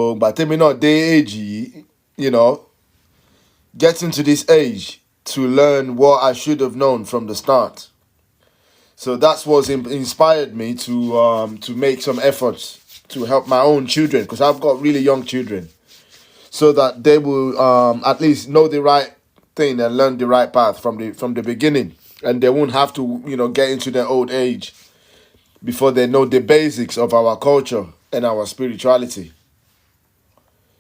So by the time not day age, getting to this age to learn what I should have known from the start. So that's what inspired me to make some efforts to help my own children, because I've got really young children, so that they will at least know the right thing and learn the right path from the beginning, and they won't have to get into their old age before they know the basics of our culture and our spirituality.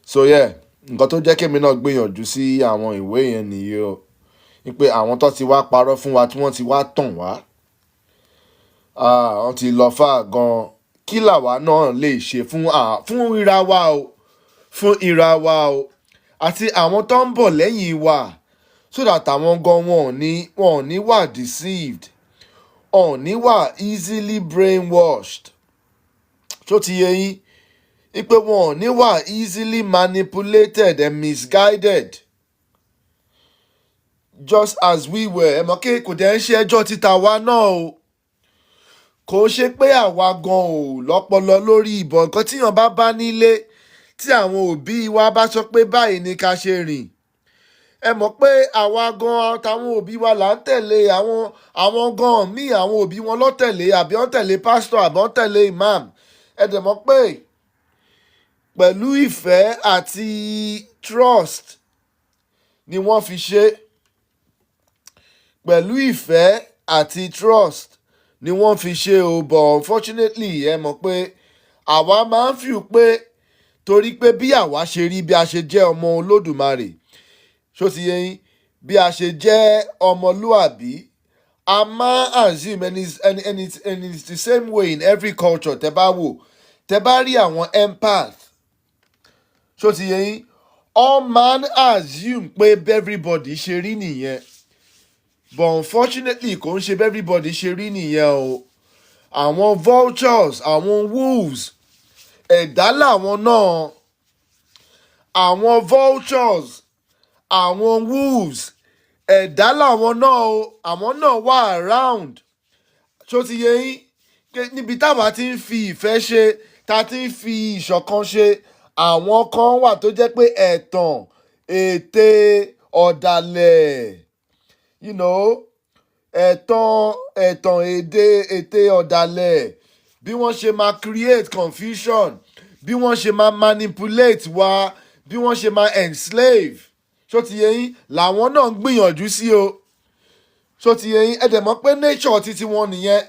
So yeah, nǹkan tó jẹ́ kémi náà gbìyànjú sí àwọn ìwé yẹn nìyí o, wípé àwọn tó ti wá parọ́ fún wa tí wọ́n ti wá tàn wá, wọ́n ti lọ fà gan, kí làwa náà lè ṣe fún ìra wa o, fún ìra wa o, àti àwọn tó ń bọ̀ lẹ́yìn wa, so that àwọn gan wọn ò ní wà deceived, wọn ò ní wà easily brainwashed. Ṣó ti yé yín? Ipe wọn ò ní wà easily manipulated and misguided. Just as we were. Ẹ mọ̀ kí kò dẹ̀ ń ṣe ẹjọ́ títa wa náà o. Kò ṣe pé àwa gan ò lọ́pọlọ lórí ìbọn nǹkan tíyàn bá nílé, tí àwọn òbí wa bá sọ pé báyìí ni ká ṣe rìn. Ẹ mọ̀ pé àwa gan táwọn òbí wa là ń tẹ̀lé, àwọn gan míì àwọn òbí wọn ló tẹ̀lé, àbí wọ́n tẹ̀lé pastor, àbí wọ́n tẹ̀lé imam. Ẹ dẹ̀ mọ̀ pé pẹ̀lú ìfẹ́ àti trust ni wọ́n fi ṣe. Pẹ̀lú ìfẹ́ àti trust ni wọ́n fi ṣe o, but unfortunately ẹ mọ̀ pé àwa máa ń feel pé torí pé bí àwa ṣe rí, bí a ṣe jẹ́ ọmọ Olódùmarè, ṣó ti yé yín, bí a ṣe jẹ́ ọmọlúàbí, a máa assume and it's the same way in every culture. Tẹ́ bá wò, tẹ́ bá rí àwọn empath, ṣó ti yé yín, all man assume pé everybody ṣe rí nìyẹn, but unfortunately kò ń ṣe everybody ṣe rí nìyẹn o. Àwọn vultures, àwọn wolves, ẹ̀dá làwọn náà. Àwọn vultures, àwọn wolves, ẹ̀dá làwọn náà o. Àwọn náà wà around. Ṣó ti yé yín? Níbi táwa ti ń fi ìfẹ́ ṣe, tá ti ń fi ìṣọ̀kan ṣe, àwọn kan wà tó jẹ́ pé ẹ̀tàn, ète, ọ̀dàlẹ̀, ẹ̀tàn, ète, ọ̀dàlẹ̀, bí wọ́n ṣe máa create confusion, bí wọ́n ṣe máa manipulate wa, bí wọ́n ṣe máa enslave. Ṣó ti yé yín? Làwọn náà ń gbìyànjú sí o. Ṣó ti yé yín? Ẹ dẹ̀ mọ̀ pé nature títí wọn nìyẹn.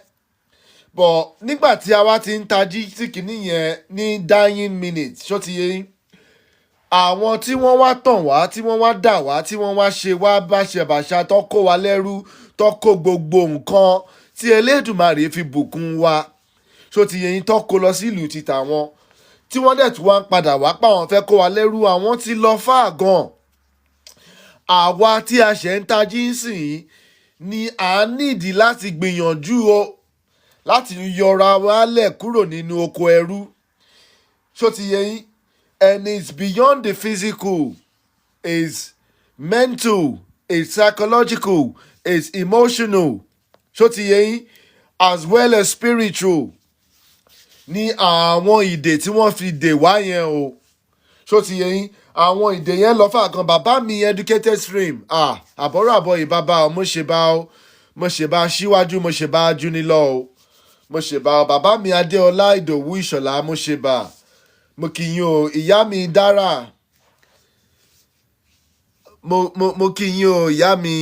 But nígbà tí a wá ti ń tají sí kìíní yẹn ní dying minute, ṣó ti yé yín? Àwọn tí wọ́n wá tàn wá, tí wọ́n wá dà wá, tí wọ́n wá ṣe wá báṣẹbàṣa, tó kó wa lẹ́rú, tó kó gbogbo nǹkan tí Elédùmarè fi bùkún wa, ṣó ti yé yín, tó kó lọ sí ìlú títà wọn, tí wọ́n dẹ̀ tún wá ń padà wá pa àwọn fẹ́ kó wa lẹ́rú, àwọn ti lọ fà gan. Àwa tí a ṣẹ̀ ń tají ń sìn ni à ń nídìí láti gbìyànjú o, láti yọra wálẹ̀ kúrò nínú oko ẹrú. Ṣó ti yé yín? And it's beyond the physical, it's mental, it's psychological, it's emotional. Ṣó ti yé yín? As well as spiritual. Ní àwọn ìdè tí wọ́n fi dè wá yẹn o. Ṣó ti yé yín? Àwọn ìdè yẹn lọ fà kan. Bàbá mi educated stream. Àbọ̀rọ̀ àbọ̀ ìbábá o, mo ṣe bá síwájú, mo ṣe bá júni lọ o. Mo ṣe bá bàbá mi Adéọlá Ìdòwú Ìṣọ̀lá, mo ṣe bá. Mo kí yín o, ìyá mi Dára. Mo kí yín o, ìyá mi,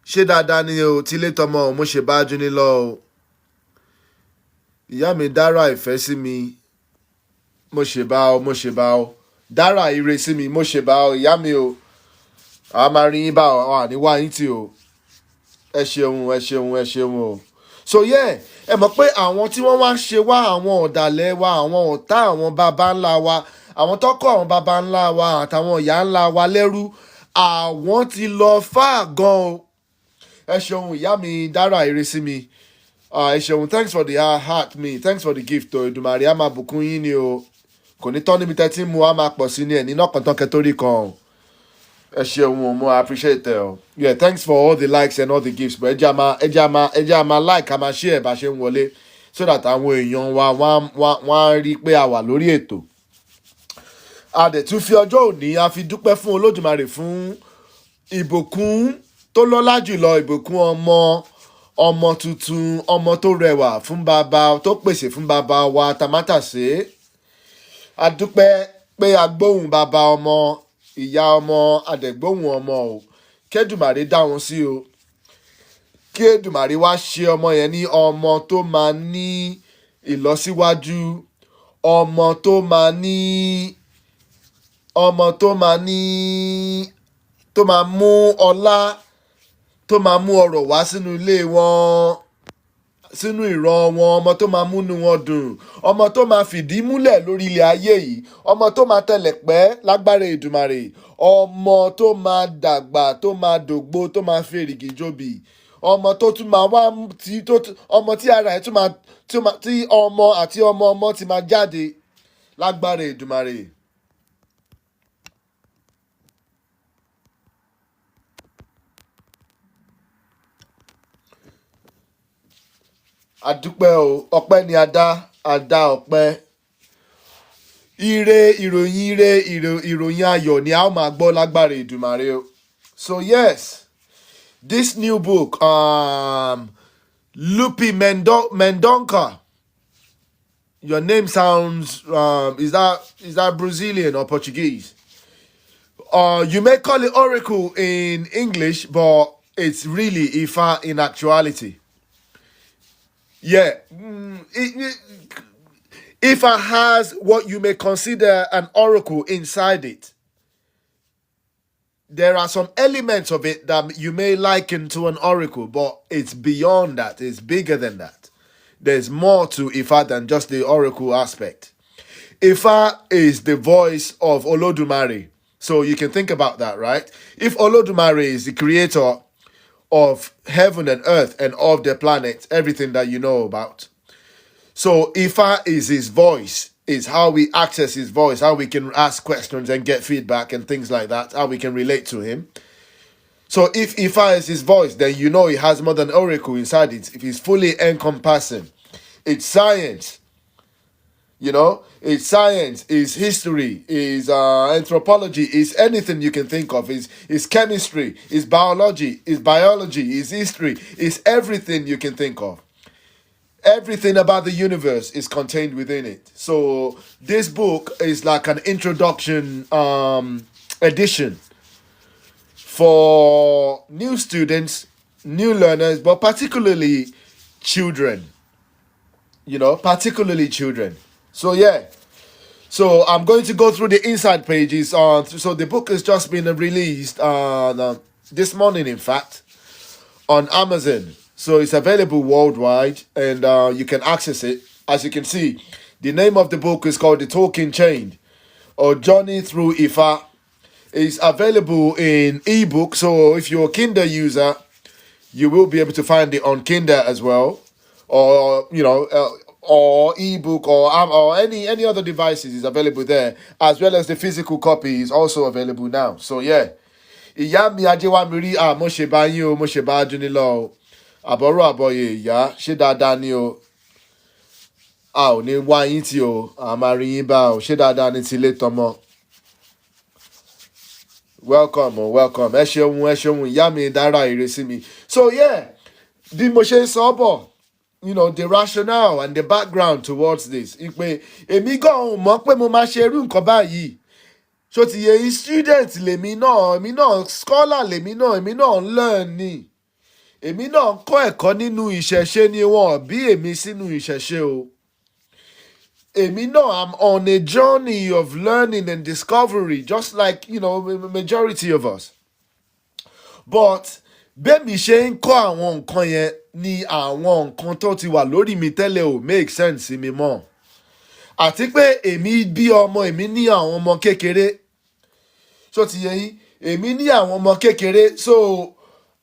ṣé dáadáa ni o, tílé tọmọ o, mo ṣe bá júni lọ o. Ìyá mi Dára ìfẹ́ sí mi, mo ṣe bá o. Dára ire sí mi, mo ṣe bá o, ìyá mi o. A máa rí yín bá o, àníwá yín tì o. Ẹ ṣeun o. So yeah, ẹ mọ̀ pé àwọn tí wọ́n wá ṣe wá, àwọn ọ̀dàlẹ̀ wa, àwọn ọ̀tá àwọn baba ńlá wa, àwọn tó kọ́ àwọn baba ńlá wa àtàwọn ìyá ńlá wa lẹ́rú, àwọn ti lọ fà gan o. Ẹ ṣeun ìyá mi Dára ire sí mi. Ẹ ṣeun, thanks for the heart me, thanks for the gift o. Èdùmàrè á máa bùkún yín ni o. Kò ní tán níbi tẹ́tí mu, á máa pọ̀ sí ní ẹ̀ ní náà kọ̀ọ̀tàn kẹtórí kan. Ẹ ṣeun o, mo appreciate it o. Yeah, thanks for all the likes and all the gifts. But ẹ jẹ́ àmà like, àmà share bá ṣe ń wọlé, so that àwọn èèyàn wa wọ́n á rí pé a wà lórí ètò. a dẹ̀ tún fi ọjọ́ òní a fi dúpẹ́ fún Olódùmarè fún ìbùkún tó lọ́lá jùlọ, ìbùkún ọmọ tuntun, ọmọ tó rẹwà fún bàbá, tó pèsè fún bàbá wa tamátàsé. A dúpẹ́ pé a gbóhùn bàbá ọmọ, ìyá ọmọ, adẹ̀gbóhùn ọmọ o. Kẹ́dùmarè dá wọn sí o. Kí Èdùmàrè wá ṣe ọmọ yẹn ní ọmọ tó máa ní ìlọsíwájú, ọmọ tó máa mú ọlá, tó máa mú ọrọ̀ wá sínú ilé wọn, sínú ìran wọn, ọmọ tó máa múnú wọn dùn, ọmọ tó máa fìdí múlẹ̀ lórí ilẹ̀ ayé yìí, ọmọ tó máa tẹlẹ̀ pẹ́ lágbára Èdùmàrè, ọmọ tó máa dàgbà, tó máa dògbó, tó máa fèrègì jóbi, ọmọ tó tún máa wá ọmọ tí ara ẹ̀ tún máa tí ọmọ àti ọmọ ti máa jáde lágbára Èdùmàrè. Adúpẹ́ o, ọpẹ́ ni a dá ọpẹ́. Ìròyìn ayọ̀ ni a ó máa gbọ́ lágbára Èdùmàrè o. So yes, this new book, Lupi Mendonca. Your name sounds, is that Brazilian or Portuguese? You may call it Oracle in English, but it's really Ifá in actuality. Yeah. Ifá has what you may consider an oracle inside it. There are some elements of it that you may liken to an oracle, but it's beyond that. It's bigger than that. There's more to Ifá than just the oracle aspect. Ifá is the voice of Olódùmarè. So you can think about that, right? If Olódùmarè is the creator of heaven and earth and of the planet, everything that you know about. So Ifá is his voice, is how we access his voice, how we can ask questions and get feedback and things like that, how we can relate to him. So if Ifá is his voice, then you know he has more than oracle inside it. If he's fully encompassing, it's science. You know, it's science, it's history, it's anthropology, it's anything you can think of. It's chemistry, it's biology, it's history, it's everything you can think of. Everything about the universe is contained within it. So this book is like an introduction edition for new students, new learners, but particularly children. Particularly children. So yeah, so I'm going to go through the inside pages. So the book has just been released this morning, in fact, on Amazon. So it's available worldwide, and you can access it. As you can see, the name of the book is called The Talking Chain, or Journey Through Ifá. It's available in ebook. So if you're a Kindle user, you will be able to find it on Kindle as well, or or ebook or any other devices is available there, as well as the physical copy is also available now. So yeah, ìyá mi ajéwámírí mo ṣe bá yín o, mo ṣe bá Dúní lọ o, àbọ̀rọ̀ àbọ̀yè ìyá ṣé dáadáa ni o, a ò ní wá yín tí o, a máa rí yín bá o, ṣé dáadáa ni tilé tọmọ. Welcome, ẹ ṣeun ìyá mi dára ìrẹsì mi. So yeah, bí mo ṣe sọ bọ̀, the rationale and the background towards this. Ìpè èmi gan mọ̀ pé mo máa ṣe irú nǹkan báyìí. So ti yẹ student lèmi náà scholar lèmi náà, èmi náà ń learn ni. Èmi náà ń kọ́ ẹ̀kọ́ nínú ìṣẹ̀ṣe ni wọ́n bí èmi sínú ìṣẹ̀ṣe o. Èmi náà, I'm on a journey of learning and discovery, just like, majority of us. But bẹ́ẹ̀mi ṣe ń kọ́ àwọn nǹkan yẹn ni àwọn nǹkan tó ti wà lórí mi tẹ́lẹ̀ ò make sense sí mi mọ́. Àti pé èmi bí ọmọ, èmi ní àwọn ọmọ kékeré. So ti yẹ yín, èmi ní àwọn ọmọ kékeré. So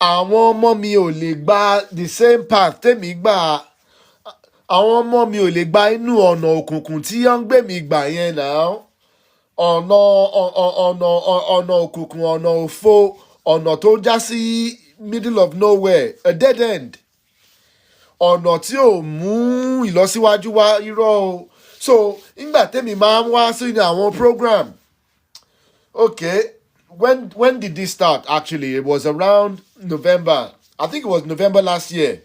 àwọn ọmọ mi ò lè gba the same path tèmi gbà. Àwọn ọmọ mi ò lè gba inú ọ̀nà òkùnkùn tí wọ́n ń gbé mi gbà yẹn náà. Ọ̀nà òkùnkùn, ọ̀nà òfo, ọ̀nà tó já sí middle of nowhere, a dead end. Ọ̀nà tí ò mú ìlọsíwájú wá, irọ́ o. So nígbà tèmi máa ń wá sínú àwọn program, Okay. When did this start? Actually, it was around November. I think it was November last year.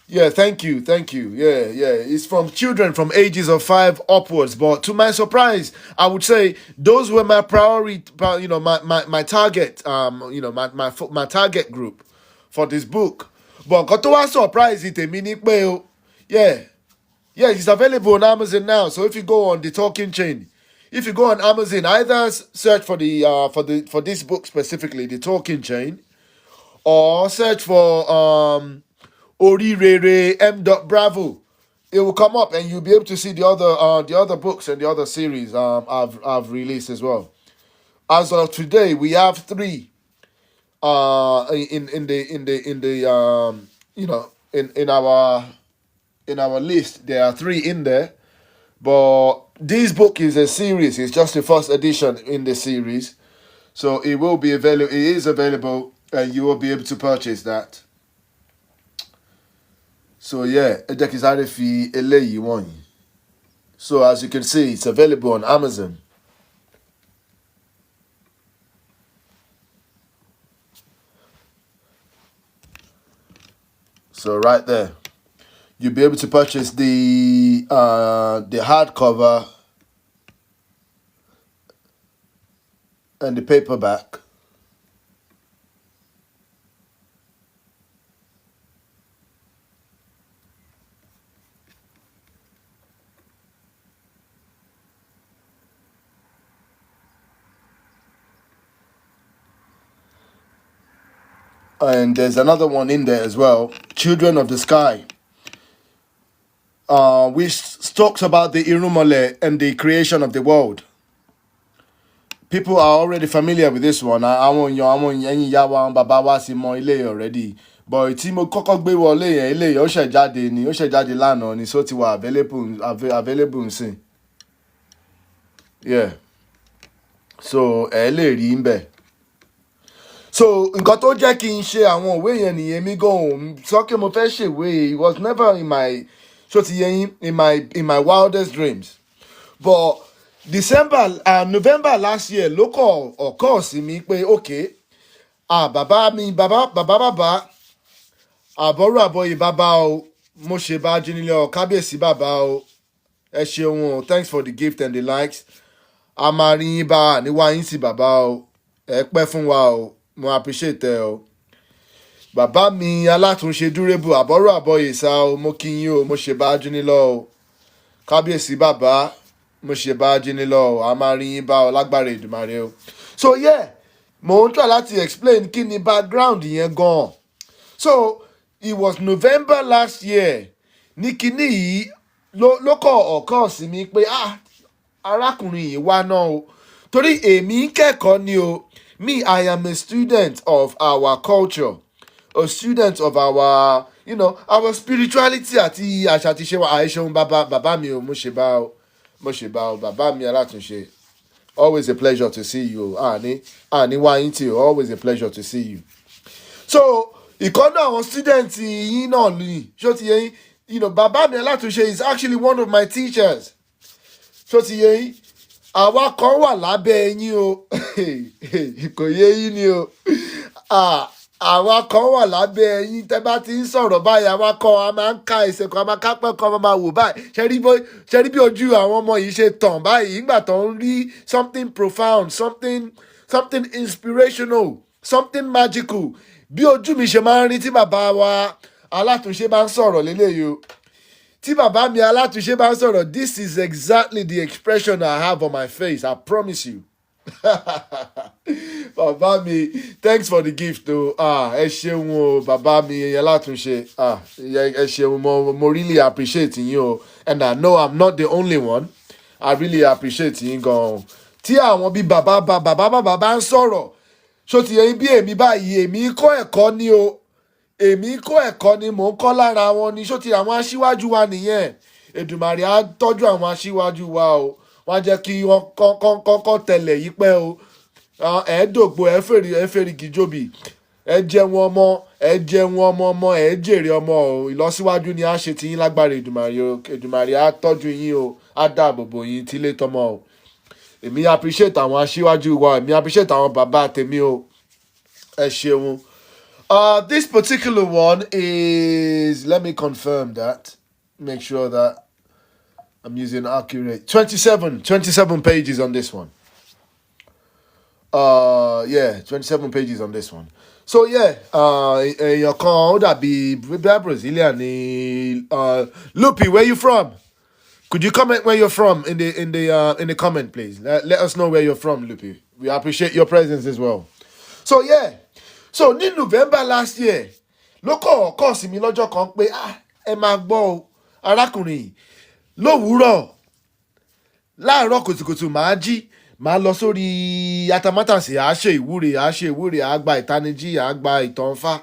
Yeah, thank you, thank you. Yeah, yeah. It's from children from ages of 5 upwards. But to my surprise, I would say those were my priority. My target. My target group for this book. But got to was surprise it a mini well. Yeah, yeah. It's available on Amazon now. So if you go on the Talking Chain, if you go on Amazon, either search for the for this book specifically, the Talking Chain, or search for Ori Rere M. Bravo. It will come up and you'll be able to see the other books and the other series I've released as well. As of today, we have 3 in the in our list. There are 3 in there, but this book is a series. It's just the first edition in the series, so it will be available. It is available, and you will be able to purchase that. So yeah, ẹ jẹ́ kí n sáré fi eléyìí wọ̀nyí. So as you can see, it's available on Amazon. So right there, you'll be able to purchase the hardcover and the paperback. And there's another one in there as well, Children of the Sky, which talks about the Irumole and the creation of the world. People are already familiar with this one. Àwọn ẹ̀yin ìyá wa àwọn bàbá wa sì mọ ilé already. But tí mo kọ́kọ́ gbé wọlé yẹn, ilé ó ṣẹ̀ jáde lánàá ni, so ti wà available nsìn. Yeah. So ẹ lè rí ń bẹ̀. So nǹkan tó jẹ́ kí n ṣe àwọn òwe yẹn nìyẹn, mi gan sọ pé mo fẹ́ ṣèwé. It was never in my in my wildest dreams. But November last year ló kọ̀ ọ̀kọ́ sí mi pé okay, bàbá àbọ̀rú àbọ̀yè bàbá o, mo ṣe bá jínílé o, kábíyèsí bàbá o, ẹ ṣeun o, thanks for the gift and the likes. A máa rí yín bá níwá yín sí bàbá o, ẹ pẹ́ fún wa o, mo appreciate ẹ o. Bàbá mi alátúnṣe dúrébù àbọ̀rú àbọ̀yè sá o, mo kí yín o, mo ṣe bá jínílé o, kábíyèsí bàbá, mo ṣe bá jínílé o, a máa rí yín bá o lágbára Èdùmàrè o. So yeah, mo ń try láti explain kí ni background yẹn gan. So it was November last year ní kíní yìí ló kọ̀ ọ̀kọ́ sí mi pé arákùnrin yìí wá náà o, torí èmi ń kẹ́kọ̀ọ́ ni o. Me, I am a student of our culture, a student of our our spirituality àti àṣà àti ṣe wa. Àìṣeun bàbá mi o, mo ṣe bá o bàbá mi alátúnṣe. Always a pleasure to see you. Àní wá yín tí o, always a pleasure to see you. So ìkọ́nà àwọn student yín náà ni ṣó ti yẹ yín, bàbá mi alátúnṣe is actually one of my teachers. Ṣó ti yẹ yín, àwa kan wà lábẹ́ yín o, kò yé yín ni o. Àwa kan wà lábẹ́ yín, tẹ́ bá ti ń sọ̀rọ̀ báyìí, àwa kan a máa ń ka ẹsẹ̀ kan, a máa kápẹ́ kan, a máa wò báyìí. Ṣe rí bí ojú àwọn ọmọ yìí ṣe tàn báyìí nígbà tó ń rí something profound, something inspirational, something magical. Bí ojú mi ṣe máa ń rí tí bàbá wa alátúnṣe bá ń sọ̀rọ̀ lélẹ́yìí o. Tí bàbá mi alátúnṣe bá ń sọ̀rọ̀, this is exactly the expression I have on my face, I promise you. Bàbá mi, thanks for the gift o. Ẹ ṣeun o bàbá mi alátúnṣe. Ẹ ṣeun, mo really appreciate yín o. And I know I'm not the only one. I really appreciate yín gan. Tí àwọn bí bàbá bá ń sọ̀rọ̀, ṣó ti yẹ bí èmi báyìí, èmi kọ́ ẹ̀kọ́ ni o. Èmi kọ́ ẹ̀kọ́ ni mò ń kọ́ lára wọn ni, ṣó ti àwọn aṣíwájú wa nìyẹn. Èdùmàrè á tọ́jú àwọn aṣíwájú wa o. Wọ́n á jẹ́ kí wọ́n kọ́ tẹ̀lẹ̀ yí pẹ́ o. Ẹ̀ẹ́dògbò ẹ̀fẹ̀rìgì jòbì. Ẹ jẹun ọmọ, ẹ jèrè ọmọ o. Ìlọsíwájú ni a ṣe ti yín lágbára Èdùmàrè o. Èdùmàrè á tọ́jú yín o. Á dáàbò bò yín tílé tọmọ o. èmi appreciate àwọn aṣíwájú wa, èmi appreciate àwọn bàbá tèmi o. Ẹ ṣeun. This particular one is, let me confirm that, make sure that I'm using accurate. 27 pages on this one. Yeah, 27 pages on this one. So yeah, èèyàn kan ó dàbí Brazilian ni Lupi, where you from? Could you comment where you're from in the comment, please? Let us know where you're from, Lupi. We appreciate your presence as well. So yeah, so ní November last year ló kọ́ sí mi lọ́jọ́ kan pé ẹ máa gbọ́ o, arákùnrin lówùúrọ̀ láàárọ̀ kùtùkùtù màá jí, màá lọ sórí atamátàsí, àá ṣe ìwúre, àá gba ìtanijí, àá gba ìtànfá.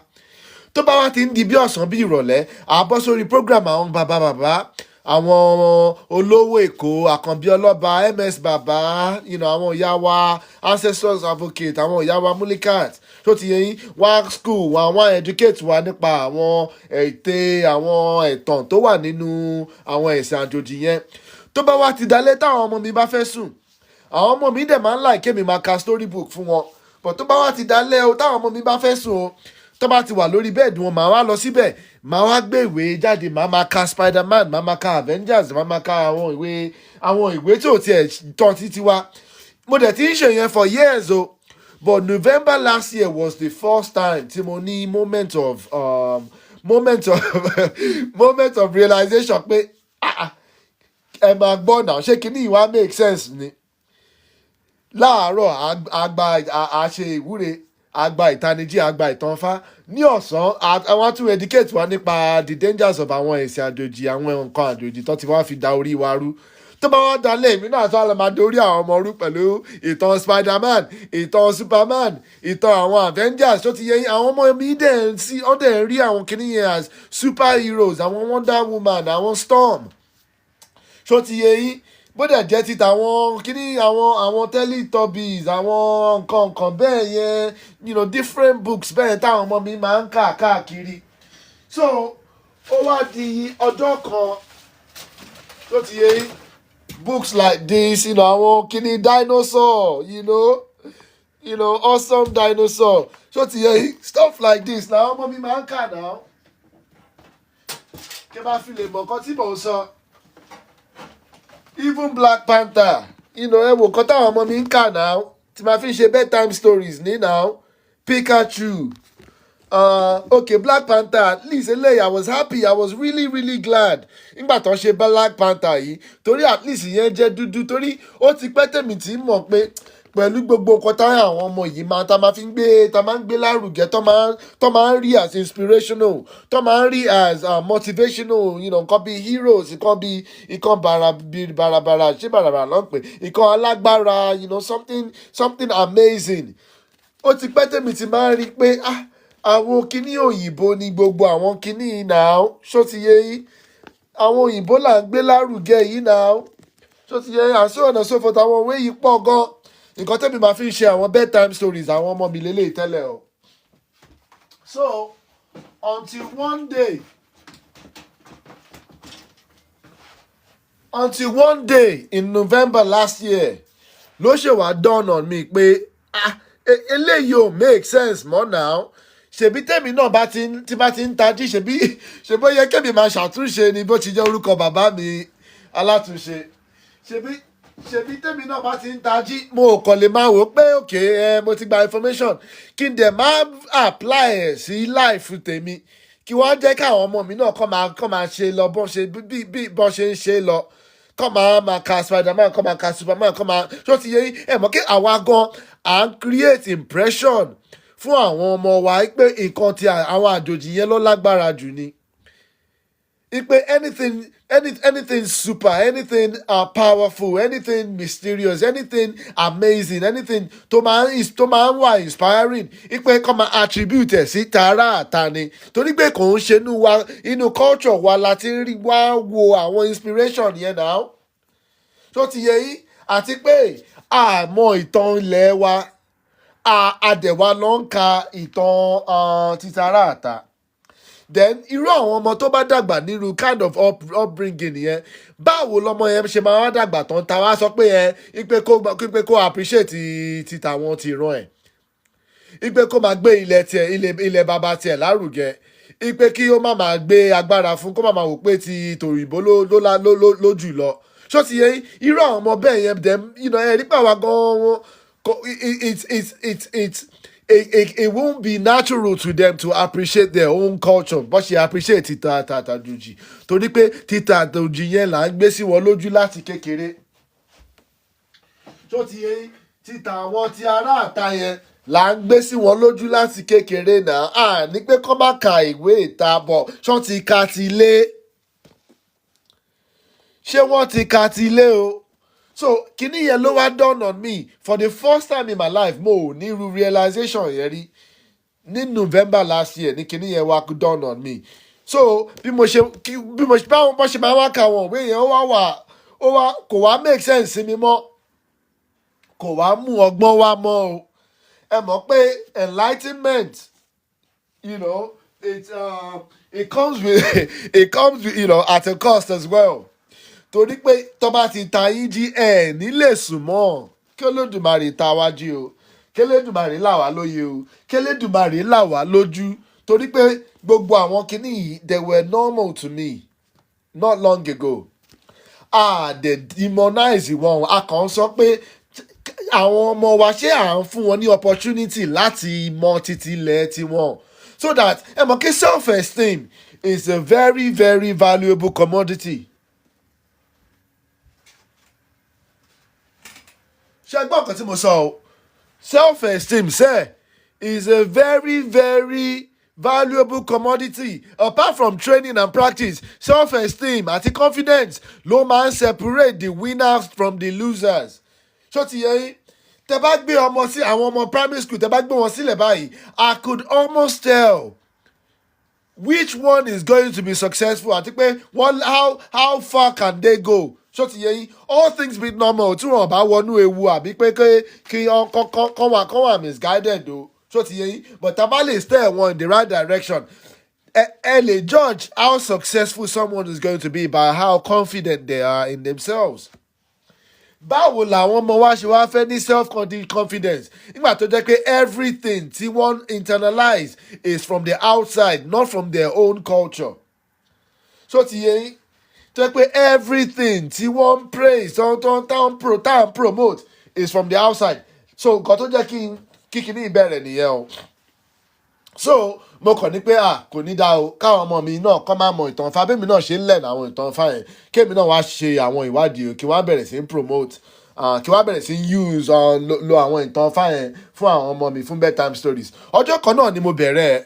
Tó bá wá ti ń di bí ọ̀sán bí ìrọ̀lẹ́, àá bọ́ sórí program àwọn bàbá, àwọn olówó Èkó, Àkànbí Ọlọ́ba, MS Bàbá, àwọn ìyá wa ancestors advocate, àwọn ìyá wa Mulikat, tó ti yẹ yín, wá school wọ́n educate wa nípa àwọn ète, àwọn ẹ̀tàn tó wà nínú àwọn ẹ̀sìn àjòjì yẹn. Tó bá wá ti dalẹ́ táwọn ọmọ mi bá fẹ́ sùn, àwọn ọmọ mi dẹ̀ máa ń like kémi máa ka storybook fún wọn. But tó bá wá ti dalẹ́ o, táwọn ọmọ mi bá fẹ́ sùn o, tó bá ti wà lórí bẹ́ẹ̀dì wọn, màá wá lọ síbẹ̀, màá wá gbé ìwé jáde, màá máa ka Spider-Man, màá máa ka Avengers, màá máa ka àwọn ìwé tí ò tiẹ̀ tán títí wá. Mo dẹ̀ ti ń ṣe yẹn for years o. But November last year was the first time tí mo ní moment of realization pé ẹ máa gbọ́ náà, ṣé kíní ìwà make sense ni? Láàárọ̀ àṣe ìwúre, àgbà ìtanijí, àgbà ìtànfá. Ní ọ̀sán àwọn tún educate wa nípa the dangers of àwọn ẹ̀sìn àjòjì, àwọn nǹkan àjòjì tó ti wá fi da orí wa rú. Tó bá wá dalẹ̀, èmi náà tó wá lọ máa dorí àwọn ọmọ rú pẹ̀lú ìtàn Spider-Man, ìtàn Superman, ìtàn àwọn Avengers, tó ti yẹ yín. Àwọn ọmọ mi dẹ̀ ń rí àwọn kíní yẹn as superheroes, àwọn Wonder Woman, àwọn Storm, tó ti yẹ yín. Bó dẹ̀ jẹ́ ti tàwọn kíní àwọn Teletubbies, àwọn nǹkan bẹ́ẹ̀ yẹn, different books bẹ́ẹ̀ táwọn ọmọ mi máa ń kà káàkiri. So ó wá di ọjọ́ kan, tó ti yẹ yín, books like this, àwọn kíní dinosaur, awesome dinosaur, tó ti yẹ yín, stuff like this làwọn ọmọ mi máa ń kà náà. Kí bá fi lè mọ̀ nǹkan tí mò ń sọ. Even Black Panther, ẹ wò nǹkan táwọn ọmọ mi ń kà náà, tí máa fi ń ṣe bedtime stories ní náà. Pikachu, okay, Black Panther, at least I was happy, I was really really glad nígbà tó ń ṣe Black Panther yìí, torí at least ìyẹn jẹ́ dúdú, torí ó ti pẹ́ tèmi tí mọ̀ pé pẹ̀lú gbogbo nǹkan táwọn àwọn ọmọ yìí máa ń gbé lárugẹ, tó máa ń rí as inspirational, tó máa ń rí as motivational, nǹkan bíi heroes, nǹkan bàràbàrà, ṣé bàràbàrà ló ń pè, nǹkan alágbára, something amazing. Ó ti pẹ́ tèmi tí máa ń rí pé àwọn kíní òyìnbó ni gbogbo àwọn kíní náà, ṣó ti yé yín, àwọn òyìnbó là ń gbé lárugẹ yìí náà, ṣó ti yé yín, and so on and so forth. Àwọn òwe yìí pọ̀ gan. Nǹkan tẹ́mi máa fi ń ṣe àwọn bedtime stories àwọn ọmọ mi lélẹ́yìí tẹ́lẹ̀ o. So until one day in November last year ló ṣe wá dawn on me pé eléyìí ò make sense mọ́ now. Ṣèbí tèmi náà bá ti ń tají, ṣèbí ó yẹ kémi máa ṣàtúnṣe ni, bó ti jẹ́ orúkọ bàbá mi alátúnṣe. Ṣèbí tèmi náà bá ti ń tají, mo kàn lè máa wò pé okay, mo ti gba information, kí n dẹ̀ máa apply ẹ̀ sí life tèmi, kí wọ́n jẹ́ káwọn ọmọ mi náà kọ́ máa ṣe lọ bọ́n ṣe ń ṣe lọ, kọ́ máa ka Spider-Man, kọ́ máa ka Superman, ṣó ti yẹ yín. Ẹ mọ̀ kí àwa gan à ń create impression fún àwọn ọmọ wa pé nǹkan tí àwọn àjòjì yẹn ló lágbára jù ni. Ipe anything super, anything powerful, anything mysterious, anything amazing, anything tó máa ń wà inspiring, ipe kọ́ máa attribute ẹ̀ sí tààrà àtàní, torí pé kò ń ṣe inú culture wa la ti ń rí wá wo àwọn inspiration yẹn náà. Tó ti yẹ yín, àti pé àmọ́ ìtàn ilẹ̀ wa, àdẹ̀wà ló ń ka ìtàn títàrà àtà. then irú àwọn ọmọ tó bá dàgbà nírú kind of upbringing yẹn báwo lọmọ yẹn ṣe máa wá dàgbà tán ta wá sọ pé yẹn ipe kó appreciate ti tàwọn ti ìran ẹ̀ ipe kó máa gbé ilẹ̀ bàbá tiẹ̀ lárugẹ ipe kí ó má máa gbé agbára fún kó má máa wò pé ti tòyìnbó ló jù lọ ṣó ti yẹ irú àwọn ọmọ bẹ́ẹ̀ yẹn dem ẹ̀ nípa wa gan-an it won't be natural to them to appreciate their own culture bó ṣe appreciate títa àtàjòjì torí pé títa àtàjòjì yẹn là ń gbé sí wọn lójú láti kékeré ṣó ti yẹ títa àwọn ti ará àta yẹn là ń gbé sí wọn lójú láti kékeré náà ní pé kọ́ má ka ìwé ìta bọ̀ ṣọ́ ti ka ti lé ṣé wọ́n ti ka ti lé o. So kini yẹn ló wá dawn on me for the first time in my life mo ò ní irú realization yẹn rí ní November last year ní kini yẹn wá dawn on me so bí mo ṣe báwọn bọ́ ṣe máa wá ka wọn òwe yẹn kò wá make sense sí mi mọ́ kò wá mú ọgbọ́n wá mọ́ o ẹ mọ̀ pé enlightenment it comes with at a cost as well. Torí pé tó bá ti ta yín jí ẹ̀ nílé sùn mọ́ kí Olódùmarè ta wá jí o kí Olódùmarè là wá lóye o kí Olódùmarè là wá lójú torí pé gbogbo àwọn kinní yìí they were normal to me not long ago they demonize wọn a kàn sọ pé àwọn ọmọ wa ṣé à ń fún wọn ní opportunity láti mọ títí ilẹ̀ tiwọn so that ẹ mọ̀ kí self-esteem is a very very valuable commodity. ṣé gbọ́ nǹkan tí mo sọ o self-esteem is a very very valuable commodity apart from training and practice self-esteem àti confidence ló máa ń separate the winners from the losers. ṣó ti yẹ yín tẹ bá gbé ọmọ sí àwọn ọmọ primary school tẹ bá gbé wọn sílẹ̀ báyìí I could almost tell which one is going to be successful àti pé how far can they go. ṣó ti yẹ yín all things be normal tí wọn bá wọnú ewu àbí pé kí kọ́ wà misguided o ṣó ti yẹ yín but tá bá lè steer wọn in the right direction ẹ lè judge how successful someone is going to be by how confident they are in themselves. Báwo làwọn ọmọ wa ṣe wá fẹ́ ní self-confidence nígbà tó jẹ́ pé everything tí wọ́n internalize is from the outside not from their own culture. ṣó ti yẹ yín tó jẹ́ pé everything tí wọ́n praise táwọn promote is from the outside so nǹkan tó jẹ́ kíkiní ìbẹ̀rẹ̀ nìyẹn o. So mo kàn ní pé kò ní dá o káwọn ọmọ mi náà kọ́ máa mọ ìtàn Ifá bẹ́ẹ̀ mi náà ṣe ń lẹ̀ àwọn ìtàn Ifá yẹn kémi náà wá ṣe àwọn ìwádìí o kí wọ́n á bẹ̀rẹ̀ sí ń promote kí wọ́n á bẹ̀rẹ̀ sí ń use lo àwọn ìtàn Ifá yẹn fún àwọn ọmọ mi fún bedtime stories. Ọjọ́ kan náà ni mo bẹ̀rẹ̀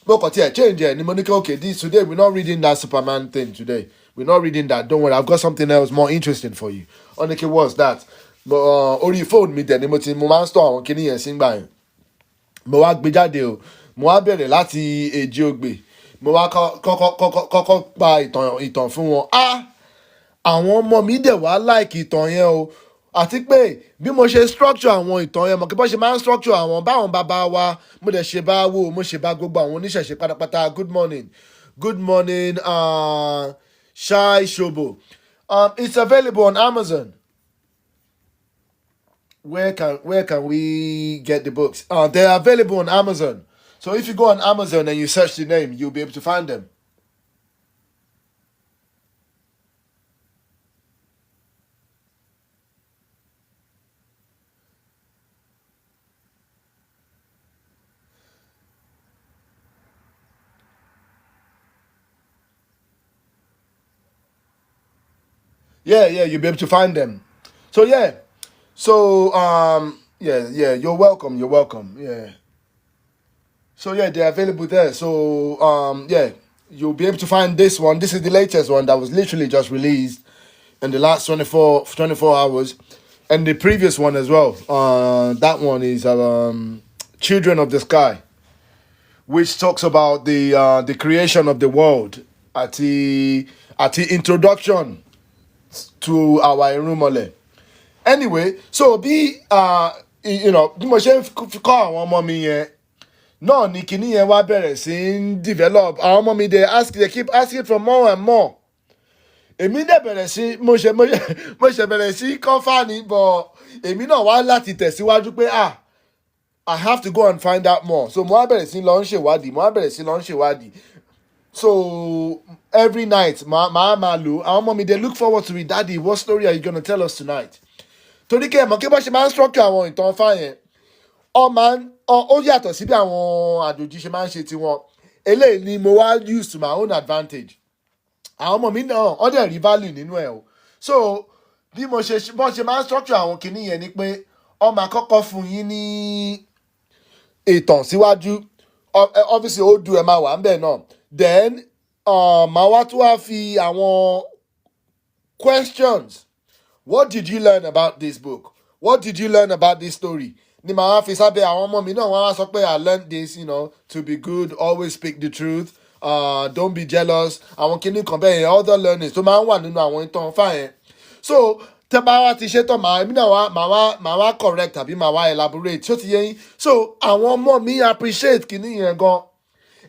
mo kàn tiẹ̀ change ẹ̀ ni mo ní kí okay today we're not reading that Superman thing today we're not reading that don't worry I've got something else more interesting for you. Onike what's that? Orí fóònù mi dẹ̀ ni mo máa ń store àwọn kinní yẹn sígbà yẹn mo wá gbé jáde o mo wá bẹ̀rẹ̀ láti Èjì Ògbè mo wá kọ́kọ́ pa ìtàn fún wọn àwọn ọmọ mi dẹ̀ wá like ìtàn yẹn o àti pé bí mo ṣe structure àwọn ìtàn yẹn mọ̀ kí bọ́ ṣe máa ń structure àwọn báwọn bàbá wa mo dẹ̀ ṣe bá wò mo ṣe bá gbogbo àwọn oníṣẹ̀ṣe pátápátá good morning Shai Shobo it's available on Amazon. Where can we get the books? They're available on Amazon. So if you go on Amazon and you search the name, you'll be able to find them. Yeah, you'll be able to find them. So yeah. So you're welcome. Yeah. So yeah, they're available there. So you'll be able to find this one. This is the latest one that was literally just released in the last 24 hours. And the previous one as well. That one is Children of the Sky, which talks about the creation of the world at the introduction to our Irumole. Anyway, so bí mo ṣe ń kọ́ àwọn ọmọ mi yẹn náà ni kinní yẹn wá bẹ̀rẹ̀ sí ń develop. Àwọn ọmọ mi they keep asking for more and more. Èmi dẹ̀ bẹ̀rẹ̀ sí mo ṣe bẹ̀rẹ̀ sí kọ́fà ní bọ̀ èmi náà wá láti tẹ̀síwájú pé I have to go and find out more. So mo wá bẹ̀rẹ̀ sí lọ ń ṣèwádìí. So every night máa lò àwọn ọmọ mi they look forward to it. Daddy, what story are you gonna tell us tonight? Torí kẹ́ ẹ̀ mọ̀ kí bá ṣe máa ń structure àwọn ìtàn Ifá yẹn ó yàtọ̀ sí bí àwọn àjòjì ṣe máa ń ṣe tiwọn. Eléyìí ni mo wá use to my own advantage. Àwọn ọmọ mi náà wọ́n dẹ̀ rí value nínú ẹ̀ o. So bí bọ́n ṣe máa ń structure àwọn kinní yẹn ni pé ó máa kọ́kọ́ fún yín ní ìtàn síwájú. Obviously ó du ẹ̀ máa wà ń bẹ̀ náà. Then màá wá tún wá fi àwọn questions. What did you learn about this book? What did you learn about this story? Ni màá wá fi sábẹ́ àwọn ọmọ mi náà wọ́n á sọ pé I learned this, to be good, always speak the truth, don't be jealous. Àwọn kinní kan bẹ́ẹ̀ yẹn, other learnings tó máa ń wà nínú àwọn ìtàn Ifá yẹn. So tẹ́ bá wá ti ṣe tán màá wá correct tàbí màá wá elaborate. Ṣó ti yé yín? So àwọn ọmọ mi appreciate kinní yẹn gan.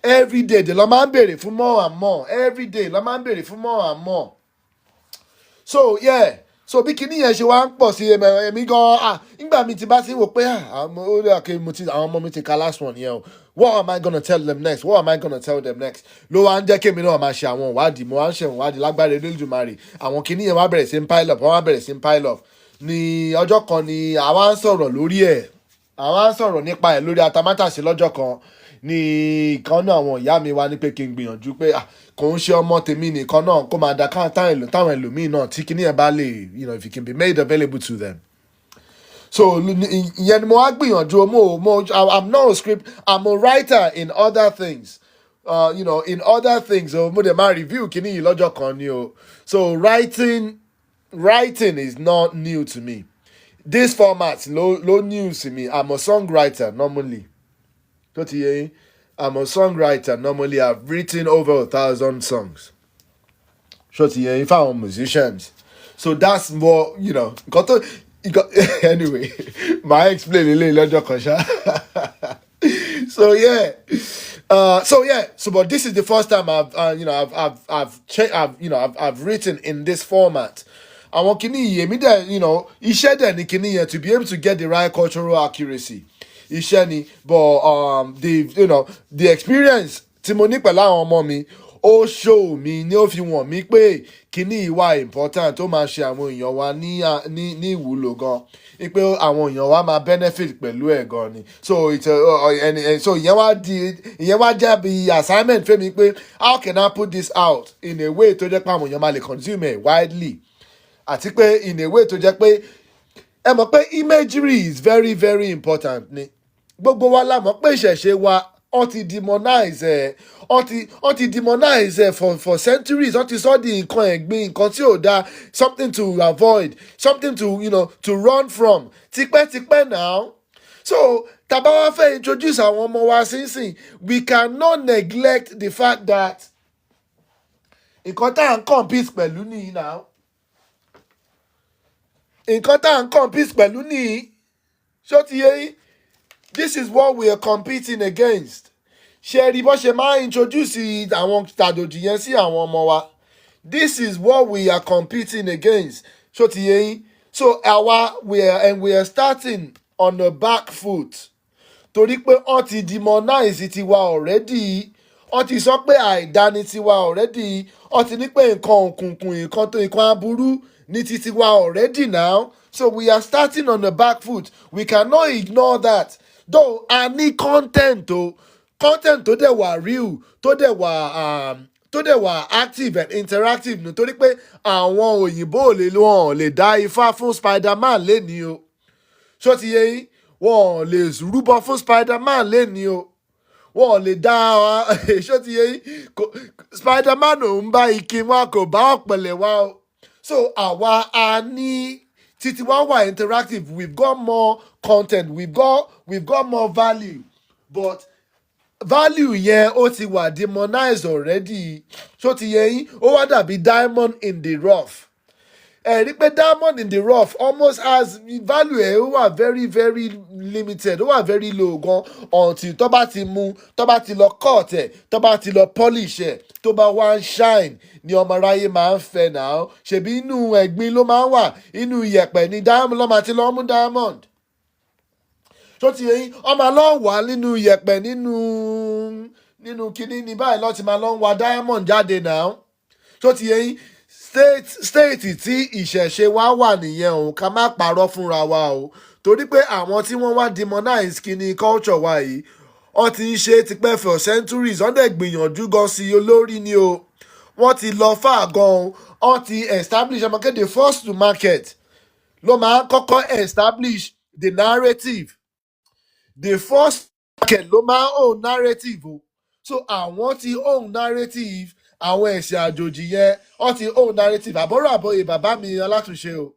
Every day they lọ máa ń béèrè fún more and more. Every day lọ máa ń béèrè fún more and more. So yeah. So bí kinní yẹn ṣe wá ń pọ̀ sí èmi gan nígbà mi ti bá ti wò pé àwọn ọmọ mi ti ka last one yẹn o. What am I gonna tell them next? What am I gonna tell them next? Ló wá ń jẹ́ kémi náà máa ṣe àwọn ìwádìí. Mo wá ń ṣe ìwádìí lágbára Elédùmarè. Àwọn kinní yẹn wá bẹ̀rẹ̀ sí ń pile up. Wọ́n wá bẹ̀rẹ̀ sí ń pile up. Ní ọjọ́ kan ni àwa ń sọ̀rọ̀ lórí ẹ̀. Àwa ń sọ̀rọ̀ nípa ẹ̀ lórí atamátàsé lọ́jọ́ kan. Ní ìkan náà àwọn ìyá mi wá ní pé kí n gbìyànjú pé kò ń ṣe ọmọ tèmi nìkan náà kó máa da táwọn ẹlòmíì náà tí kinní yẹn bá lè if it can be made available to them. So ìyẹn ni mo wá gbìyànjú I'm not a script, I'm a writer in other things. In other things mo dẹ̀ máa review kinní yìí lọ́jọ́ kan ni o. So writing is not new to me. This format no new to me. I'm a songwriter normally. I'm a songwriter. Normally, I've written over 1,000 songs. If I'm musicians. So that's more, anyway, my explain So yeah. But this is the first time I've written in this format. Àwọn kinní yìí, èmi dẹ̀, iṣẹ́ dẹ̀ ni kinní yẹn to be able to get the right cultural accuracy. Iṣẹ́ ni, but the experience tí mo ní pẹ̀lú àwọn ọmọ mi ó show mi ní ó fi wọ̀n mí pé kíní ìwà important tó máa ṣe àwọn èèyàn wa ní ìwúlò gan pé àwọn èèyàn wa máa benefit pẹ̀lú ẹ̀ gan ni. So so ìyẹn wá jẹ́ bí assignment fún mi pé how can I put this out in a way tó jẹ́ pé àwọn èèyàn máa lè consume it widely àti pé in a way tó jẹ́ pé ẹ mọ̀ pé imagery is very very important ni. Gbogbo wa la mọ̀ pé ìṣẹ̀ṣe wa wọ́n ti demonize ẹ̀ for centuries. Wọ́n ti sọ di nǹkan ẹ̀gbin, nǹkan tí ò dáa, something to avoid, something to run from. Tipẹ́tipẹ́ now. So tá bá wá fẹ́ introduce àwọn ọmọ wa sínsìn, we cannot neglect the fact that nǹkan tá à ń compete pẹ̀lú nìyí now. Nǹkan tá à ń compete pẹ̀lú nìyí. Ṣó ti yé yín? This is what we are competing against. Ṣé rí bó ṣe máa introduce àwọn tàdòjì yẹn sí àwọn ọmọ wa. This is what we are competing against. Ṣó ti yé yín? So we are starting on the back foot. Torí pé wọ́n ti demonize tiwa already. Wọ́n ti sọ pé àìdáni tiwa already. Wọ́n ti ní pé nǹkan òkùnkùn, nǹkan aburú ní tiwa already now. So we are starting on the back foot. We cannot ignore that. Though I need content tó dẹ̀ wà real, tó dẹ̀ wà active and interactive nítorí pé àwọn òyìnbó lè dá ifá fún Spider-Man lénìí o. Ṣó ti yé yín? Wọ́n lè rúbọ fún Spider-Man lénìí o. Wọ́n lè dá ṣó ti yé yín? Spider-Man ò ń bá ikin wá kò bá ọ̀pẹ̀lẹ̀ wá o. So àwa a ní títí wá wà interactive. We've got more content. We've got more value. But value yẹn ó ti wà demonized already. Ṣó ti yé yín? Ó wá dàbí diamond in the rough. rí pé diamond in the rough almost has value ẹ̀ ó wà very very limited, ó wà very low gan until tó bá ti mú, tó bá ti lọ cut ẹ̀, tó bá ti lọ polish ẹ̀, tó bá wá ń shine ni ọmọ aráyé máa ń fẹ́ náà. Ṣebí inú ẹ̀gbin ló máa ń wà, inú iyẹ̀pẹ̀ ni diamond ló máa ti lọ mú diamond. Tó ti yẹn ọmọ lọ wà nínú iyẹ̀pẹ̀ nínú kíní ní báyìí lọ́ ti máa lọ ń wa diamond jáde náà. Tó ti yẹn state tí ìṣẹ̀ṣe wa wà nìyẹn òun, ká má parọ́ fúnra wa o, torí pé àwọn tí wọ́n wá demonize kíní culture wa yìí wọ́n ti ń ṣe tipẹ́ for centuries, wọ́n dẹ̀ gbìyànjú gan sí olórí ni o, wọ́n ti lọ fà gan, wọ́n ti establish the first to market ló máa ń kọ́kọ́ establish the narrative, the first market ló máa ń own narrative o. So àwọn ti own narrative, àwọn ẹ̀sìn àjòjì yẹn wọ́n ti own narrative. Àbọ̀rọ̀ àbọ̀yè bàbá mi Alátúnṣe o.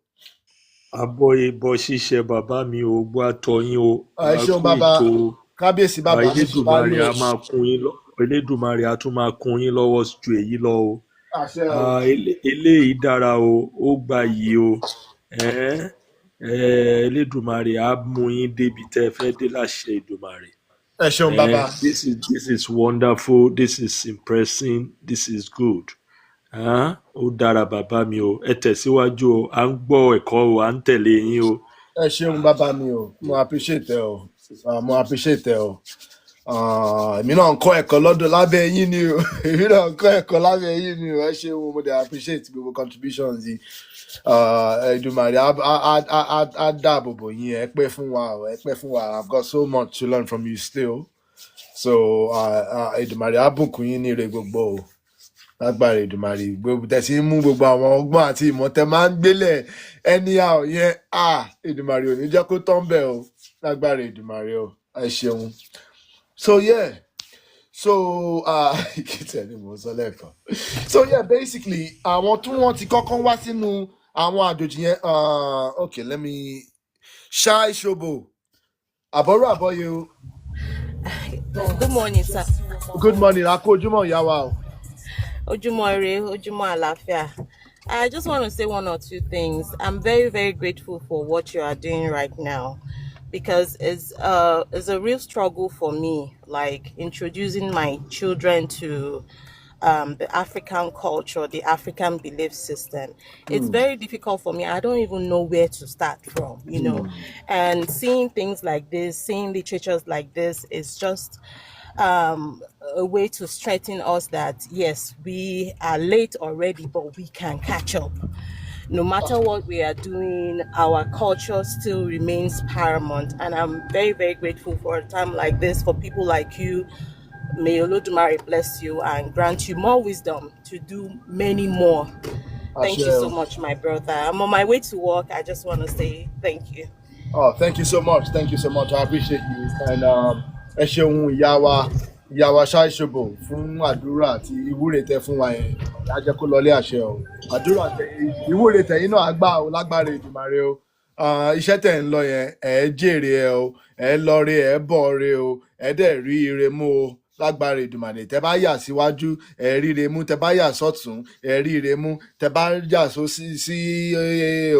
Àbọ̀yè bọ̀ ṣiṣẹ́ bàbá mi ò gbọ́ àtọyín o. Ẹ ṣeun bàbá, kábíyèsí bàbá. Elédùmarè a máa kún yín lọ, Elédùmarè a tún máa kún yín lọ́wọ́ ju èyí lọ o. Eléyìí dára o, ó gbà yìí o. Elédùmarè á mú yín débi tẹ́ ẹ fẹ́ dé láṣẹ Èdùmarè. Ẹ ṣeun bàbá. This is wonderful, this is impressing, this is good. Ó dára bàbá mi o, ẹ tẹ̀síwájú o, à ń gbọ́ ẹ̀kọ́ o, à ń tẹ̀lé yín o. Ẹ ṣeun bàbá mi o, mo appreciate ẹ o, mo appreciate ẹ o. Èmi náà ń kọ́ ẹ̀kọ́ lọ́dọ̀ lábẹ́ yín ni o, èmi náà ń kọ́ ẹ̀kọ́ lábẹ́ yín ni o. Ẹ ṣeun, mo dẹ̀ appreciate gbogbo contributions yìí. Èdùmàrè á dáàbò bò yín, ẹ pẹ́ fún wa o, ẹ pẹ́ fún wa. I've got so much to learn from you still, so Èdùmàrè á bùkún yín ní ire gbogbo o, lágbára Èdùmàrè. Gbogbo tẹ̀sí mú gbogbo àwọn ọgbọ́n àti ìmọ̀ tẹ máa ń gbélẹ̀ anyhow yẹn, Èdùmàrè ò ní jẹ́ kó tán bẹ́ẹ̀ o, lágbára Èdùmàrè o. Ẹ ṣeun. So yeah, so so yeah, basically àwọn tí wọ́n ti kọ́kọ́ wá sínú àwọn àjòjì yẹn, okay, let me Shai Shobo, àbọ̀rọ̀ àbọ̀yè o. Good morning, sir. Good morning, a kú ojúmọ́ ìyá wa o. Ojúmọ́ ire, ojúmọ́ àlàáfíà. I just want to say one or two things. I'm very, very grateful for what you are doing right now, because it's a real struggle for me, like introducing my children to the African culture, the African belief system. It's very difficult for me. I don't even know where to start from, you know. And seeing things like this, seeing literatures like this is just a way to strengthen us that, yes, we are late already, but we can catch up. No matter what we are doing, our culture still remains paramount. And I'm very, very grateful for a time like this, for people like you. May Olodumare bless you and grant you more wisdom to do many more. Thank you so much, my brother. I'm on my way to work. I just want to say thank you. Oh, thank you so much. Thank you so much. I appreciate you. And ẹ ṣeun ìyá wa Shai Shobo fún àdúrà àti ìwúre tẹ́ fún wa yẹn. Á jẹ́ kó lọlé àṣẹ o. Àdúrà ìwúre tẹ̀yin náà àgbà o, lágbára Èdùmàrè o. Iṣẹ́ tẹ̀ ń lọ yẹn, ẹ jèrè ẹ o, ẹ lọ re, ẹ bọ̀ re o, ẹ dẹ̀ rí ire mú o, lágbára Èdùmàrè. Tẹ́ bá yà síwájú, ẹ rí ire mú. Tẹ́ bá yà sọ́tún, ẹ rí ire mú. Tẹ́ bá yà sí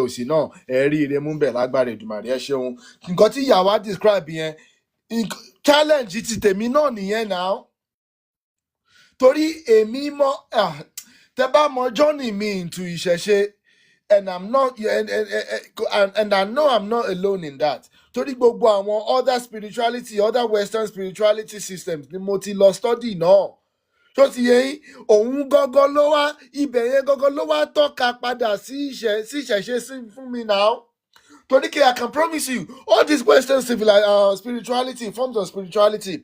òsì náà, ẹ rí ire mú bẹ̀, lágbára Èdùmàrè. Ẹ ṣeun. Nǹkan tí ìyá wa describe yẹn, challenge ti tèmi náà nìyẹn náà. Torí èmi mọ̀, tẹ́ bá mọ journey mi into ìṣẹ̀ṣe, and I'm not, and I know I'm not alone in that. Torí gbogbo àwọn other spirituality, other Western spirituality systems ni mo ti lọ study náà. Tó ti yẹ yín, òun gọ́gọ́ ló wá, ibẹ̀ yẹn gọ́gọ́ ló wá tọ́ka padà sí ìṣẹ̀ṣe fún mi náà. Torí kí I can promise you, all this Western spirituality, forms of spirituality,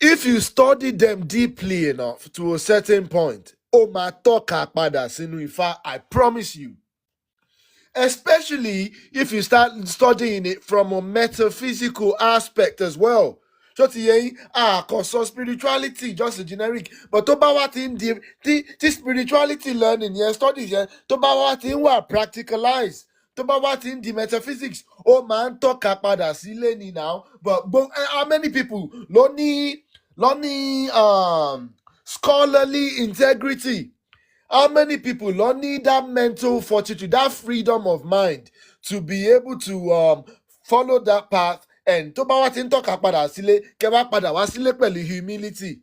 if you study them deeply enough to a certain point, ó máa tọ́ka padà sínú Ifá, I promise you. Especially if you start studying it from a metaphysical aspect as well. So cause spirituality, just a generic. But tó bá wá ti ń di spirituality learning, studies, tó bá wá ti ń wà practicalize, tó bá wá ti ń di metaphysics, ó máa ń tọ́ka padà sílé ni now. But how many people ló ní scholarly integrity How many people don't need that mental fortitude, that freedom of mind to be able to follow that path? And tó bá wá ti ń tọ́ka padà sílé, kẹ́ wá padà wá sílé pẹ̀lú humility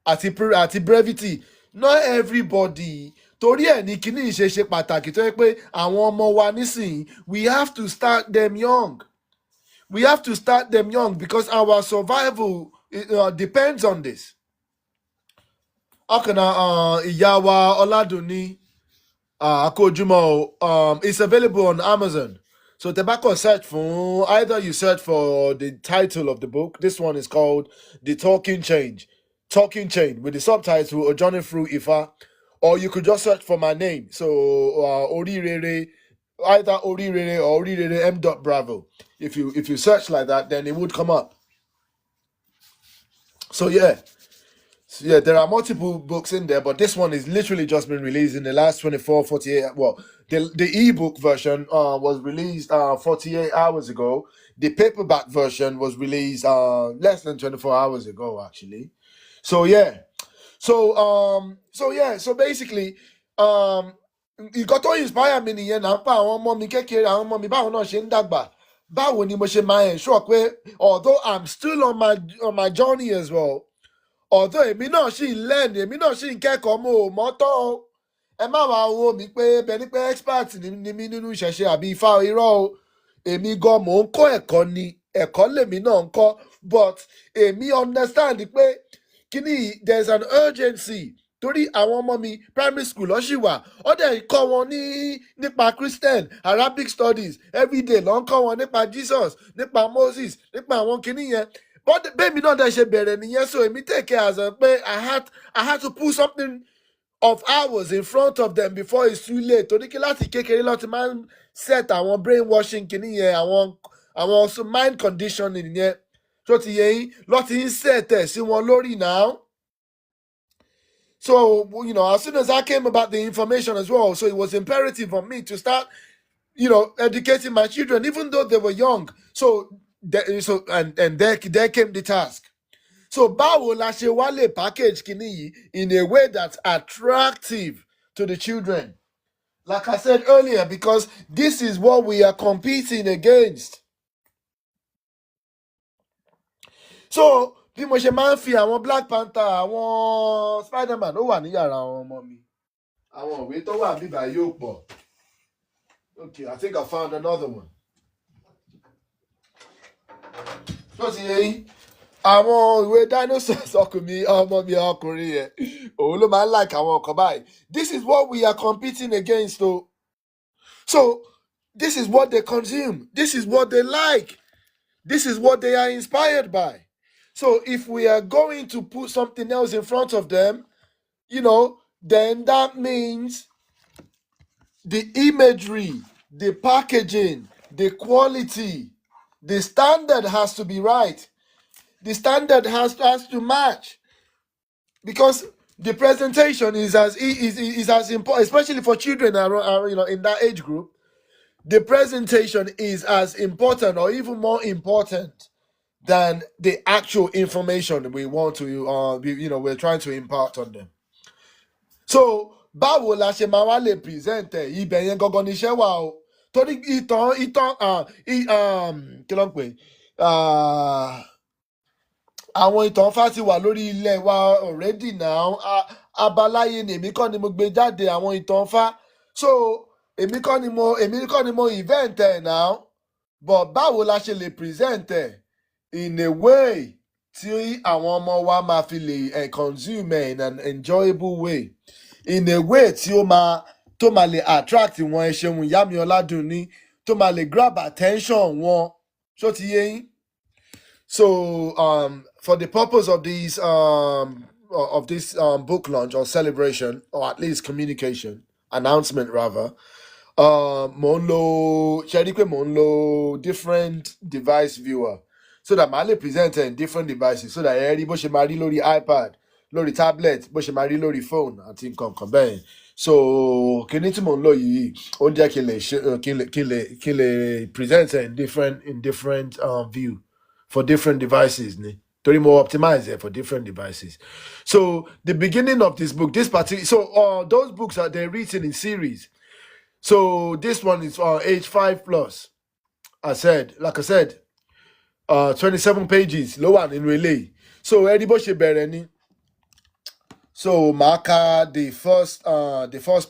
àti brevity. Not everybody. Torí ẹ̀ ní kíní ìṣe ṣe pàtàkì tó yẹ pé àwọn ọmọ wa nísìnyí, we have to start them young. We have to start them young because our survival depends on this. Akana Iyawa Oladuni Akojumo, it's available on Amazon. So tobacco search for either you search for the title of the book. This one is called The Talking Chain with the subtitle A Journey Through Ifá, or you could just search for my name. So Ori Rere, either Ori Rere or Ori Rere M. Bravo. If you search like that, then it would come up. So yeah, there are multiple books in there, but this one is literally just been released in the last 24, 48. Well, the ebook version was released 48 hours ago. The paperback version was released less than 24 hours ago, actually. So yeah, so basically, nǹkan tó inspire mi nìyẹn náà pa àwọn ọmọ mi kékeré, àwọn ọmọ mi báwọn náà ṣe ń dàgbà. Báwo ni mo ṣe máa ensure pé although I'm still on my journey as well, although èmi náà ṣì ń learn, èmi náà ṣì ń kẹ́kọ̀ọ́, mo ò mọ̀ tán o. Ẹ má wá wo mi pé bẹ́ni pé expert ni mí nínú ìṣẹ̀ṣe àbí Ifá, irọ́ o. Èmi gan mò ń kọ́ ẹ̀kọ́ ni, ẹ̀kọ́ lèmi náà ń kọ́, but èmi understand pé kíní there's an urgency. Torí àwọn ọmọ mi primary school ló ṣì wà, ó dẹ̀ kọ́ wọn nípa Christian Arabic studies everyday, ló ń kọ́ wọn nípa Jesus, nípa Moses, nípa àwọn kíní yẹn. But bẹ́ẹ̀mi náà dẹ̀ ṣe bẹ̀rẹ̀ nìyẹn, so èmi take care as a pé I had to put something of hours in front of them before it's too late. Torí kí láti kékeré ló ti máa ń set àwọn brainwashing kíní yẹn, àwọn mind conditioning yẹn. So ti yẹ yín ló ti ń set ẹ̀ sí wọn lórí now. So, as soon as I came about the information as well, so it was imperative for me to start, educating my children, even though they were young. So there came the task. So, báwo la ṣe wá lè package kíní yìí in a way that's attractive to the children? Like I said earlier, because this is what we are competing against. So, bí mo ṣe máa ń fi àwọn Black Panther, àwọn Spider-Man ó wà ní yàrá àwọn ọmọ mi. Àwọn ìwé tó wà níbà yóò pọ̀. Okay, I think I found another one. So ti yẹ yín, àwọn ìwé dinosaurs ọkùnrin ọmọ mi ọkùnrin yẹn, òun ló máa ń like àwọn ọkọ̀ báyìí. This is what we are competing against o. So, this is what they consume. This is what they like. This is what they are inspired by. So if we are going to put something else in front of them, then that means the imagery, the packaging, the quality, the standard has to be right. The standard has to match. Because the presentation is as important, especially for children in that age group. The presentation is as important or even more important than the actual information we want to, we're trying to impart on them. So, báwo la ṣe máa wá lè present ẹ̀? Ibẹ̀ yẹn gangan níṣẹ́ wà o. Torí ìtàn kí ló ń pè? Àwọn ìtàn Ifá ti wà lórí ilẹ̀ wa already now. Abaláyé ni èmi kọ́ ni mo gbé jáde àwọn ìtàn Ifá. So, èmi kọ́ ni mo event ẹ̀ now. But báwo la ṣe lè present ẹ̀? In a way tí àwọn ọmọ wa máa fi lè consume in an enjoyable way, in a way tí tó máa lè attract wọn, ẹ ṣeun ìyá mi Ọládùnní, tó máa lè grab attention wọn. Ṣó ti yé yín? So for the purpose of this book launch or celebration, or at least communication announcement rather, mo ń lo different device viewer. So that màá lè present in different devices, so that ẹ rí bó ṣe máa rí lórí iPad, lórí tablet, bó ṣe máa rí lórí phone àti nǹkan kan bẹ́ẹ̀. So kíní tí mò ń lò yìí ó jẹ́ kí n lè present in different view for different devices ni. Torí mo optimize it for different devices. So the beginning of this book, this particular, so those books are they're written in series. So this one is age 5 plus. Like I said, 27 pages. Low one in relay. So anybody should bear any. So marker the first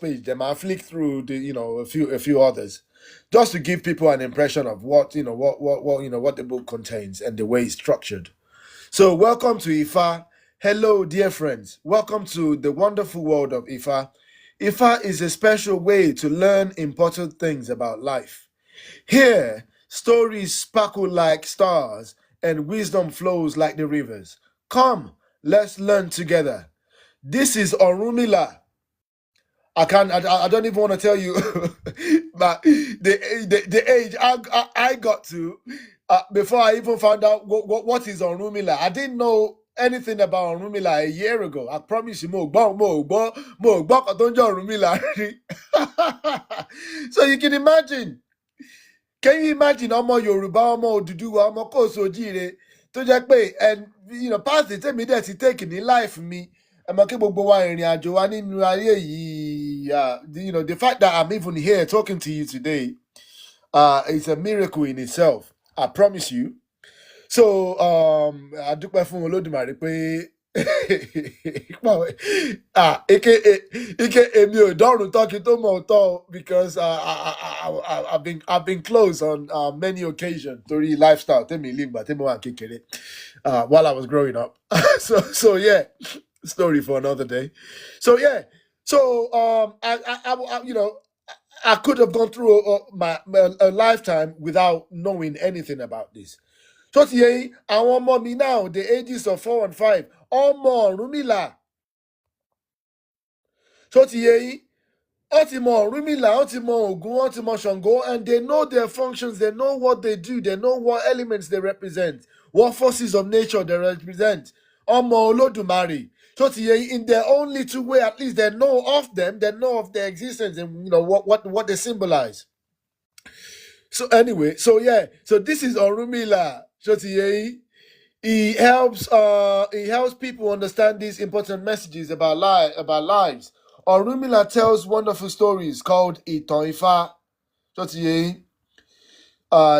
page, then I flick through the a few others, just to give people an impression of what the book contains and the way it's structured. So welcome to Ifá. Hello, dear friends. Welcome to the wonderful world of Ifá. Ifá is a special way to learn important things about life. Here, stories sparkle like stars and wisdom flows like the rivers. Come, let's learn together. This is Orunmila. I don't even want to tell you, but the age I got to before I even found out what is Orunmila. I didn't know anything about Orunmila a year ago. I promise you, mo gbọ́ kan tó ń jẹ́ Orunmila rí. So you can imagine. Can you imagine ọmọ Yorùbá, ọmọ Odùduwà, ọmọ Kóòsì Òjíire tó jẹ́ pé and path tèmi dẹ̀ ti take ní life mi. The fact that I'm even here talking to you today is a miracle in itself. I promise you. So I do my phone Olódùmarè pé because I've been close on many occasions to the lifestyle while I was growing up. so yeah. Story for another day. So yeah, so I could have gone through a lifetime without knowing anything about this. So today, our mommy now, the ages of 4 and 5, Omo Rúnmìlà. So today, Otimo Rúnmìlà, Otimo Ògún, Otimo Ṣàngó, and they know their functions, they know what they do, they know what elements they represent, what forces of nature they represent. Omo Olódùmarè. So in their own little way, at least they know of them, they know of their existence and what they symbolize. So anyway, so yeah, so this is Orunmila. So he helps people understand these important messages about lives. Orunmila tells wonderful stories called Ìtàn Ifá. So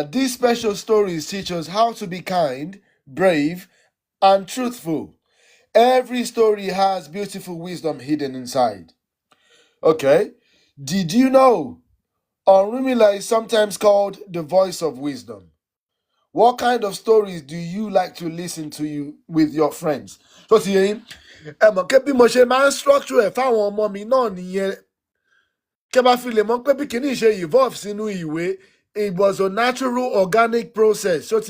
these special stories teach us how to be kind, brave, and truthful. Every story has beautiful wisdom hidden inside. Okay, did you know Orunmila is sometimes called the voice of wisdom? What kind of stories do you like to listen to with your friends? So bí mo ṣe máa ń structure ẹ̀ fáwọn ọmọ mi náà nìyẹn. Kẹ́ bá fi lè mọ̀ pé bí kìíní ṣe evolve sínú ìwé, it was a natural organic process. So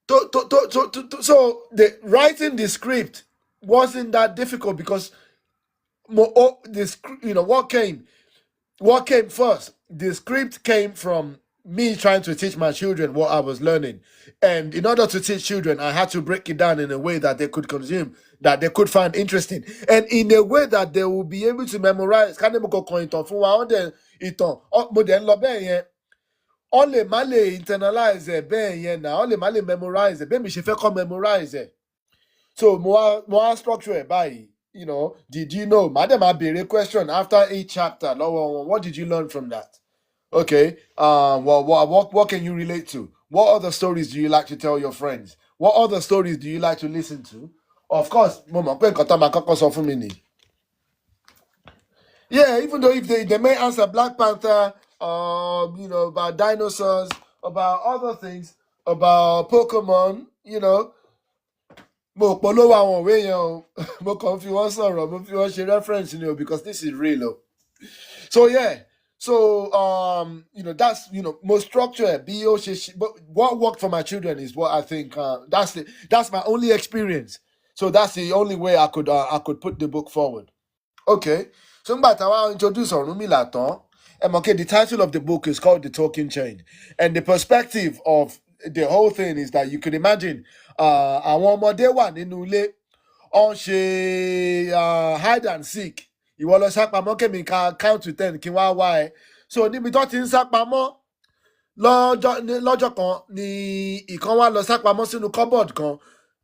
so the writing the script wasn't that difficult because what came first? The script came from me trying to teach my children what I was learning, and in order to teach children, I had to break it down in a way that they could consume, that they could find interesting, and in a way that they will be able to memorize. All lè má lè internalize ẹ̀ bẹ́ẹ̀ yẹn náà, all lè má lè memorize ẹ̀ bẹ́ẹ̀ mi ṣe fẹ́ kọ́ memorize ẹ̀. So mo wá structure ẹ̀ báyìí, did you know? Màá dẹ̀ máa béèrè question after each chapter lọ́wọ́ wọn. What did you learn from that? Okay, what can you relate to? What other stories do you like to tell your friends? What other stories do you like to listen to? Of course, mo mọ̀ pé nǹkan tó máa kọ́kọ́ sọ fún mi ni. Yeah, even though if they may answer Black Panther, about dinosaurs, about other things, about Pokemon, mo polówó àwọn òwe yẹn o, mo kàn fi wọ́n sọ̀rọ̀, mo fi wọ́n ṣe reference because this is real. So yeah, so that's more structure. But what worked for my children is what I think. That's my only experience. So that's the only way I could put the book forward. Okay, so I'll introduce Orunmila tán. The title of the book is called The Talking Chain, and the perspective of the whole thing is that you could imagine àwọn ọmọdé wà nínú ilé, ó ń ṣe hide and seek. Ìwọ lọ sápamọ́ kẹ́mi ká count to 10 kí n wá wá ẹ. So níbi tó ti ń sápamọ́, lọ́jọ́ kan ni ìkan wá lọ sápamọ́ sínú cupboard kan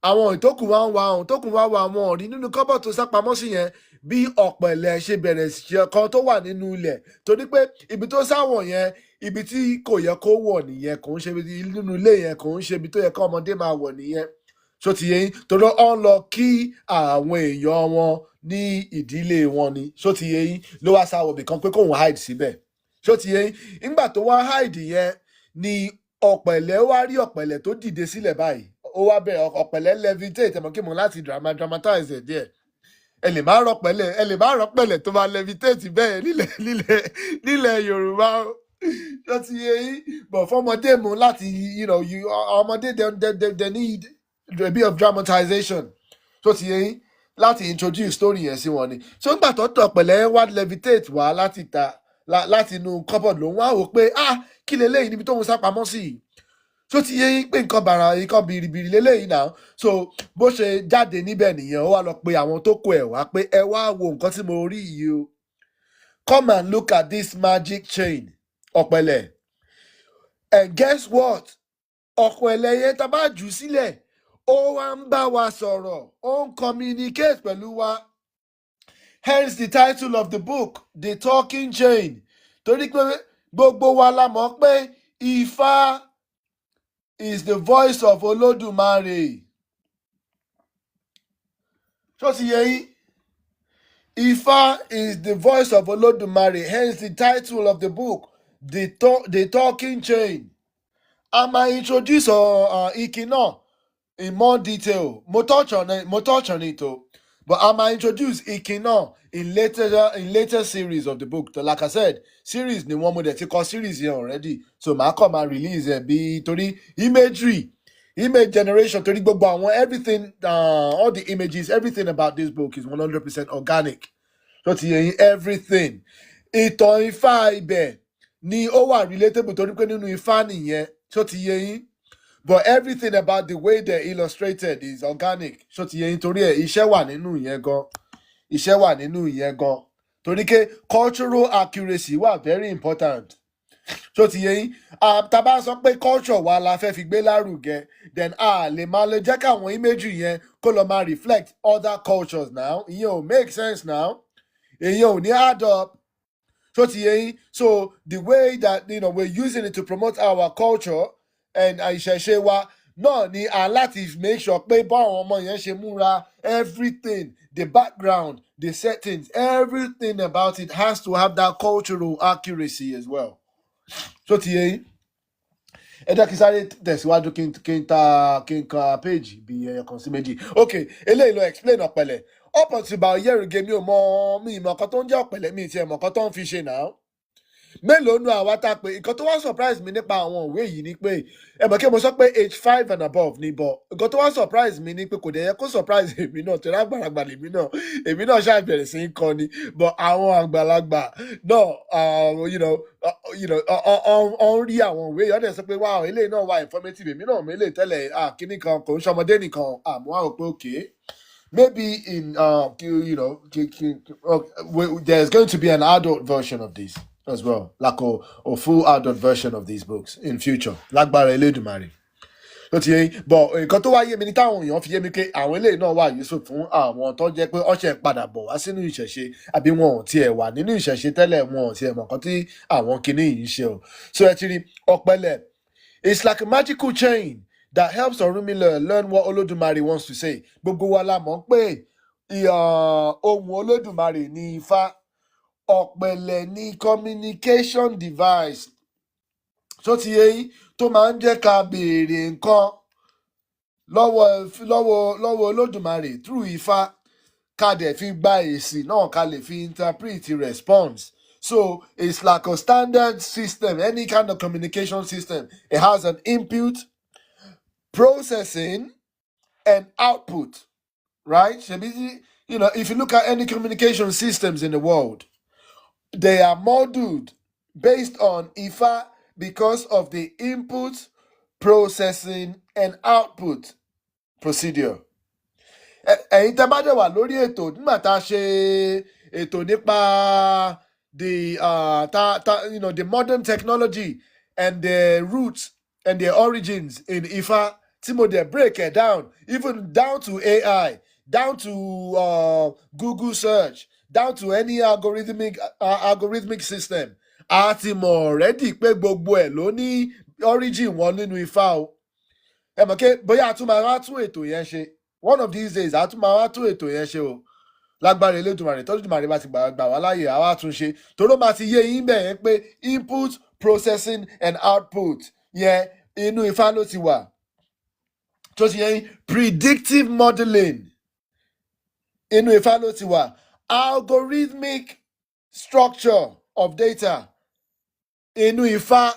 àwọn ìtókù wá ń wá àwọn ìtókù wá wá àwọn ọ̀rí nínú cupboard tó sápamọ́ sí yẹn bí ọ̀pẹ̀lẹ̀ ṣe bẹ̀rẹ̀ ṣe kan tó wà nínú ilẹ̀ torí pé ibi tó sáwọ̀ yẹn ibi tí kò yẹ kó wọ̀ nìyẹn kò ń ṣe nínú ilé yẹn kò ń ṣe ibi tó yẹ kó ọmọdé máa wọ̀ nìyẹn ṣó ti yé yín torí ó ń lọ kí àwọn èèyàn wọn ní ìdílé wọn ni ṣó ti yé yín ló wá sáwọ̀ bìkan pé kóun hide síbẹ̀ ṣó ti yé yín nígbà tó wá hide yẹn ni ọ̀pẹ̀lẹ̀ wá rí ọ̀pẹ̀lẹ̀ tó dìde sílẹ̀ báyìí ó wá bẹ̀rẹ̀ ọ̀pẹ̀lẹ̀ levitate ẹ̀mọ́ kí mo láti dramatize ẹ̀ díẹ̀ ẹ lè má rọ̀pẹ̀lẹ̀ tó máa levitate bẹ́ẹ̀ nílẹ̀ Yorùbá ṣó ti yé yín but fọmọdé mu láti ọmọdé they need a bit of dramatization ṣó ti yé yín láti introduce story yẹn sí wọn ni so nígbà tó ọ̀pẹ̀lẹ̀ wá levitate wá láti ta láti inú cupboard lòun wá wò pé kí leléyìí níbi tóun sá pamọ́ sí yìí tó ti yé yín pé nǹkan bìrìbìrì leléyìí náà so bó ṣe jáde níbẹ̀ nìyẹn ó wá lọ pe àwọn tó kó ẹ̀ wá pé ẹ wá wo nǹkan tí mo rí yìí o come and look at this magic chain ọ̀pẹ̀lẹ̀ and guess what ọ̀pẹ̀lẹ̀ yẹn tá a bá jù sílẹ̀ ó wá ń bá wa sọ̀rọ̀ ó ń communicate pẹ̀lú wa. Hence the title of the book, The Talking Chain. Torí pé gbogbo wa la mọ̀ pé Ifá is the voice of Olódùmarè. Ṣó ti yé yín? Ifá is the voice of Olódùmarè. Hence the title of the book, The Talking Chain. I might introduce Iki náà in more detail. Mo touch on it o. But I might introduce Ikina in later series of the book. So like I said, series ni one more they call series here already. So ma come and release be tori image generation, tori gbogbo àwọn everything, all the images, everything about this book is 100% organic. So everything. Ìtàn Ifá ibẹ̀ ni ó wà relatable torí pé nínú Ifá nìyẹn. So but everything about the way they're illustrated is organic. So ti yẹn torí ẹ̀ iṣẹ́ wà nínú ìyẹn gan. Torí pé cultural accuracy wà very important. So ti yẹn tá bá sọ pé culture wa la fẹ́ fi gbé lárugẹ then lè máa lè jẹ́ káwọn imagery yẹn kó lọ máa reflect other cultures now. Ìyẹn ò make sense now. Ìyẹn ò ní add up. So ti yẹn so the way that we're using it to promote our culture and àìṣẹ̀ṣe wa náà ni láti make sure pé báwọn ọmọ yẹn ṣe múra everything, the background, the settings, everything about it has to have that cultural accuracy as well. So ti yé yín ẹ jẹ́ kí sáré tẹ̀síwájú kí n ka page bí ẹyọkan sí méjì. Ok eléyìí ló explain ọ̀pẹ̀lẹ̀ up until about a year ago mi ìmọ̀ kan tó ń jẹ́ ọ̀pẹ̀lẹ̀ mi ti ẹ̀mọ̀ kan tó ń fi ṣe náà. Mélòó nu àwa tá a pé nǹkan tó wá surprise mi nípa àwọn ìwé yìí ni pé ẹ mọ̀ kí mo sọ pé age 5 and above ni bọ̀ nǹkan tó wá surprise mi ni pé kò dẹ̀ yẹ kó surprise èmi náà torí àgbàlagbà lèmi náà ṣàbẹ̀rẹ̀ sí í kọ́ ni but àwọn àgbàlagbà náà ọ̀n rí àwọn ìwé yìí ọ̀dẹ̀ sọ pé wow eléyìí náà wà informative èmi náà mi lè tẹ́lẹ̀ kíní kan kò ń ṣọmọdé nìkan àmọ́ àwọn pé okay. Maybe in there's going to be an adult version of this as well, like a full adult version of these books in future. Lágbára Elédùmarè. But nǹkan tó wá yé mi ní táwọn èèyàn fi yé mi pé àwọn eléyìí náà wà useful fún àwọn tó jẹ́ pé ọ̀ṣẹ̀ padà bọ̀ wá sínú ìṣẹ̀ṣe àbí wọn ò tiẹ̀ wà nínú ìṣẹ̀ṣe tẹ́lẹ̀ wọn ò tiẹ̀ mọ̀ nǹkan tí àwọn kinní yìí ń ṣe o. So ẹ ti rí ọ̀pẹ̀lẹ̀, it's like a magical chain that helps Orunmila learn what Olódùmarè wants to say. Gbogbo wa la mọ̀ pé ohun Olódùmarè ni Ifá, ọ̀pẹ̀lẹ̀ ni communication device. So ti yé yín tó máa ń jẹ́ ká béèrè nǹkan lọ́wọ́ Olódùmarè through Ifá ká dẹ̀ fi gba èsì náà ká lè fi interpret response. So it's like a standard system, any kind of communication system. It has an input, processing, and output, right? If you look at any communication systems in the world, they are modeled based on Ifá because of the input, processing, and output procedure. Ẹ̀yin tẹ́ bá dẹ̀ wà lórí ètò nígbà tá a ṣe ètò nípa the modern technology and their roots and their origins in Ifá, tí mo dẹ̀ break it down, even down to AI, down to Google search, down to any algorithmic system. A ti mọ̀ already pé gbogbo ẹ̀ ló ní origin wọn nínú Ifá o. Ẹ mọ̀ pé bóyá a tún máa wá tún ètò yẹn ṣe. One of these days, a tún máa wá tún ètò yẹn ṣe o. Lágbára Elédùmarè, tọ́jú Dùmarè bá ti gbà wá láàyè, àwa tún ṣe. Toró máa ti yé yín bẹ̀ yẹn pé input, processing and output yẹn inú Ifá ló ti wà. Tó ti yẹn predictive modeling inú Ifá ló ti wà. Algorithmic structure of data inú Ifá.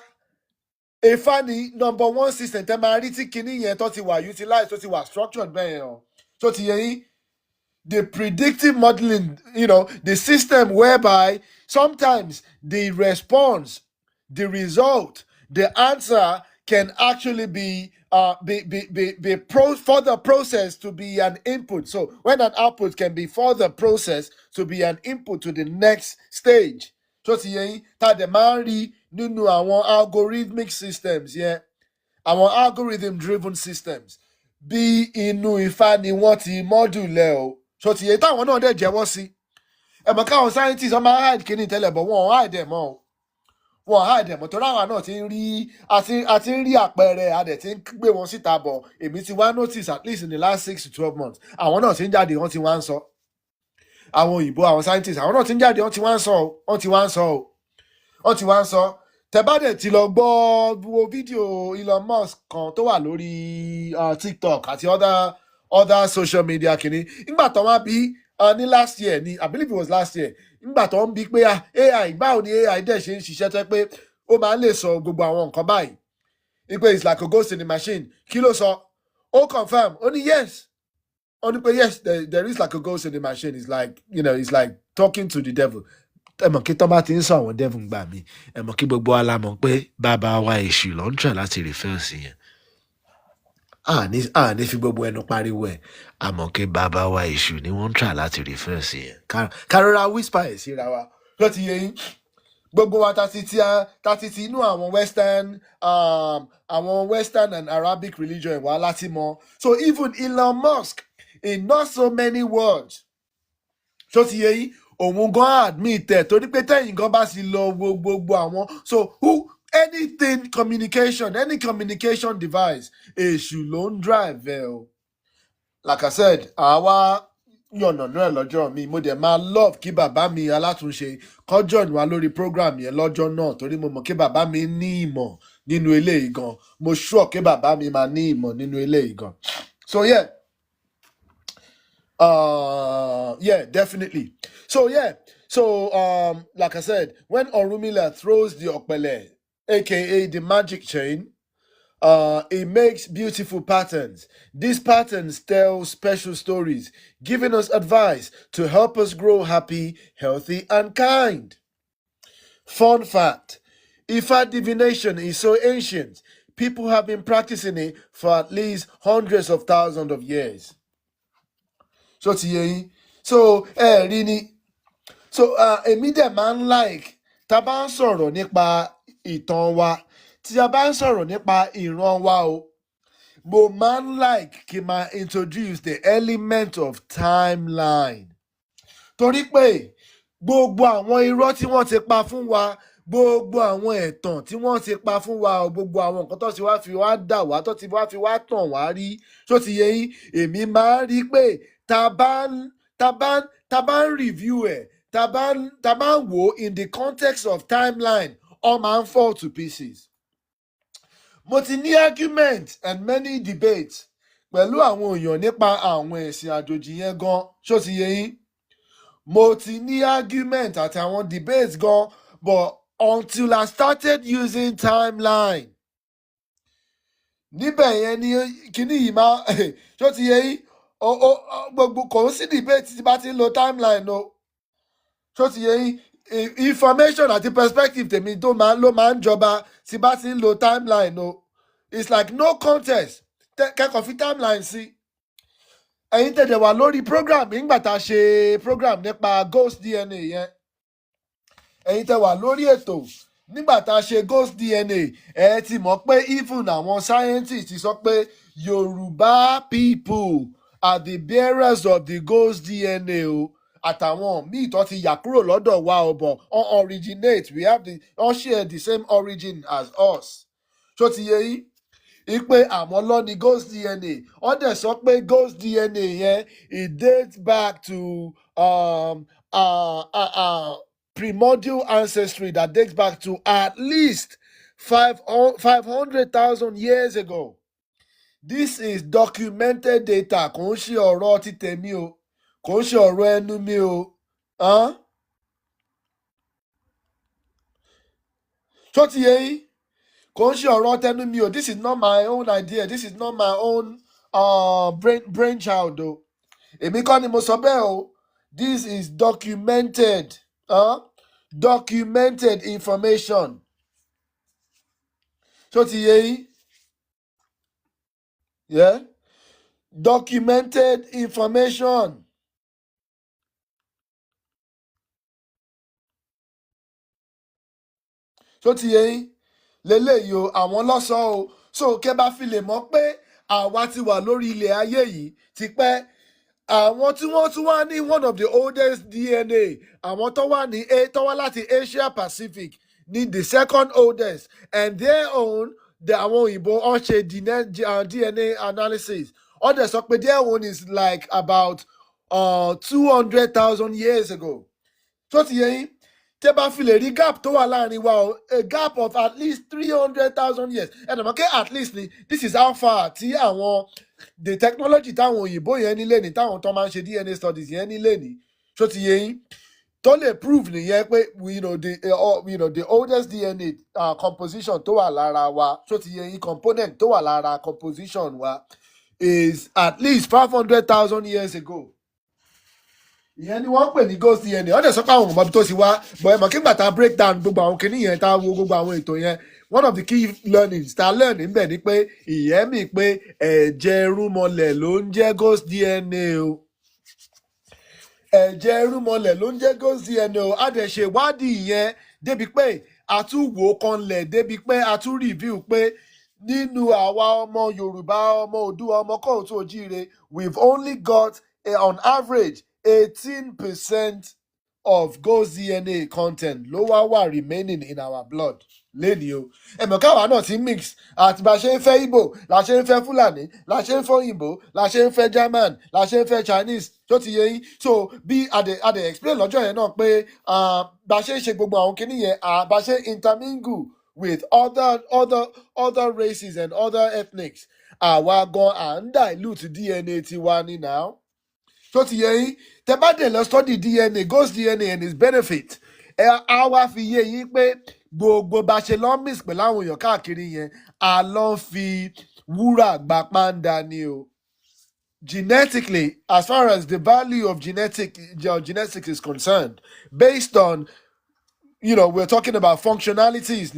Ifá ni number one system tẹ́ máa rí tí kinní yẹn tó ti wà utilized, tó ti wà structured bẹ́ẹ̀ yẹn o. Tó ti yẹn yín. The predictive modeling, the system whereby sometimes the response, the result, the answer can actually be further processed to be an input. So when an output can be further processed to be an input to the next stage. So ti yẹn ta dẹ̀ máa ń rí nínú àwọn algorithmic systems yẹn, àwọn algorithm driven systems. Bí inú Ifá ni wọ́n ti module o. So ti yẹn táwọn náà dẹ̀ jẹ́wọ́ sí. Ẹ mọ̀ káwọn scientists wọ́n máa hide kíní tẹ́lẹ̀ bọ̀ wọ́n hide ẹ̀ mọ́ o. Wọ́n hide ẹ̀ mọ́ torí àwọn náà ti ń rí àti ń rí àpẹẹrẹ adẹ̀ ti ń gbé wọn síta bọ̀. Èmi ti wá notice at least in the last 6 to 12 months. Àwọn náà ti ń jáde wọ́n ti wá ń sọ. Àwọn òyìnbó àwọn scientists àwọn náà ti ń jáde wọ́n ti wá ń sọ o. Wọ́n ti wá ń sọ o. Wọ́n ti wá ń sọ. Tẹ́bádẹ̀ ti lọ gbọ́ wo fídíò Elon Musk kan tó wà lórí TikTok àti other social media kìíní. Nígbà tó wá bí ní last year ni, I believe it was last year. Nígbà tó ń bí pé AI báwo ni AI dẹ̀ ṣe ń ṣiṣẹ́ tó pé ó máa ń lè sọ gbogbo àwọn nǹkan báyìí. Ipe it's like a ghost in the machine. Kí ló sọ? Ó confirm. Ó ní yes. Ó ní pé yes, there is like a ghost in the machine. It's like, it's like talking to the devil. Ẹ mọ̀ kí tọ́ bá ti ń sọ àwọn devil gbà mí. Ẹ mọ̀ kí gbogbo ala mọ̀ pé bàbá wa èṣù ló ń try láti refer sí yẹn. Ní fi gbogbo ẹnu pariwo ẹ̀. A mọ̀ kí bàbá wa èṣù ni wọ́n ń try láti refer sí yẹn. Kárọ́ra whisper ẹ̀ síra wa. Ló ti yẹ yín. Gbogbo wa ta ti inú àwọn Western and Arabic religion wa láti mọ̀. So even Elon Musk, in not so many words, tó ti yẹ yín, òun gan admit ẹ̀ torí pé tẹ́yìn gan bá sì lọ wo gbogbo àwọn. So any communication device, èṣù ló ń drive ẹ̀ o. Like I said, àwa yànnà náà lọ́jọ́ mi, mo dẹ̀ máa love kí bàbá mi alátúnṣe kó join wa lórí program yẹn lọ́jọ́ náà torí mo mọ̀ kí bàbá mi ní ìmọ̀ nínú eléyìí gan. Mo sure kí bàbá mi máa ní ìmọ̀ nínú eléyìí gan. So yeah. Definitely. So like I said, when Orunmila throws the Okpele, aka the magic chain, it makes beautiful patterns. These patterns tell special stories, giving us advice to help us grow happy, healthy, and kind. Fun fact, Ifá divination is so ancient, people have been practicing it for at least hundreds of thousands of years. So èmi dẹ̀ máa ń like tá a bá ń sọ̀rọ̀ nípa ìtàn wa, tí a bá ń sọ̀rọ̀ nípa ìran wa o, mo máa ń like kí n máa introduce the element of timeline. Torí pé gbogbo àwọn irọ́ tí wọ́n ti pa fún wa, gbogbo àwọn ẹ̀tàn tí wọ́n ti pa fún wa, gbogbo àwọn nǹkan tó ti wá fi wá dà wá, tó ti wá fi wá tàn wá rí, tó ti yẹ yín, èmi máa ń rí pé tá bá ń review ẹ̀, tá bá ń wò in the context of timeline, all máa ń fall to pieces. Mo ti ní argument and many debates pẹ̀lú àwọn èèyàn nípa àwọn ẹ̀sìn àjòjì yẹn gan, ṣó ti yẹ yín. Mo ti ní argument àti àwọn debates gan, but until I started using timeline, níbẹ̀ yẹn ni kíní yìí máa ṣó ti yẹ yín. Gbogbo kò sí debate tí bá ti ń lo timeline o. Ṣó ti yẹ yín, information àti perspective tèmi ló máa ń jọba tí bá ti ń lo timeline o. It's like no contest. Kẹ́kọ̀ọ́ fi timeline sí. Ẹ̀yin tẹ̀dẹ̀ wà lórí program nígbà tá a ṣe program nípa ghost DNA yẹn. Ẹ̀yin tẹ̀ wà lórí ètò nígbà tá a ṣe ghost DNA ẹ ti mọ̀ pé even àwọn scientists ti sọ pé Yorùbá people are the bearers of the ghost DNA o àtàwọn míì tó ti yà kúrò lọ́dọ̀ wa ọ̀bọ̀ on originate we have the all share the same origin as us ṣó ti yé yín ipe àwọn lọ ní ghost DNA wọ́n dẹ̀ sọ pé ghost DNA yẹn it dates back to primordial ancestry that dates back to at least 500,000 years ago. This is documented data. Kò ń ṣe ọ̀rọ̀ ti tèmi o. Kò ń ṣe ọ̀rọ̀ ẹnu mi o. Ṣó ti yé yín? Kò ń ṣe ọ̀rọ̀ tẹnu mi o. This is not my own idea. This is not my own brainchild o. Èmi kọ́ ni mo sọ bẹ́ẹ̀ o. This is documented. Documented information. Ṣó ti yé yín? Yeah? Documented information. Ṣó ti yé yín? Lélẹ́yìí o, àwọn lọ́sọ̀ o. So kẹ́ bá fi lè mọ̀ pé àwa ti wà lórí ilẹ̀ ayé yìí tipẹ́. Àwọn tí wọ́n tún wá ní one of the oldest DNA, àwọn tó wà láti Asia Pacific ní the second oldest, and their own àwọn òyìnbó wọ́n ṣe DNA analysis. Wọ́n dẹ̀ sọ pé their own is like about 200,000 years ago. Tó ti yé yín? Tẹ́ bá fi lè rí gap tó wà láàrin wa o, a gap of at least 300,000 years. Ẹ̀nà mọ̀ kí at least ni this is how far tí àwọn the technology táwọn òyìnbó yẹn nílé ní táwọn tó máa ń ṣe DNA studies yẹn nílé ní. Tó ti yé yín? Tó lè prove nìyẹn pé the oldest DNA composition tó wà lára wa, tó ti yé yín, component tó wà lára composition wa is at least 500,000 years ago. Ìyẹn ni wọ́n pè ní ghost DNA. Wọ́n dẹ̀ sọ pé àwọn ọmọ tó ti wá bọ̀ ẹ̀ mọ̀ kí gbà tá break down gbogbo àwọn kinní yẹn tá wo gbogbo àwọn ètò yẹn. One of the key learnings tá learn níbẹ̀ ni pé ìyẹn mi pé ẹ̀jẹ̀ irúnmọlẹ̀ ló ń jẹ́ ghost DNA o. Ẹ̀jẹ̀ irúnmọlẹ̀ ló ń jẹ́ ghost DNA o. A dẹ̀ ṣe ìwádìí yẹn débi pé a tún wò ó kanlẹ̀ débi pé a tún review pé nínú àwa ọmọ Yorùbá ọmọ Oòduà ọmọ kóòtù òjíire we've only got on average 18% of ghost DNA content ló wà remaining in our blood lẹ́ni o. Ẹ̀mọ̀ káwa náà ti mix àti bá a ṣe ń fẹ́ Igbo la ṣe ń fẹ́ Fúlàní la ṣe ń fẹ́ òyìnbó la ṣe ń fẹ́ German la ṣe ń fẹ́ Chinese tó ti yé yín. So bí adé explain lọ́jọ́ yẹn náà pé bá a ṣe ń ṣe gbogbo àwọn kinní yẹn bá a ṣe intermingle with other races and other ethnics àwa gan à ń dilute DNA tiwa ní now. Tó ti yé yín? Tẹ́ bá dé lọ study DNA, ghost DNA and its benefit, á wá fi yé yín pé gbogbo bá ṣe lọ mix pẹ̀lú àwọn èèyàn káàkiri yẹn a lọ fi wúrà gba pàǹdà ni o. Genetically, as far as the value of genetics is concerned, based on, we're talking about functionalities,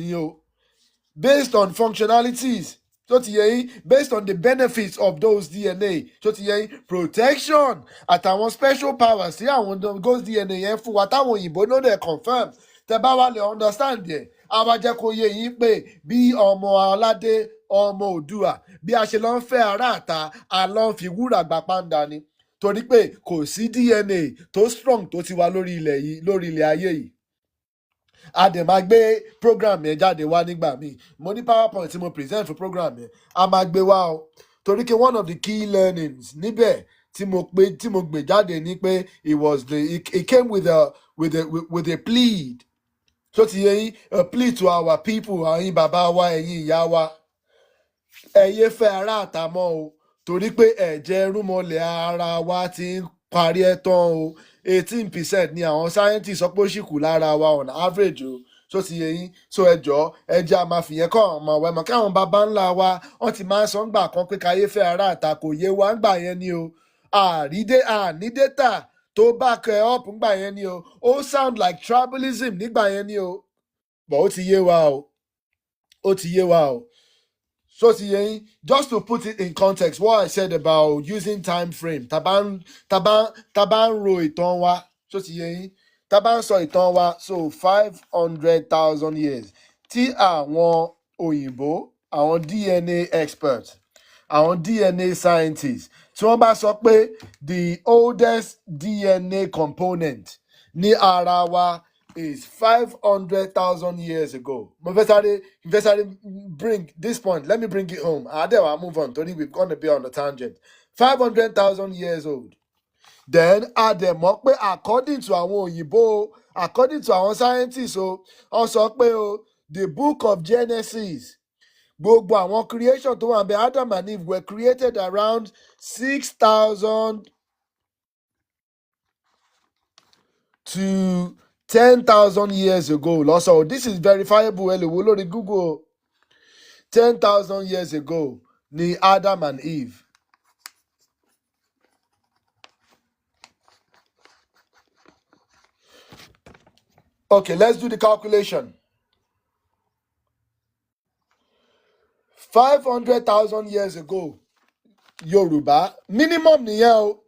based on functionalities, tó ti yé yín, based on the benefits of those DNA, tó ti yé yín, protection àtàwọn special powers tí àwọn ghost DNA yẹn fún wa táwọn òyìnbó náà dẹ̀ confirm. Tẹ́ bá wá lè understand yẹn, a wá jẹ́ kó yé yín pé bí ọmọ aládé ọmọ Oòduà bí a ṣe lọ ń fẹ́ aráàta a lọ ń fi wúrà gba pàǹdà ni torí pé kò sí DNA tó strong tó ti wà lórí ilẹ̀ ayé yìí. A dẹ̀ máa gbé program yẹn jáde wá nígbà míì. Mo ní PowerPoint tí mo present fún program yẹn a máa gbé wá o torí pé one of the key learnings níbẹ̀ tí mo gbé jáde ni pé it came with a plead. So ti yé yín, a plea to our people, ẹ̀yin bàbá wa, ẹ̀yin ìyá wa. Ẹ yé fẹ́ aráàta mọ́ o, torí pé ẹ̀jẹ̀ irúnmọlẹ̀ ara wa ti ń parí ẹ̀ tán o. 18% ni àwọn scientists sọ pé ó ṣì kù lára wa on average o. So ti yé yín, so ẹ jọ̀ọ́ ẹ jẹ́ a máa fìyẹn kọ́ ọmọ wa ẹ̀mọ̀ káwọn bàbá ńlá wa wọ́n ti máa ń sọ ńgbà kan pé káyé fẹ́ aráàta kò yé wa ńgbà yẹn ni o. Àní data tó back up ńgbà yẹn ni o. Ó sound like tribalism nígbà yẹn ni o. But ó ti yé wa o. Ó ti yé wa o. So ti yé yín, just to put it in context, what I said about using time frame, tá bá ń ro ìtàn wa, so ti yé yín, tá a bá ń sọ ìtàn wa so 500,000 years tí àwọn òyìnbó àwọn DNA experts àwọn DNA scientists tí wọ́n bá sọ pé the oldest DNA component ní ara wa is 500,000 years ago. Mo fẹ́ sáré bring this point. Let me bring it home. Adewa, move on. Tony, we've gone a bit on a tangent. 500,000 years old. Then àdẹ̀mọ́ pé according to àwọn òyìnbó, according to àwọn scientists o, wọ́n sọ pé o, the book of Genesis, gbogbo àwọn creation tó wà níbẹ̀, Adam and Eve were created around 6,000 to 10,000 years ago. Also, this is verifiable. Lórí Google. 10,000 years ago, ni Adam and Eve. Okay, let's do the calculation. 500,000 years ago, Yoruba, minimum nìyẹn o.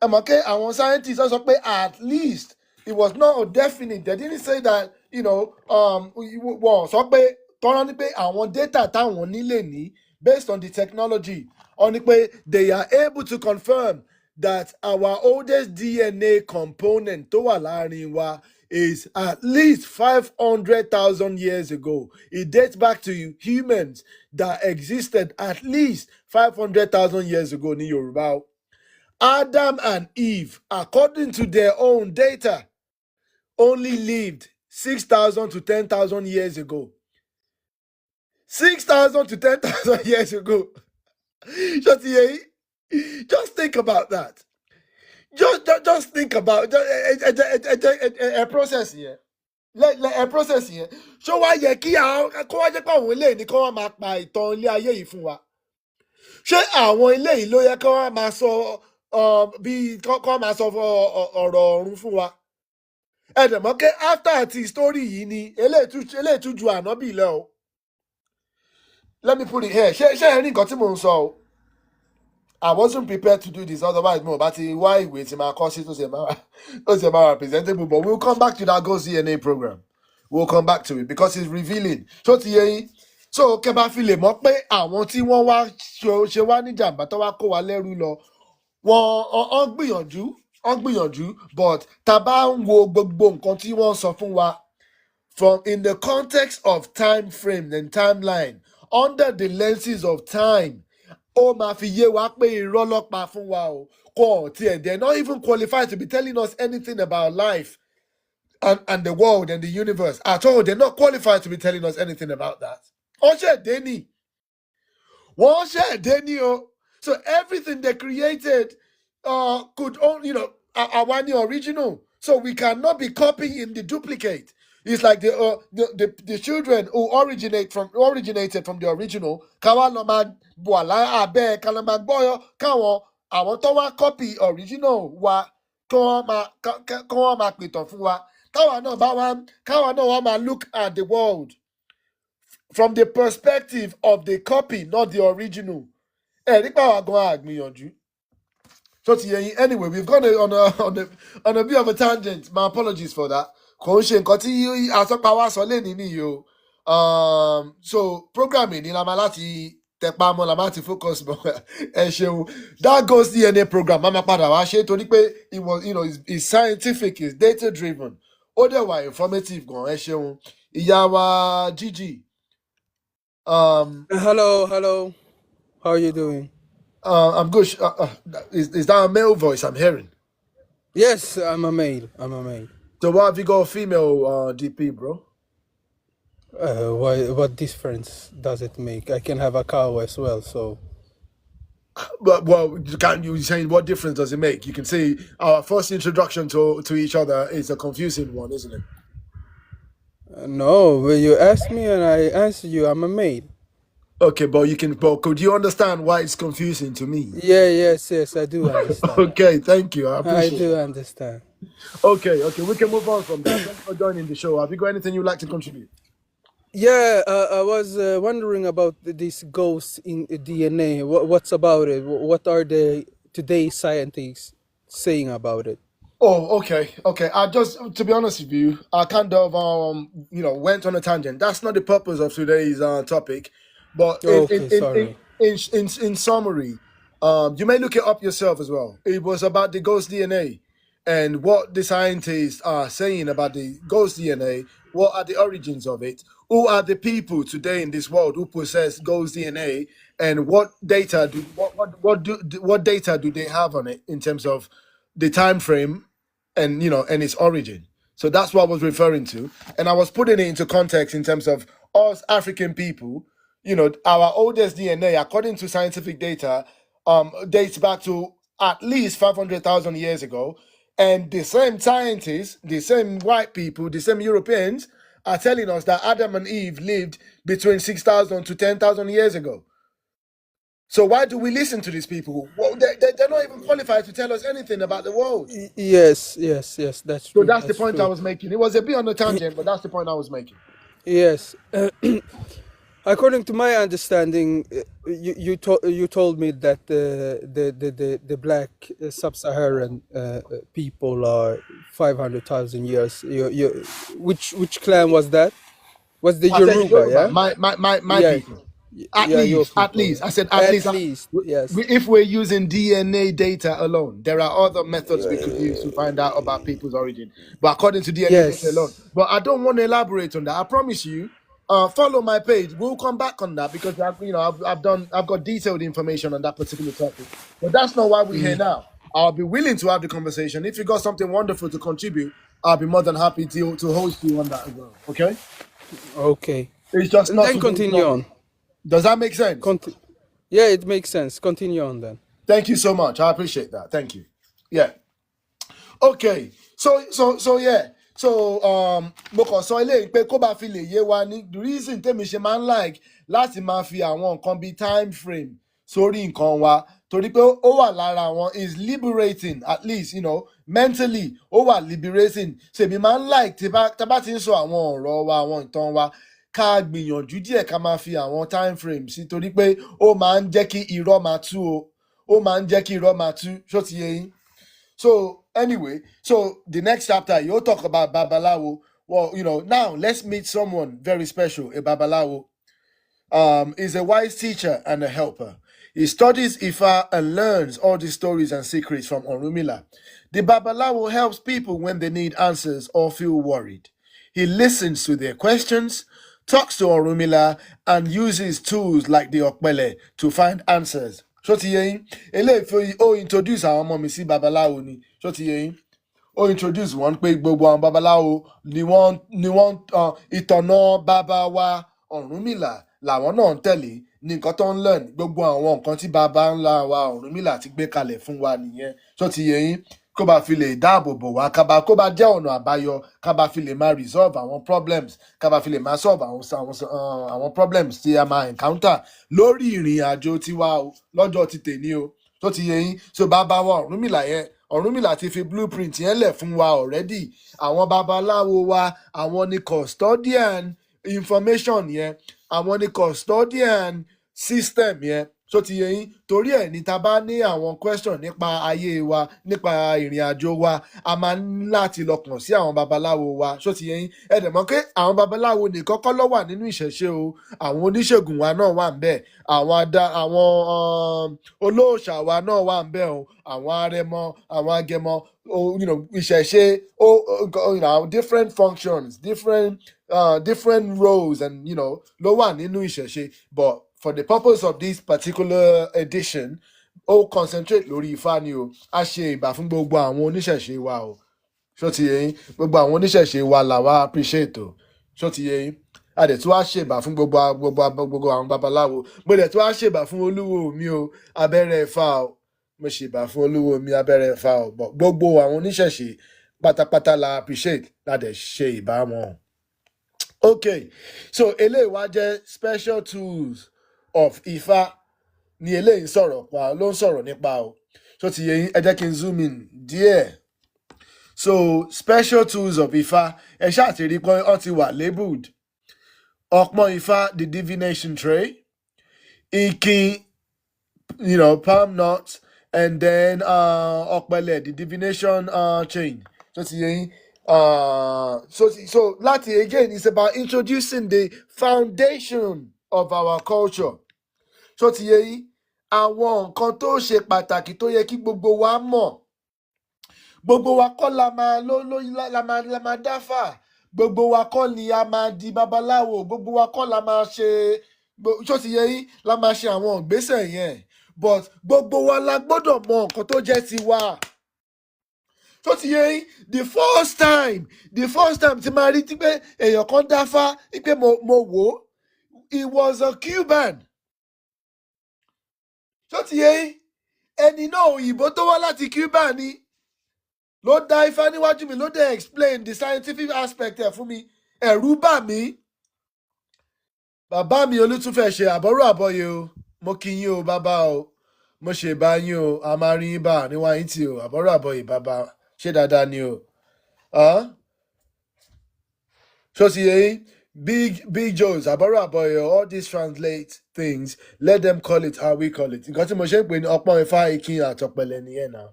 Ẹ mọ̀ pé àwọn scientists sọ pé at least it was not definite. They didn't say that, wọ́n sọ pé tọ́rọ ní pé àwọn data táwọn nílé ní based on the technology, ó ní pé they are able to confirm that our oldest DNA component tó wà láàrin wa is at least 500,000 years ago. It dates back to humans that existed at least 500,000 years ago ní Yorùbá. Adam and Eve, according to their own data, only lived 6,000 to 10,000 years ago. 6,000 to 10,000 years ago. Just think about that. Just think about a process here. A process here. So why yẹ kí kó wá jẹ́ pé àwọn eléyìí ni kó wá máa pa ìtàn ilé ayé yìí fún wa? Ṣé àwọn eléyìí ló yẹ kó wá máa sọ bí kó máa sọ ọ̀rọ̀ ọ̀run fún wa? Ẹ̀dẹ̀mọ́kẹ́ after àti story yìí ni eléyìí tún ju ànábì lọ o. Let me put it here. Ṣé ẹ rí nǹkan tí mò ń sọ o? I wasn't prepared to do this, otherwise mo bá ti wá ìwé tí máa kọ sí tó ṣe máa representable, but we'll come back to that Ghost DNA program. We'll come back to it because it's revealing. Tó ti yé yín. So kẹ́ bá fi lè mọ̀ pé àwọn tí wọ́n wá ṣe wá ní jàǹbá tó wá kó wa lẹ́rú lọ, wọ́n gbìyànjú, but tá bá ń wo gbogbo nǹkan tí wọ́n sọ fún wa from in the context of time frame and timeline, under the lenses of time, ó máa fi yé wa pé irọ́ ló pa fún wa o. Kò tiẹ̀, they're not even qualified to be telling us anything about life and the world and the universe at all. They're not qualified to be telling us anything about that. Wọ́n ṣẹ̀dé ni o. So everything they created could only, àwa ni original. So we cannot be copying the duplicate. It's like the children who originated from the original. Káwa lọ máa bọ̀ abẹ́ ká lọ máa gbọ́yọ́ káwọn àwọn tó wá copy original wa kí wọ́n máa pìtàn fún wa. Káwa náà wá máa look at the world from the perspective of the copy, not the original. Nípa àwọn gan àgbìyànjú. So anyway, we've gone on a bit of a tangent. My apologies for that. Kò ń ṣe nǹkan tí àsọpá wa sọ lé nìyí o. So programming ni la máa láti tẹpá mọ́, la máa ti focus mọ́. Ẹ ṣeun. That Ghost DNA program máa padà wá ṣe torí pé it was, it's scientific, it's data driven. Ó dẹ̀ wà informative gan. Ẹ ṣeun. Ìyá wa Gigi. Hello. How are you doing? I'm good. Is that a male voice I'm hearing? Yes, I'm a male. So why have you got a female DP, bro? What difference does it make? I can have a cow as well, so. But you saying what difference does it make? You can see our first introduction to each other is a confusing one, isn't it? No, when you ask me and I answer you, I'm a male. Okay, but could you understand why it's confusing to me? Yes, I do understand. Okay, thank you. I appreciate I do understand. Okay, we can move on from that. Thanks for joining the show. Have you got anything you'd like to contribute? Yeah, I was wondering about this ghost in DNA. What's about it? What are the today's scientists saying about it? Oh, okay, okay. I just, to be honest with you, I kind of, went on a tangent. That's not the purpose of today's topic, but Okay, sorry. in summary, you may look it up yourself as well. It was about the ghost DNA and what the scientists are saying about the ghost DNA. What are the origins of it? Who are the people today in this world who possess ghost DNA, and what data do they have on it in terms of the time frame and and its origin. So that's what I was referring to, and I was putting it into context in terms of us African people. Our oldest DNA, according to scientific data, dates back to at least 500,000 years ago, and the same scientists, the same white people, the same Europeans are telling us that Adam and Eve lived between 6,000 to 10,000 years ago. So why do we listen to these people? Well, they're not even qualified to tell us anything about the world. Yes, that's So true. that's the That's point I true. was making. It was a bit on a tangent, but that's the point I was making. Yes. According to my understanding, you told me that the black sub-Saharan people are 500,000 years. Which clan was that? Was the I said Yoruba? Yoruba, Yeah. my Yeah. people. At Yeah, your least, at people. least. I said at At least. least, yes. If we're using DNA data alone, there are other methods we could use to find out about people's origin. But according to DNA data alone, Yes. but I don't want to elaborate on that. I promise you. Follow my page. We'll come back on that because I've got detailed information on that particular topic. But that's not why we're here now. I'll be willing to have the conversation. If you got something wonderful to contribute, I'll be more than happy to host you on that as well. Okay? Okay. It's just And not then today's continue topic. on. Does that make sense? Yeah, it makes sense. Continue on then. Thank you so much. I appreciate that. Thank you. Yeah. Okay. So yeah. So mo kàn sọ eléyìí pé kó bá fi lè yé wa ní the reason tèmi ṣe máa ń like láti máa fi àwọn nǹkan bíi time frame sórí nǹkan wa torí pé ó wà lára wọn is liberating at least mentally ó wà liberating ṣèmi máa ń like tá bá ti ń sọ àwọn ọ̀rọ̀ wa àwọn ìtàn wa ká gbìyànjú díẹ̀ ká máa fi àwọn time frame sí torí pé ó máa ń jẹ́ kí irọ́ máa tú ó máa ń jẹ́ kí irọ́ máa tú ṣó ti yé yín. So anyway, so the next chapter you'll talk about Babalawo. Well, now let's meet someone very special. A Babalawo is a wise teacher and a helper. He studies Ifá and learns all the stories and secrets from Orunmila. The Babalawo helps people when they need answers or feel worried. He listens to their questions, talks to Orunmila, and uses tools like the Okpele to find answers. Ṣó ti yé yín? Eléyìí fi ó introduce àwọn ọmọ mi sí babaláwo ni. Ṣó ti yé yín? Ó introduce wọn pé gbogbo àwọn babaláwo ni wọ́n ìtọ̀nà bàbá wa Ọ̀rúnmìlà làwọn náà ń tẹ̀lé ní nǹkan tó ń learn gbogbo àwọn nǹkan tí bàbá ńlá wa Ọ̀rúnmìlà ti gbé kalẹ̀ fún wa nìyẹn. Ṣó ti yé yín? Kó bá fi lè dáàbò bò wá kó bá jẹ́ ọ̀nà àbáyọ ká bá fi lè máa resolve àwọn problems ká bá fi lè máa solve àwọn problems tí a máa encounter lórí ìrìn àjò tiwa o lọ́jọ́ ti tèmi o tó ti yé yín. So bàbá wa Ọ̀rúnmìlà ti fi blueprint yẹn lẹ̀ fún wa already. Àwọn babaláwo wa àwọn ni custodian information yẹn àwọn ni custodian system yẹn ṣó ti yé yín. Torí ẹ̀ ní ta bá ní àwọn question nípa ayé wa nípa ìrìn àjò wa a máa ń láti lọ kàn sí àwọn babaláwo wa ṣó ti yé yín. Ẹ dẹ̀ mọ̀ pé àwọn babaláwo nìkan kọ́ ló wà nínú ìṣẹ̀ṣe o àwọn oníṣègùn wa náà wà ńbẹ̀ àwọn olóòṣà wa náà wà ńbẹ̀ o àwọn arẹmọ àwọn agẹmọ ìṣẹ̀ṣe different functions different roles and ló wà nínú ìṣẹ̀ṣe but for the purpose of this particular edition ó concentrate lórí Ifá ni o a ṣe ìbà fún gbogbo àwọn oníṣẹ̀ṣe wa o ṣó ti yé yín gbogbo àwọn oníṣẹ̀ṣe wa làwa appreciate o ṣó ti yé yín a dẹ̀ tún wá ṣèbà fún gbogbo àwọn babaláwo mo dẹ̀ tún wá ṣèbà fún olúwo mi o abẹ́rẹ́ Ifá o mo ṣèbà fún olúwo mi abẹ́rẹ́ Ifá o but gbogbo àwọn oníṣẹ̀ṣe pátápátá la appreciate la dẹ̀ ṣe ìbà wọn. Okay, so eléyìí wá jẹ́ special tools of Ifá ni eléyìí ló ń sọ̀rọ̀ nípa o ṣó ti yé yín ẹ jẹ́ kí n zoom in díẹ̀. So special tools of Ifá ẹ ṣáà ti rí pé wọ́n ti wà labelled ọpọ́n Ifá the divination tray, ikin palm nuts and then Okpele, the divination chain. So Lati again is about introducing the foundation of our culture. So àwọn nǹkan tó ṣe pàtàkì tó yẹ kí gbogbo wa mọ̀. Gbogbo wa kọ́ la máa dáfà. Gbogbo wa kọ́ ni a máa di babaláwo. Gbogbo wa kọ́ la máa ṣe la máa ṣe àwọn ìgbésẹ̀ yẹn. But gbogbo wa la gbọ́dọ̀ mọ nǹkan tó jẹ́ tiwa. The first time tí máa rí tí pé èèyàn kan dáfá pé mo wò ó, he was a Cuban. Ẹni náà òyìnbó tó wá láti Cuba ni ló dá Ifá níwájú mi, ló dé explain the scientific aspect ẹ̀ fún mi. Ẹ̀rù bà mí. Bàbá mi Olútúnfẹ́ ṣe àbọ̀rọ̀ àbọ̀yè o. Mo kí yín o bàbá o. Mo ṣe bá yín o. A máa rí yín bá níwá yín tì o. Àbọ̀rọ̀ àbọ̀yè bàbá. Ṣé dáadáa ni o? Big Joes, àbọ̀rọ̀ àbọ̀yè, all these translate things. Let them call it how we call it. Nǹkan tí mo ṣe ń pè ní ọpọ́n Ifá Ikin àtọ̀pẹ̀lẹ̀ nìyẹn náà.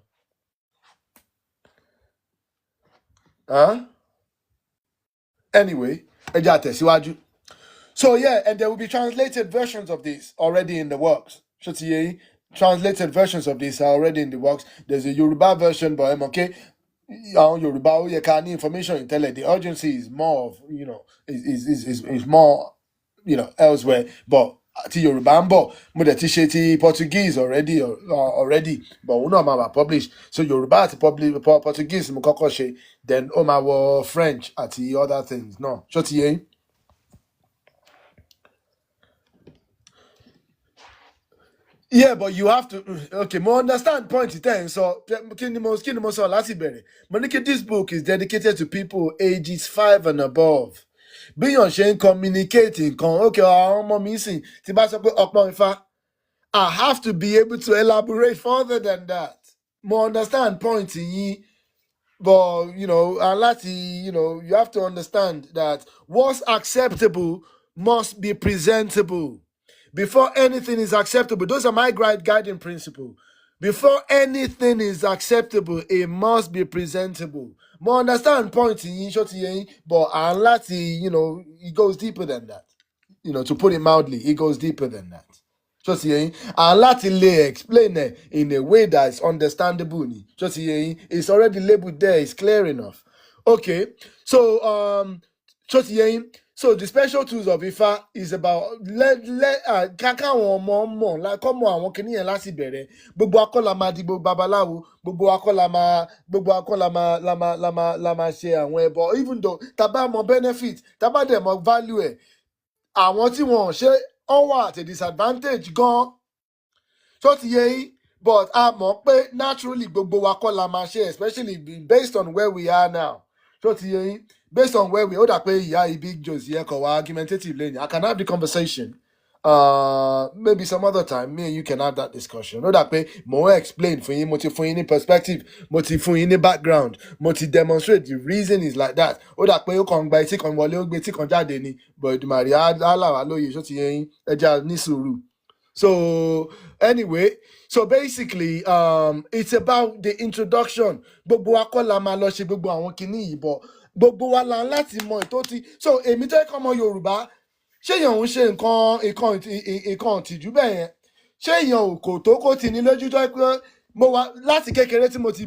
Anyway, ẹja tẹ̀síwájú. So yeah, and there will be translated versions of this already in the works. Translated versions of this are already in the works. There's a Yoruba version, but okay, Yoruba ó yẹ ká ní information in tẹ́lẹ̀. The urgency is more of, is more, elsewhere. But ti Yoruba ń bọ̀, mo dẹ̀ ti ṣe ti Portuguese already, but òun náà máa wà published. So Yoruba àti Portuguese mo kọ́kọ́ ṣe, then ó máa wọ French àti other things. No, ṣó ti yé yín? Yeah, but you have to. Okay, more understand point 10. So, kí ni mo sọ láti bẹ̀rẹ̀. Mo ní kí this book is dedicated to people ages 5 and above. Bí yàn ṣe ń communicate nǹkan. Okay, àwọn ọmọ mi sìn tí bá sọ pé ọpọ́n Ifá, I have to be able to elaborate further than that. More understand point yín. But, you have to understand that what's acceptable must be presentable. Before anything is acceptable, those are my guiding principle. Before anything is acceptable, it must be presentable. More understand point in but it goes deeper than that. To put it mildly, it goes deeper than that. Explain it in a way that is understandable. It's already labeled there, it's clear enough. Okay, so so the special tools of Ifá is about káwọn ọmọ mọ̀ kọ́mọ àwọn kìíní yẹn láti bẹ̀rẹ̀. Gbogbo akọ́ la máa di gbogbo babaláwo. Gbogbo akọ́ la máa ṣe àwọn ẹbọ. Even though tá bá mọ benefit, tá bá dẹ̀ mọ value ẹ̀, àwọn tí wọ́n ṣe ó wà at a disadvantage gan. So ti yé yín, but a mọ̀ pé naturally gbogbo wa kọ́ la máa ṣe, especially based on where we are now. So ti yé yín, based on where we are, Big Joes here, argumentative lane. I can have the conversation. Maybe some other time, me and you can have that discussion. More explain for you, in perspective, in background, demonstrate the reason is like that. So anyway, so basically, it's about the introduction. Gbogbo wa kọ́ la máa lọ ṣe gbogbo àwọn kinní yìí, but gbogbo wa la láti mọ ètò tí. So èmi tẹ́ kọ́ ọmọ Yorùbá, ṣé èèyàn ń ṣe nǹkan ìtìjú bẹ́ẹ̀ yẹn? Ṣé èèyàn kò tó kó ti ní lójú tó pé mo wá láti kékeré tí mo ti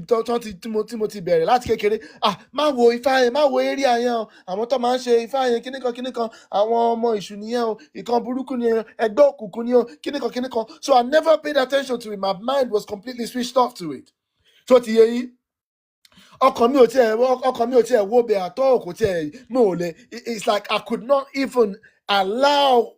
bẹ̀rẹ̀ láti kékeré, má wo Ifá yẹn, má wo area yẹn o, àwọn tó máa ń ṣe Ifá yẹn kíníkan, àwọn ọmọ ìṣù nìyẹn o, ìkan burúkú ni ẹgbẹ́ òkùnkùn ni o, kíníkan. So I never paid attention to it. My mind was completely switched off to it. So ti yé yín, ọkàn mi ò tiẹ̀ wo bẹ̀ àtọ́ kò tiẹ̀ mi ò lè. It's like I could not even allow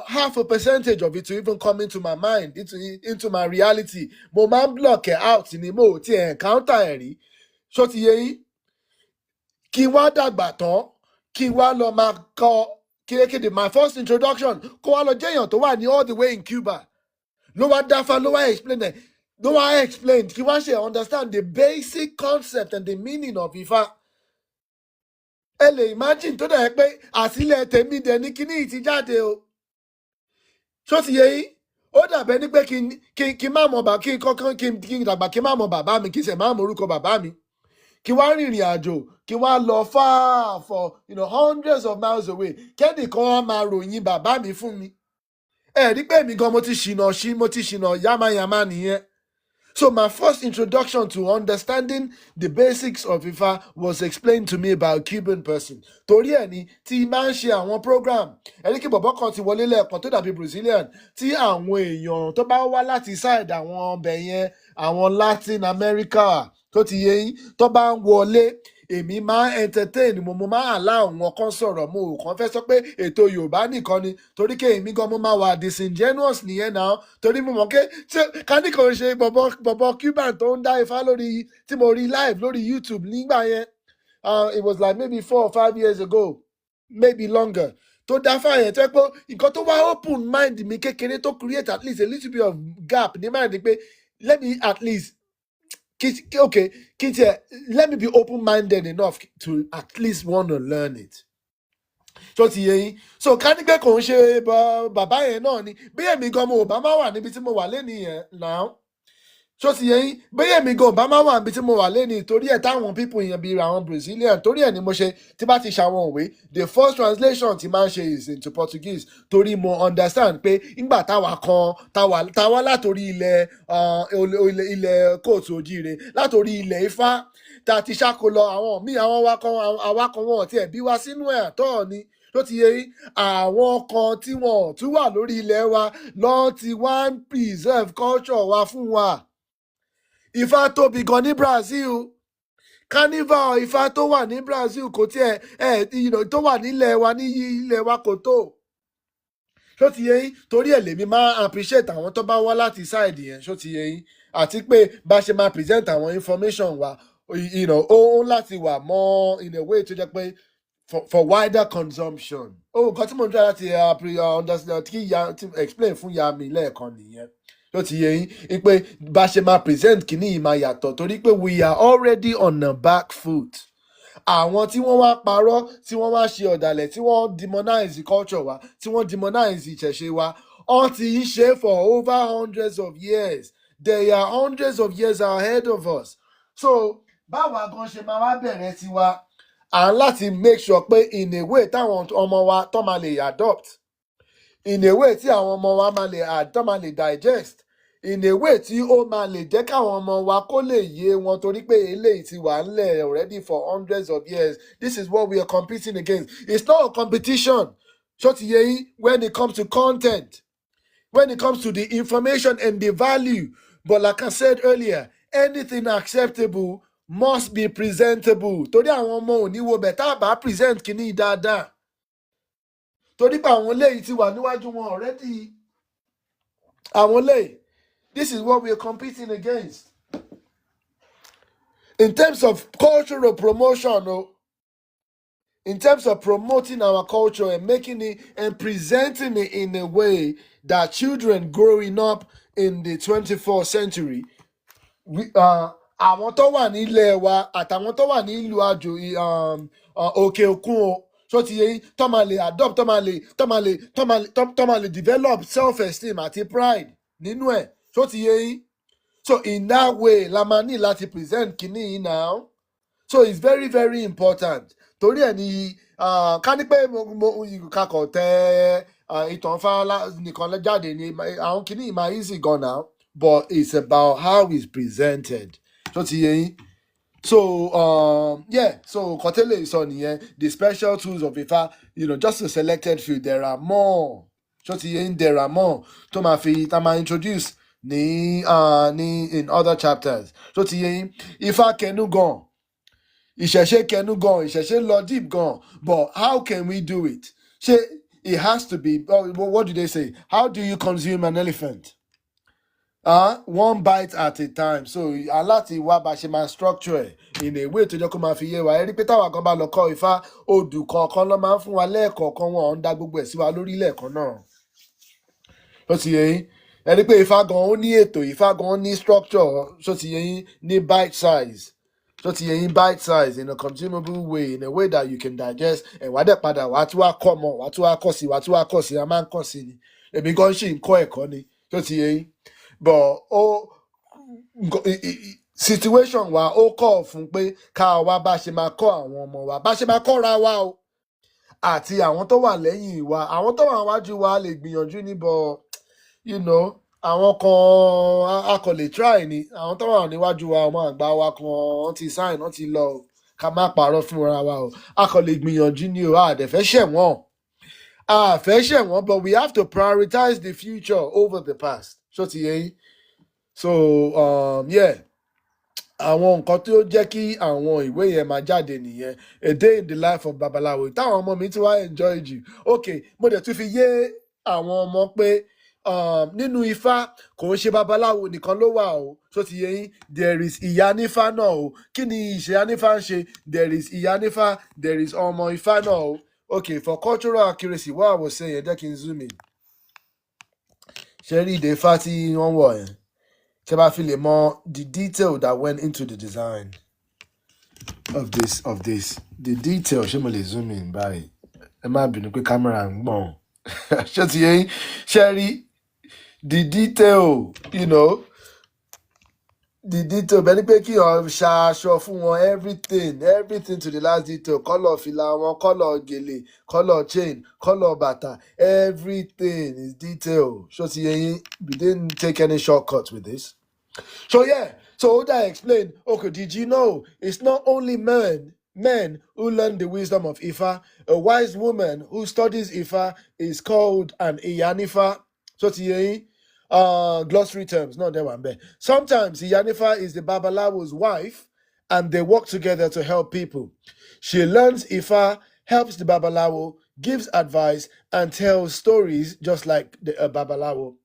half a percentage of it to even come into my mind, into my reality. Mo máa ń block it out ni mo ò tiẹ̀ encounter ẹ̀ rí. So ti yé yín, kí wá dàgbà tán, kí wá lọ máa kọ kékeré. My first introduction kó wá lọ jẹ́yàn tó wà ní all the way in Cuba. Ló wá dáfá, ló wá explain it. Ló wá explain, kí wá ṣe understand the basic concept and the meaning of Ifá. Ẹ lè imagine tó dẹ̀ pé àsílẹ̀ tèmi dẹ̀ ní kíní ti jáde o. Ṣó ti yé yín? ó dàbẹ́ ní pé kí n má mọ bàbá kí n kọ́kọ́ kí n dàgbà kí n má mọ bàbá mi kí n sì má mọ orúkọ bàbá mi kí wá rìnrìn àjò kí wá lọ far for hundreds of miles away kẹ́nìkan wá máa ròyìn bàbá mi fún mi ẹ rí pé mi gan mo ti ṣìnà yamayama nìyẹn. So my first introduction to understanding the basics of Ifá was explained to me by a Cuban person. Torí ẹ̀ ni tí máa ń ṣe àwọn program ẹni kí bọ̀bọ̀ kan ti wọlé lẹ́ẹ̀kan tó dàbí Brazilian tí àwọn èèyàn tó bá wá láti side àwọn ọbẹ̀ yẹn àwọn Latin America tó ti yé yín tó bá ń wọlé èmi máa ń entertain mo máa allow àwọn kan sọ̀rọ̀ mo ò kàn fẹ́ sọ pé ètò Yorùbá nìkan ni torí kí èmi gan mo máa wà disingenuous nìyẹn náà torí mo mọ̀ pé káníkan ṣe bọ̀bọ̀ Cuban tó ń dá Ifá lórí tí mo rí live lórí YouTube nígbà yẹn it was like maybe 4 or 5 years ago maybe longer tó dá fáyẹn tó yẹ pé nǹkan tó wá open mind mi kékeré tó create at least a little bit of gap ní mind ni pé let me at least okay, let me be open-minded enough to at least want to learn it. So ti yé yín so ká ní pé kò ń ṣe bàbá yẹn náà ni bí èmi gan mo ò bá má wà níbi tí mo wà lénìí yẹn now so ti yé yín bí èmi gan ò bá má wà níbi tí mo wà lénìí torí ẹ̀ táwọn people yẹn bí àwọn Brazilian torí ẹ̀ ni mo ṣe tí bá ti ṣàwọn òwe the first translation ti máa ń ṣe is into Portuguese torí mo understand pé ńgbà táwa látòrí ilẹ̀ kóòtù òjíire látòrí ilẹ̀ Ifá tá a ti ṣàkólọ àwọn míì àwọn awakọ̀ wọn ọ̀tí ẹ̀ bí wá sínú ẹ̀ àtọ́ ni ló ti yẹ yín àwọn kan tí wọn tún wà lórí ilẹ̀ wa lọ́n ti wá ń preserve culture wa fún wa. Ifá tóbi gan ní Brazil carnival Ifá tó wà ní Brazil kò tiẹ̀ tó wà nílẹ̀ wa ní ilẹ̀ wa kò tó ṣó ti yé yín torí ẹ̀ lèmi máa appreciate àwọn tó bá wá láti side yẹn ṣó ti yé yín àti pé bá ṣe máa present àwọn information wa ó láti wà mọ́ in a way tó jẹ́ pé for wider consumption. Nǹkan tí mo ń try láti understand kí explain fún ya mi lẹ́ẹ̀kan nìyẹn ló ti yé yín pé bá ṣe máa present kìíní yìí máa yàtọ̀ torí pé we are already on the back foot. Àwọn tí wọ́n wá parọ́ tí wọ́n wá ṣe ọ̀dàlẹ̀ tí wọ́n demonize culture wa tí wọ́n demonize ìṣẹ̀ṣe wa wọ́n ti ń ṣe for over hundreds of years. They are hundreds of years ahead of us. So báwa gan ṣe máa wá bẹ̀rẹ̀ tiwa à ń láti make sure pé in a way táwọn ọmọ wa tó máa lè adopt in a way tí àwọn ọmọ wa tó máa lè digest in a way tí ó máa lè jẹ́ káwọn ọmọ wa kó lè yé wọn torí pé eléyìí ti wà ńlẹ̀ already for hundreds of years. This is what we are competing against. It's not a competition ṣó ti yé yín when it comes to content when it comes to the information and the value but like I said earlier anything acceptable must be presentable torí àwọn ọmọ òní wo bẹ̀ tá a bá present kìíní dáadáa torí pé àwọn eléyìí ti wà níwájú wọn already àwọn eléyìí this is what we are competing against in terms of cultural promotion in terms of promoting our culture and making it and presenting it in a way that children growing up in the 24th century àwọn tó wà nílẹ̀ wa àtàwọn tó wà nílùú àjò òkè òkun o so ti yé yín tó máa lè adopt tó máa lè develop self-esteem àti pride nínú ẹ̀ so ti yé yín so in that way la máa ní láti present kìíní yìí now so it's very very important torí ẹ̀ ní ká ní pé mo kakọ̀ tẹ ìtàn Ifá nìkan jáde ní àwọn kìíní yìí máa easy gan now but it's about how it's presented. So so Kotele is on here. The special tools of Ifá, just a selected few. There are more. So there are more. To ma introduce ni in other chapters. So Ifá kenu gone. Ìṣẹ̀ṣe kenu gone. Ìṣẹ̀ṣe lọ deep gone. But how can we do it? It has to be. What do they say? How do you consume an elephant? One bite at a time. So aláti wá bá ṣe máa structure ẹ̀ in a way tó jẹ́ kó máa fi yé wa. Ẹ rí pé táwa kan bá lọ kọ́ Ifá odù kọ̀ọ̀kan ló máa ń fún wa lẹ́ẹ̀kọ̀ọ̀kan wọn ò ń dá gbogbo ẹ̀ sí wa lórí lẹ́ẹ̀kan náà. Ó ti yé yín. Ẹ rí pé Ifá gan ó ní ètò Ifá gan ó ní structure ṣó ti yé yín ní bite size. Ṣó ti yé yín bite size in a consumable way in a way that you can digest. Ẹ̀ wá dẹ̀ padà wá tí wá kọ́ mọ́ wá tí wá kọ́ sí a máa ń kọ́ sí ni. Èmi gan ṣì ń kọ́ ẹ̀kọ́ ni. tó ti yé yín but situation wa ó kọ̀ fún pé ká wá bá ṣe máa kọ́ àwọn ọmọ wa bá ṣe máa kọ́ra wa o àti àwọn tó wà lẹ́yìn wa àwọn tó wà wájú wa lè gbìyànjú níbọ̀ àwọn kan a kò lè try ni àwọn tó wà níwájú wa ọmọ àgbà wa kan wọ́n ti sign wọ́n ti lọ o ká má parọ́ fúnra wa o a kò lè gbìyànjú ni o a dẹ̀ fẹ́ ṣẹ̀wọ̀n a fẹ́ ṣẹ̀wọ̀n but we have to prioritize the future over the past ṣó ti yé yín so yeah àwọn nǹkan tí ó jẹ́ kí àwọn ìwé yẹn máa jáde nìyẹn a day in the life of babaláwo táwọn ọmọ mi ti wá enjoy jù ok mo dẹ̀ tún fi yé àwọn ọmọ pé nínú ifá kò ń ṣe babaláwo nìkan ló wà o tó ti yé yín there is ìyá nífá náà o kí ni ìṣe anífá ń ṣe there is ìyá nífá there is ọmọ ifá náà o ok for cultural accuracy what I was saying jẹ́ kí n zoom in ṣe rí ìdè ifá tí wọ́n wọ̀ yẹn ṣe bá fi lè mọ the detail that went into the design of this the detail ṣé mo lè zoom in báyìí ẹ má bínú pé kámẹ́rà ń gbọ̀n ṣé ti yé yín ṣe rí the detail the detail bẹ́ẹ̀ ni pé kí ọ ṣaṣọ fún wọn everything to the last detail kọ́lọ̀ fìlà wọn kọ́lọ̀ gèlè kọ́lọ̀ chain kọ́lọ̀ bàtà everything is detail ṣó ti yé yín we didn't take any shortcuts with this. So yeah, so Oda explained, okay, did you know it's not only men who learn the wisdom of Ifa. A wise woman who studies Ifa is called an Iyanifa. So glossary terms, not that one. But sometimes Iyanifa is the Babalawo's wife and they work together to help people. She learns Ifa, helps the Babalawo, gives advice and tells stories just like the Babalawo.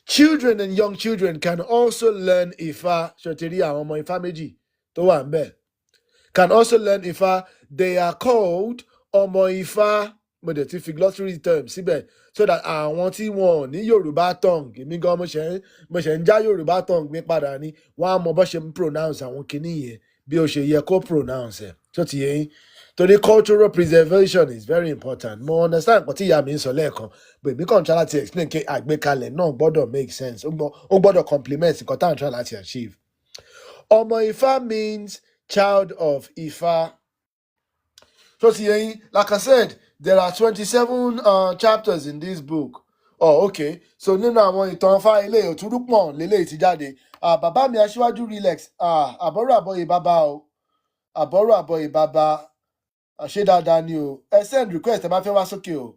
Children and young children can also learn Ifa. Can also learn Ifa. They are called Omo Ifa. Modetific glossary terms. So that àwọn tí wọn ní Yorùbá tongue. Èmi gan mo ṣe ń já Yorùbá tongue mi padà ní. Wọ́n á mọ bó ṣe ń pronounce àwọn kinní yẹn bí ó ṣe yẹ kó pronounce ẹ̀. So ti yẹn. Torí cultural preservation is very important. Mo understand nǹkan tí ìyá mi ń sọ lẹ́ẹ̀kan. But èmi kàn try láti explain pé àgbékalẹ̀ náà gbọ́dọ̀ make sense. Ó gbọ́dọ̀ complement nǹkan tá à ń try láti achieve. Ọmọ Ifá means child of Ifá. So ti yẹn, like I said, there are 27 chapters in this book. Oh, okay. So nínú àwọn ìtàn Ifá ilé òtúrúpọ̀n lélẹ̀ ti jáde. Bàbá mi aṣíwájú relax. Àbọ̀rọ̀ àbọ̀yè bàbá o. Àbọ̀rọ̀ àbọ̀yè bàbá. Ṣé dáadáa ni o. Ẹ send request ẹ bá fẹ́ wá sókè o.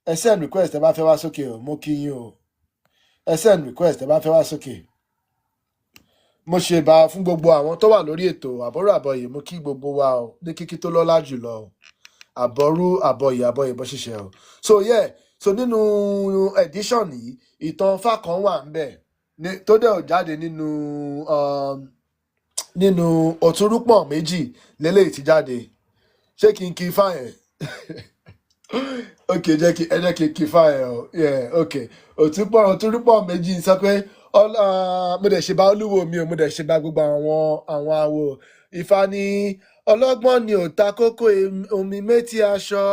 Ẹ send request ẹ bá fẹ́ wá sókè o. Mo kí yín o. Ẹ send request ẹ bá fẹ́ wá sókè. Mo ṣe bá fún gbogbo àwọn tó wà lórí ètò àbọ̀rọ̀ àbọ̀yè mo kí gbogbo wa o ní kíkí tó lọ́lá jùlọ o. Àbọ̀rú àbọ̀yè bó ṣiṣẹ́ o. So yeah, so nínú edition yìí ìtàn Ifá kan wà ńbẹ̀ tó dẹ̀ jáde nínú òtúrúpọ̀n méjì lélẹ́yìí ti jáde. Ṣé kí n kí Ifá yẹn? Ok, ẹ jẹ́ kí n kí Ifá yẹn o. Yeah, ok. Òtúrúpọ̀n méjì sọ pé mo dẹ̀ ṣe bá olúwo mi o mo dẹ̀ ṣe bá gbogbo àwọn awo. Ifá ní ọlọ́gbọ́n ni ò ta kókó omi méjì aṣọ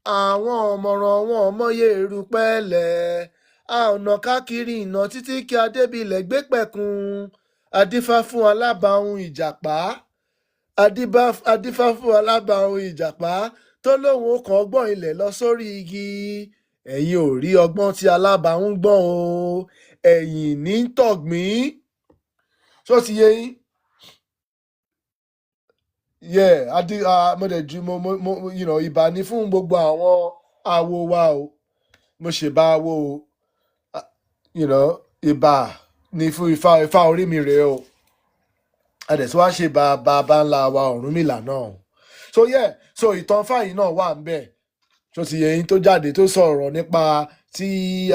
àwọn ọ̀mọ̀ràn wọn ọmọye erùpẹ̀lẹ̀ a ọ̀nà káàkiri ìnà títí kí adébílẹ̀ gbé pẹ̀kun adífá fún alábàáhùn ìjàpá adífá fún alábàáhùn ìjàpá tó lóun ó kàn ọgbọ́n ilẹ̀ lọ sórí igi ẹ̀yin ò rí ọgbọ́n tí alábàáhùn gbọ́n o ẹ̀yìn ní tọ̀gbìn. Ṣó ti yé yín? Yeah, mo dẹ̀ ju mo ìbà ní fún gbogbo àwọn awo wa o. Mo ṣe bá awo o. Ìbà ní fún Ifá orí mi rèé o. A dẹ̀ tí wá ṣe bàbá ńlá wa Ọ̀rúnmìlà náà. So yeah, so ìtàn Ifá yìí náà wà ńbẹ̀. Ṣó ti yé yín tó jáde tó sọ̀rọ̀ nípa tí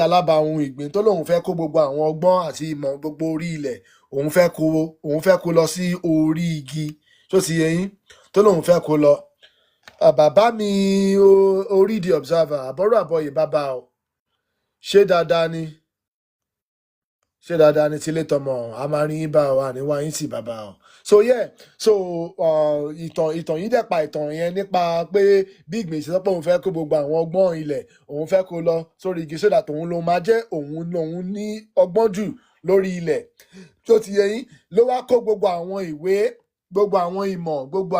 alábàáhùn ìgbín tó lóun fẹ́ kó gbogbo àwọn ọgbọ́n àti ìmọ̀ gbogbo orí ilẹ̀ òun fẹ́ kó lọ sí orí igi. Ṣó ti yé yín tó lóun fẹ́ kó lọ. Bàbá mi orí the observer àbọ̀rọ̀ àbọ̀yè bàbá o. Ṣé dáadáa ni? ṣé dáadáa ní tilé tọmọ a máa rí yín bá wa ní wáyé sí bàbá o. So yeah, so ìtàn yìí dẹ̀ pa ìtàn yẹn nípa pé bí ìgbìn ṣe sọ pé òun fẹ́ kó gbogbo àwọn ọgbọ́n ilẹ̀ òun fẹ́ kó lọ sórí igi sódà tòun ló máa jẹ́ òun ní ọgbọ́n jù lórí ilẹ̀ tó ti yẹ yín ló wá kó gbogbo àwọn ìwé gbogbo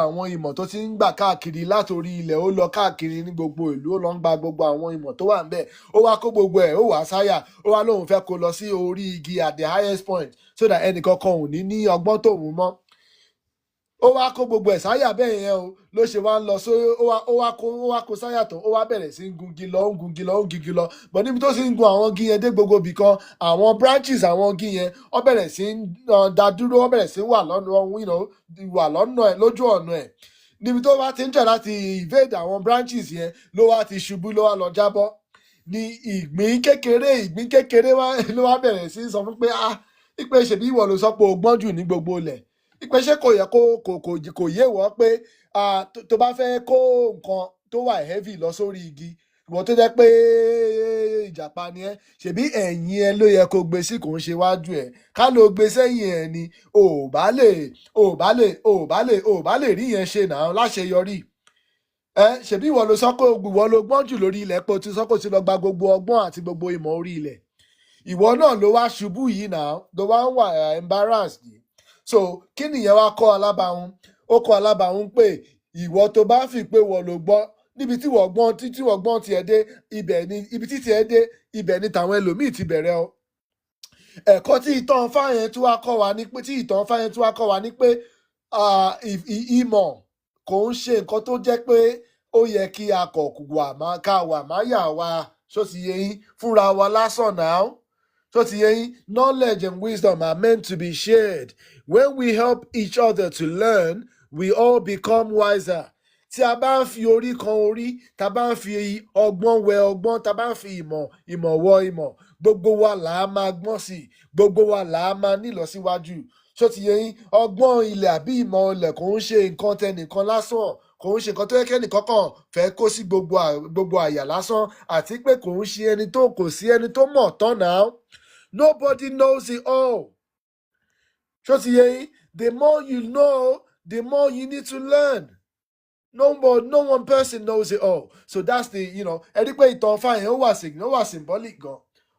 àwọn ìmọ̀ tó ti ń gbà káàkiri látòrí ilẹ̀ ó lọ káàkiri ní gbogbo ìlú ó lọ ń gba gbogbo àwọn ìmọ̀ tó wà ńbẹ̀ ó wá kó gbogbo ẹ̀ ó wá sáyà ó wá lóun fẹ́ kó lọ sí orí igi at the highest point so that ẹnìkankan ò ní ọgbọ́n tòun mọ́ ó wá kó gbogbo ẹ̀ sáyà bẹ́ẹ̀ yẹn o ló ṣe wá ń lọ só ó wá kó sáyà tán ó wá bẹ̀rẹ̀ sí ń gungi lọ ń gungi lọ ń gungi lọ bọ̀ níbi tó sì ń gun àwọn igi yẹn dé gbogbo ibì kan àwọn branches àwọn igi yẹn ó bẹ̀rẹ̀ sí ń dá dúró ó bẹ̀rẹ̀ sí wà lọ́nà ẹ̀ lójú ọ̀nà ẹ̀ níbi tó bá ti ń jà láti evade àwọn branches yẹn ló wá ti ṣubú ló wá lọ jábọ́ ní ìgbín kékeré ló wá bẹ̀rẹ̀ sí sọ fún pé ìpè ṣèbí ìwọ ló sọ pé o gbọ́n jù ní gbogbo ilẹ̀ ìpè ṣé kò yẹ kò yé wọ́n pé tó bá fẹ́ kó nǹkan tó wà heavy lọ sórí igi ìwọ tó jẹ́ pé ìjàpá ni ẹ́ ṣèbí ẹ̀yìn ẹ ló yẹ kó gbé sí kò ń ṣe wájú ẹ̀ ká ló gbé sẹ́yìn ẹ̀ ni ò bá lè rí yẹn ṣe náà láṣeyọrí ṣèbí ìwọ ló sọ pé ìwọ ló gbọ́n jù lórí ilẹ̀ pé o ti sọ pé o ti lọ gba gbogbo ọgbọ́n àti gbogbo ìmọ̀ orí ilẹ̀ ìwọ náà ló wá ṣubú yìí náà ló wá ń wà embarrassed yìí so kí nìyẹn wá kọ́ alábàáhùn ó kọ́ alábàáhùn pé ìwọ tó bá fi pé wọ́n ló gbọ́ níbi tí wọ́n gbọ́n tiẹ̀ dé ibi tí tiẹ̀ dé ibẹ̀ ni tàwọn ẹlòmíì ti bẹ̀rẹ̀ o ẹ̀kọ́ tí ìtàn fáyẹn tí wàá kọ́ wa ní pé ìmọ̀ kò ń ṣe nǹkan tó jẹ́ pé ó yẹ kí a kọ̀ ká wà máyà wa ṣó ti yẹ yín fúnra wa lásán náà. So knowledge and wisdom are meant to be shared. When we help each other to learn, we all become wiser. Tí a bá ń fi orí kan orí, tá a bá ń fi ọgbọ́n wẹ ọgbọ́n, tá a bá ń fi ìmọ̀ wọ ìmọ̀, gbogbo wa là á máa gbọ́n sí i, gbogbo wa là á máa nílọsíwájú. So ọgbọ́n ilẹ̀ àbí ìmọ̀ ilẹ̀ kò ń ṣe nǹkan tẹnìkan lásán, kò ń ṣe nǹkan tó yẹ kẹ́nìkan kan fẹ́ kó sí gbogbo àyà lásán, àti pé kò sí ẹni tó mọ̀ tán náà. Nobody knows it all. The more you know, the more you need to learn. No one person knows it all. So that's the, ẹ̀rí pé ìtàn Ifá yẹn ó wà symbolic gan,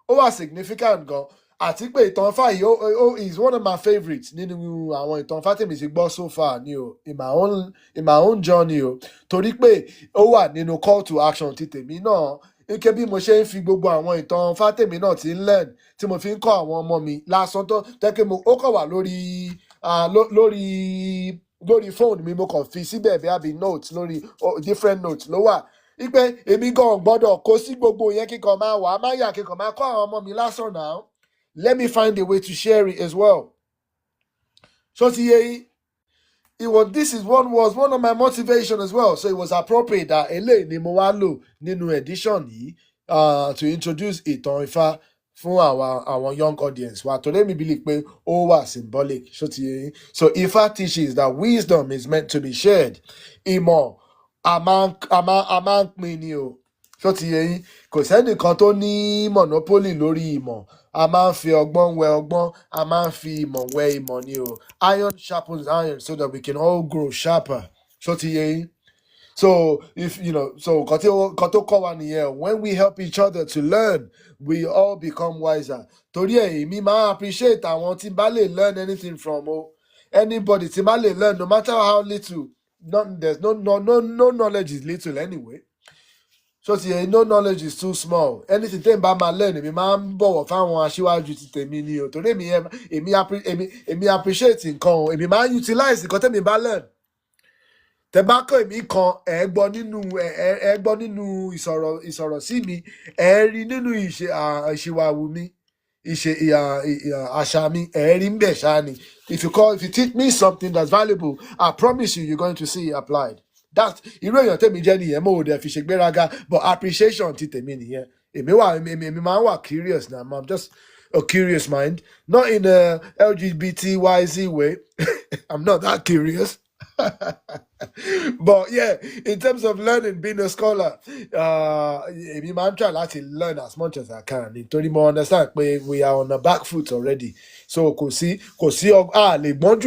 ó wà significant gan. Àti pé ìtàn Ifá yìí is one of my favorites nínú àwọn ìtàn Ifá tèmi ti gbọ́ so far ni o, in my own journey o. Torí pé ó wà nínú call to action ti tèmi náà. Ike bí mo ṣe ń fi gbogbo àwọn ìtàn fátèmi náà ti ń learn tí mo fi ń kọ́ àwọn ọmọ mi lásán tó tẹ́kẹ́ ó kàn wà lórí fóònù mi mo kàn fi síbẹ̀ bí àbí notes lórí different notes ló wà. Ipe èmi gan gbọ́dọ̀ kó sí gbogbo yẹn kíkan máa wà á máa yà kíkan máa kọ́ àwọn ọmọ mi lásán náà. Let me find a way to share it as well. So ti yé yín. This was one of my motivation as well. So it was appropriate that eléyìí ni mo wá lò nínú edition yìí to introduce ìtàn Ifá fún our young audience wa. Today mi believe pé ó wà symbolic. So Ifá teaches that wisdom is meant to be shared. Ìmọ̀ a máa ń pín ni o. So ti yé yín kò sẹ́nìkan tó ní monopoly lórí ìmọ̀. A máa ń fi ọgbọ́n wẹ ọgbọ́n, a máa ń fi ìmọ̀ wẹ ìmọ̀ ni o. Iron sharpens iron so that we can all grow sharper. So ti yé yín. So nǹkan tó kọ́ wa nìyẹn. When we help each other to learn, we all become wiser. Torí ẹ̀ èmi máa appreciate àwọn tí bá lè learn anything from o. Anybody tí bá lè learn, no matter how little, there's no knowledge is little anyway. So no knowledge is too small. Anything tẹ́ ń bá máa learn, èmi máa ń bọ̀wọ̀ fáwọn aṣíwájú ti tèmi ni o. Torí èmi appreciate nǹkan o. Èmi máa ń utilize nǹkan tẹ́mi bá learn. Tẹ́ bá kọ́ èmi kan, ẹ gbọ́ nínú ìsọ̀rọ̀ sí mi, ẹ rí nínú ìṣìwàwù mi, àṣà mi, ẹ rí ń bẹ̀ ṣáá ni. If you teach me something that's valuable, I promise you're going to see it applied. That irú èèyàn tèmi jẹ́ nìyẹn, mo ò dẹ̀ fi ṣègbéraga, but appreciation ti tèmi nìyẹn. Èmi máa ń wà curious now. I'm just a curious mind, not in a LGBTYZ way. I'm not that curious. But yeah, in terms of learning, being a scholar, èmi máa ń try láti learn as much as I can. Nítorí mo understand pé we are on the back foot already. So kò sí lè gbọ́n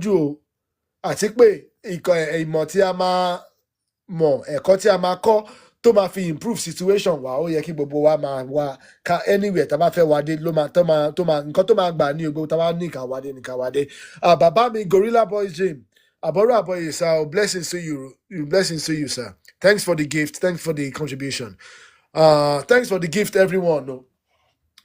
jù o. Àti pé ìmọ̀ tí a máa mọ̀, ẹ̀kọ́ tí a máa kọ́ tó máa fi improve situation wa, ó yẹ kí gbogbo wa máa wá ká anywhere tá a bá fẹ́ wá dé ló máa nǹkan tó máa gbà ní ogbó tá a bá ní ká wá dé ní ká wá dé. Bàbá mi Gorilla Boy Jim, àbọ̀rọ̀ àbọ̀yè sir, blessings to you, sir. Thanks for the gift, thanks for the contribution. Thanks for the gift, everyone. No,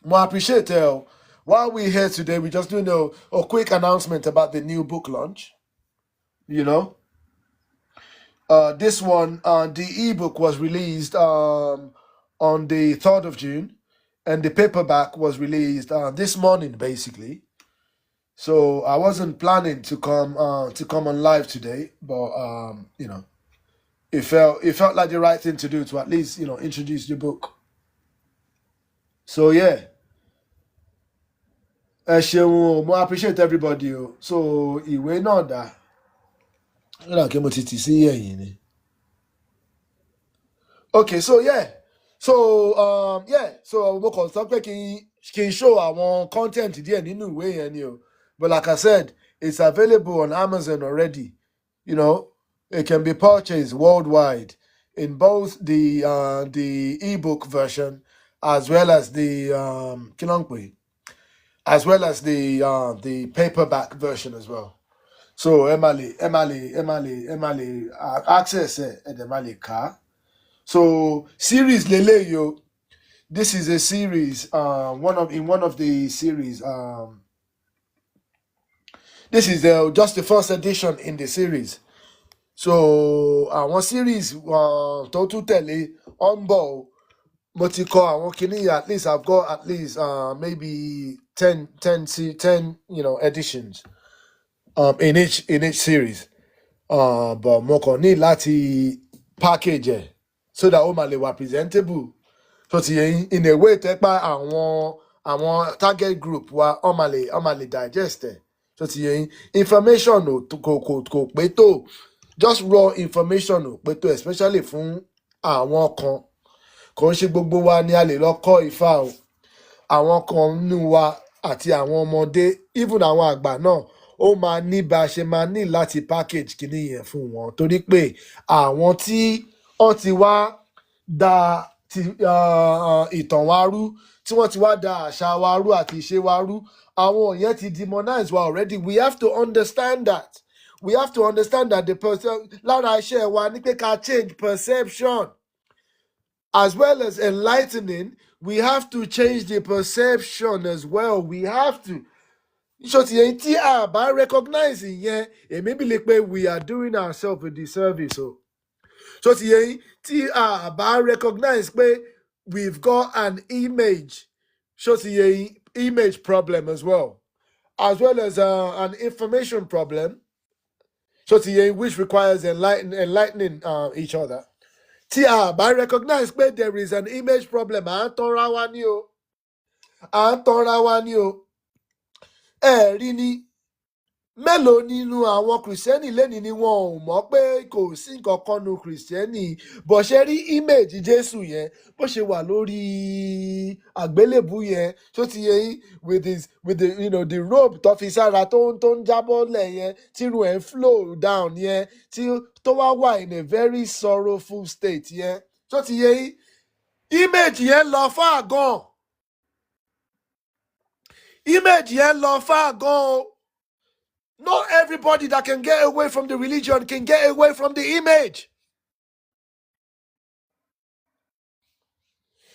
more appreciate it. While we're here today, we just doing a quick announcement about the new book launch. You know, this one, the ebook was released on the 3rd of June, and the paperback was released this morning, basically. So I wasn't planning to come on live today, but you know, it felt like the right thing to do to at least, you know, introduce the book. So yeah, I appreciate everybody. So ìwé náà dá. Okay, so yeah. So mo kàn sọ pé kí n show àwọn content díẹ̀ nínú ìwé yẹn ni o. But like I said, it's available on Amazon already. You know, it can be purchased worldwide in both the ebook version as well as the the paperback version as well. So Emily access it and Emily car. So series Lele yo. This is a series. One of the series. This is just the first edition in the series. So one series tó tún tẹ̀lé on ball. Mo ti kọ àwọn kìíní, at least I've got at least maybe 10 you know, editions in each series. But mo kàn ní láti package ẹ̀ so that ó máa lè wà presentable. So ti yẹn in a way tẹ́ pa àwọn target group wa ó máa lè digest ẹ̀. So ti yẹn information kò pé tó, just raw information ò pé tó, especially fún àwọn kan. Kò ń ṣe gbogbo wa ni a lè lọ kọ́ Ifá o. Àwọn kan nínú wa àti àwọn ọmọdé, even àwọn àgbà náà, ó máa ní bá a ṣe máa ní láti package kìíní yẹn fún wọn. Torí pé àwọn tí wọ́n ti wá da ìtàn wa rú, tí wọ́n ti wá da àṣà wa rú àti ìṣe wa rú, àwọn yẹn ti demonize wa already. We have to understand that. We have to understand that the person lára iṣẹ́ wa ní pé ká change perception. As well as enlightening, we have to change the perception as well. We have to. So tí a bá recognize yẹn, èmi believe pé we are doing ourselves a disservice. So tí a bá recognize pé we've got an image, image problem as well as an information problem. Which requires enlightening each other. Tí a bá recognize pé there is an image problem, à ń tanra wa ni o. Rí ni mélòó nínú àwọn kìrìsìtẹ́nì lẹ́ni ni wọn ò mọ̀ pé kò sí nǹkan kan nu kìrìsìtẹ́nì, bó ṣe rí image Jésù yẹn bó ṣe wà lórí àgbélébù yẹn, tó ti yẹ yín with the you know, the robe tó fi sára tó ń jábọ́ lẹ̀ yẹn, tí irun ẹ̀ ń flow down yẹn, tó wá wà in a very sorrowful state yẹn, tó ti yẹ yín image yẹn lọ far gan. Image yẹn lọ far gan. Not everybody that can get away from the religion can get away from the image.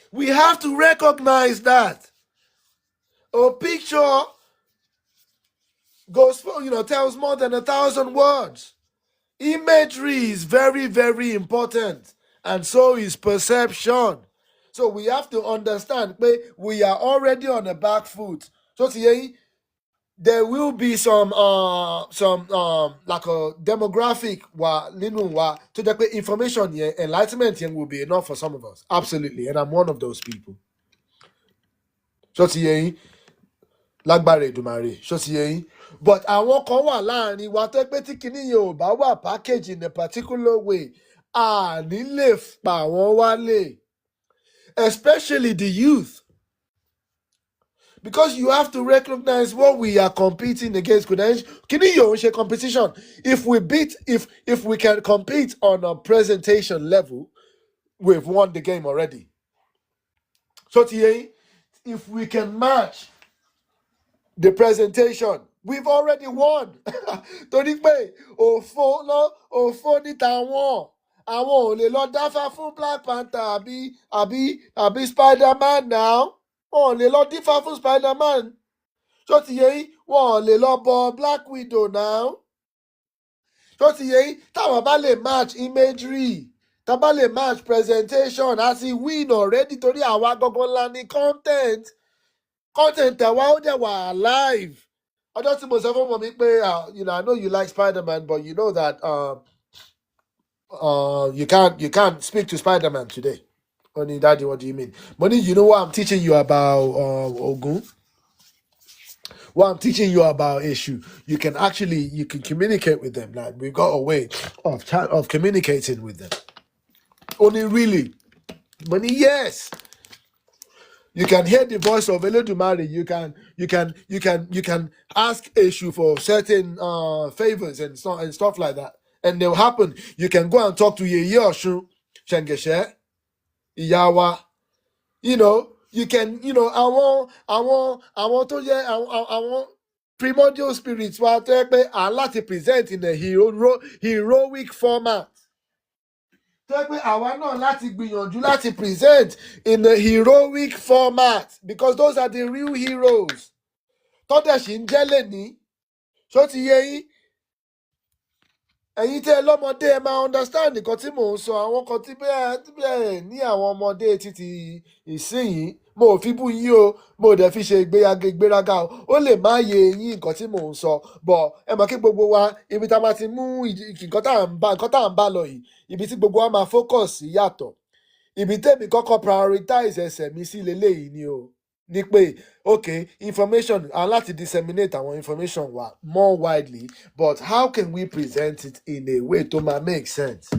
We have to recognize that. A picture goes, you know, tells more than 1,000 words. Imagery is very, very important, and so is perception. So we have to understand that we are already on the back foot. So there will be some like a demographic to the information here, enlightenment here will be enough for some of us. Absolutely, and I'm one of those people. So lágbára Èdùmàrè, but àwọn kan wà láàrin wa tó pé tí kinní yẹn ò bá wà package in a particular way a ní lè pa wọ́n wálé, especially the youth. Because you have to recognize what we are competing against. Kini yo ṣe competition. If we can compete on a presentation level, we've won the game already. So if we can match the presentation, we've already won. Torí pé òfò ní tàwọn. Àwọn ò lè lọ dáfá fún Black Panther àbí Spider-Man now. Wọn ò lè lọ dífá fún Spider-Man. Ṣó ti yé yín? Wọn ò lè lọ bọ Black Widow now. Ṣó ti yé yín? Táwọn bá lè match imagery, tá bá lè match presentation, a ti win already torí àwa gangan la ní content. Content àwa ó dẹ̀ wà alive. Ọjọ́ tí mo sọ fún ọmọ mi pé, I know you like Spider-Man, but you know that you can't speak to Spider-Man today. Only Daddy, what do you mean? Money, you know what I'm teaching you about Ogun? What I'm teaching you about issue, you can communicate with them. Like we got a way of communicating with them. Only really, money, yes. You can hear the voice of Elodumare. You can ask issue for certain favors and stuff like that, and they'll happen. You can go and talk to Yeye Osun Shengeshe, Iyawa. You can, I want primordial spirits were a lot to present in a heroic format. I want not to present in a heroic format because those are the real heroes. Tọ́dẹ̀ṣì ń jẹ́lẹ̀ ní. Ṣó ti yé yín? Ẹ̀yin tẹ́ lọ́mọdé ẹ máa understand nǹkan tí mò ń sọ. Àwọn kan tí bẹ́ẹ̀ ní àwọn ọmọdé títí ìsinyìí. Mo ò fi bú yín o, mo ò dẹ̀ fi ṣe ìgbéraga o. Ó lè má yé yín nǹkan tí mò ń sọ. But ẹ mọ̀ kí gbogbo wa ibi tá a máa ti mú nǹkan tá à ń bá lọ yìí. Ibi tí gbogbo wa máa focus sí yàtọ̀. Ibi tèmi kọ́kọ́ prioritize ẹsẹ̀ mi sí leléyìí ni o. Ní pé okay, information and láti disseminate our information more widely, but how can we present it in a way to make sense?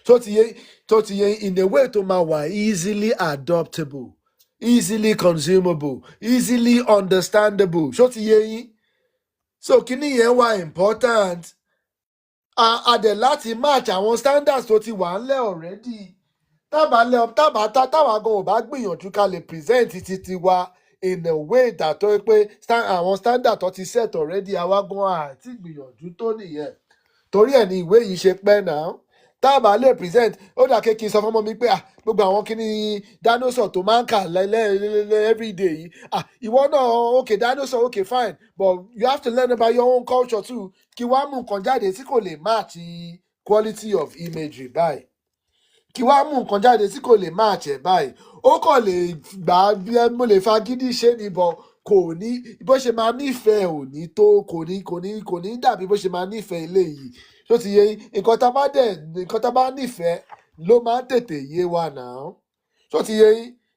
So in a way to easily adoptable, easily consumable, easily understandable. So kini yẹn wà important. Adẹ̀ láti match àwọn standards tó ti wà ńlẹ̀ already. Táwa gan ò bá gbìyànjú ká lè present títí wa in a way that tó pé àwọn standard tó ti set already àwa gan àti gbìyànjú tó nìyẹn. Torí ẹ̀ ni ìwé yìí ṣe pẹ́ náà. Táwa lè present ó dà kéèkì sọ fọ́mọ mi pé gbogbo àwọn kíní dinosaur tó máa ń kà everyday yìí. Ìwọ náà okay dinosaur okay fine, but you have to learn about your own culture too. Kí wàá mú nǹkan jáde tí kò lè match quality of imagery báyìí. Kí wàá mú nǹkan jáde tí kò lè match ẹ̀ báyìí. Ó kàn lè gbà bí mo lè fagídí ṣe ni bọ̀ kò ní bó ṣe máa nífẹ̀ẹ́ ò ní tó kò ní dàbí bó ṣe máa nífẹ̀ẹ́ eléyìí. Ṣó ti yé nǹkan tá bá nífẹ̀ẹ́ ló máa ń tètè yé wa náà. Ṣó ti yé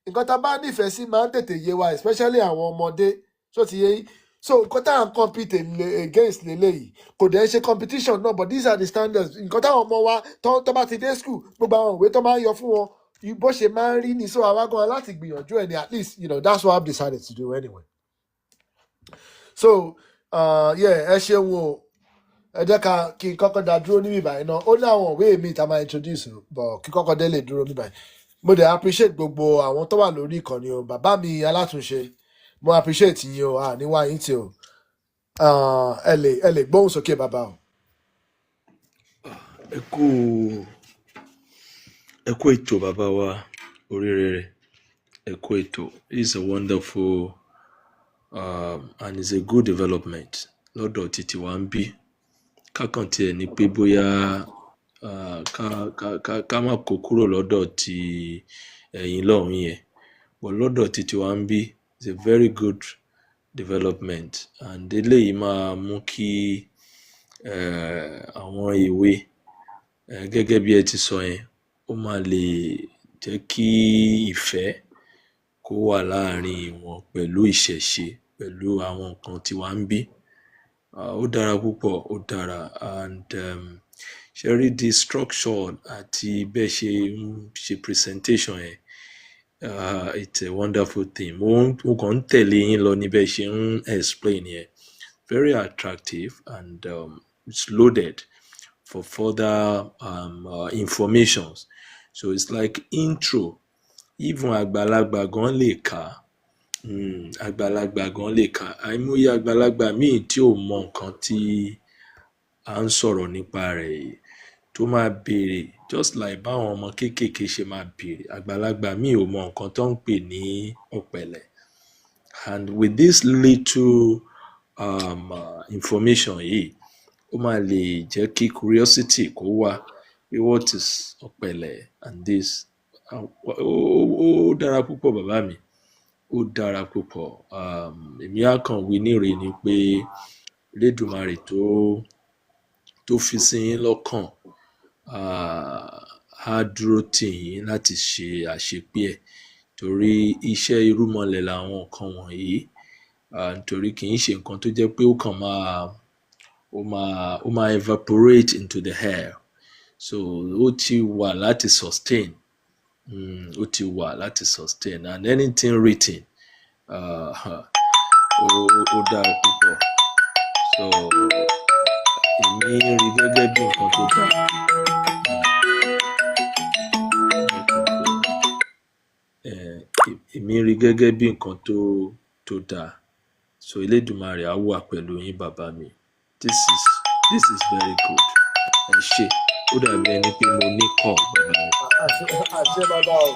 nǹkan tá bá nífẹ̀ẹ́ sí máa ń tètè yé wa especially àwọn ọmọdé. Ṣó ti yé so nǹkan tá à ń compete against leléyìí kò dẹ̀ ṣe competition náà, but these are the standards. Nǹkan táwọn ọmọ wa tó bá ti dé school gbogbo àwọn ìwé tó máa ń yọ fún wọn bó ṣe máa ń rí ní so àwa gan láti gbìyànjú ẹ̀ ní at least that's what I've decided to do anyway. So ẹ ṣeun o ẹ jẹ́ kí n kọ́kọ́ dá dúró níbí báyìí náà. Ó ní àwọn ìwé mi tá máa introduce but kí kọ́kọ́ dé lè dúró níbí báyìí. Mo dẹ̀ appreciate gbogbo àwọn tó wà lórí ìkànnì o. Bàbá mi alátúnṣe mo appreciate yín o níwá yín tí o. Ẹ lè gbóhùn sókè bàbá o. Ẹ kú ètò bàbá wa Ori Rere. Ẹ kú ètò. It's a wonderful and it's a good development lọ́dọ̀ títí wa ń bí. Kákan tiẹ̀ ní pé bóyá ká má kó kúrò lọ́dọ̀ ti ẹ̀yin lọ́hùn yẹn. But lọ́dọ̀ títí wa ń bí it's a very good development and eléyìí máa mú kí àwọn ìwé gẹ́gẹ́ bí ẹ ti sọ yẹn ó máa lè jẹ́ kí ìfẹ́ kó wà láàrin wọn pẹ̀lú ìṣẹ̀ṣe pẹ̀lú àwọn nǹkan tí wà ń bí ó dára púpọ̀, ó dára, and ṣe rí the structure àti bẹ́ẹ̀ ṣe ń ṣe presentation yẹn, it's a wonderful thing. Mo kàn ń tẹ̀lé yín lọ ní bẹ́ẹ̀ ṣe ń explain yẹn. Very attractive, and it's loaded for further informations. So it's like intro. Even àgbàlagbà gan lè kà á. Àgbàlagbà gan lè kà á. Àìmọye àgbàlagbà míì tí ò mọ nǹkan tí à ń sọ̀rọ̀ nípa rẹ̀ yìí, tó máa béèrè just like báwọn ọmọ kéékèèké ṣe máa béèrè. Àgbàlagbà míì ò mọ nǹkan tó ń pè ní ọ̀pẹ̀lẹ̀. And with this little information yìí, ó máa lè jẹ́ kí curiosity kó wá pé what is ọ̀pẹ̀lẹ̀ and this. Ó dára púpọ̀ bàbá mi, ó dára púpọ̀. Èmi á kàn wí níre ni pé Elédùmarè tó fi sí yín lọ́kàn á dúró tì yín láti ṣe àṣepé ẹ̀, torí iṣẹ́ irúnmọlẹ̀ làwọn nǹkan wọ̀nyí. Nítorí kì í ṣe nǹkan tó jẹ́ pé ó kàn máa evaporate into the air. So ó ti wà láti sustain. Ó ti wà láti sustain, and anything written ó dára púpọ̀. So èmi rí gẹ́gẹ́ bí nǹkan tó dáa. Èmi rí gẹ́gẹ́ bí nǹkan tó dáa. So Elédùmarè á wà pẹ̀lú yín bàbá mi. This is very good. Ẹ ṣé, ó dàbí ẹni pé mo ní call bàbá mi. Àṣẹ bàbá o.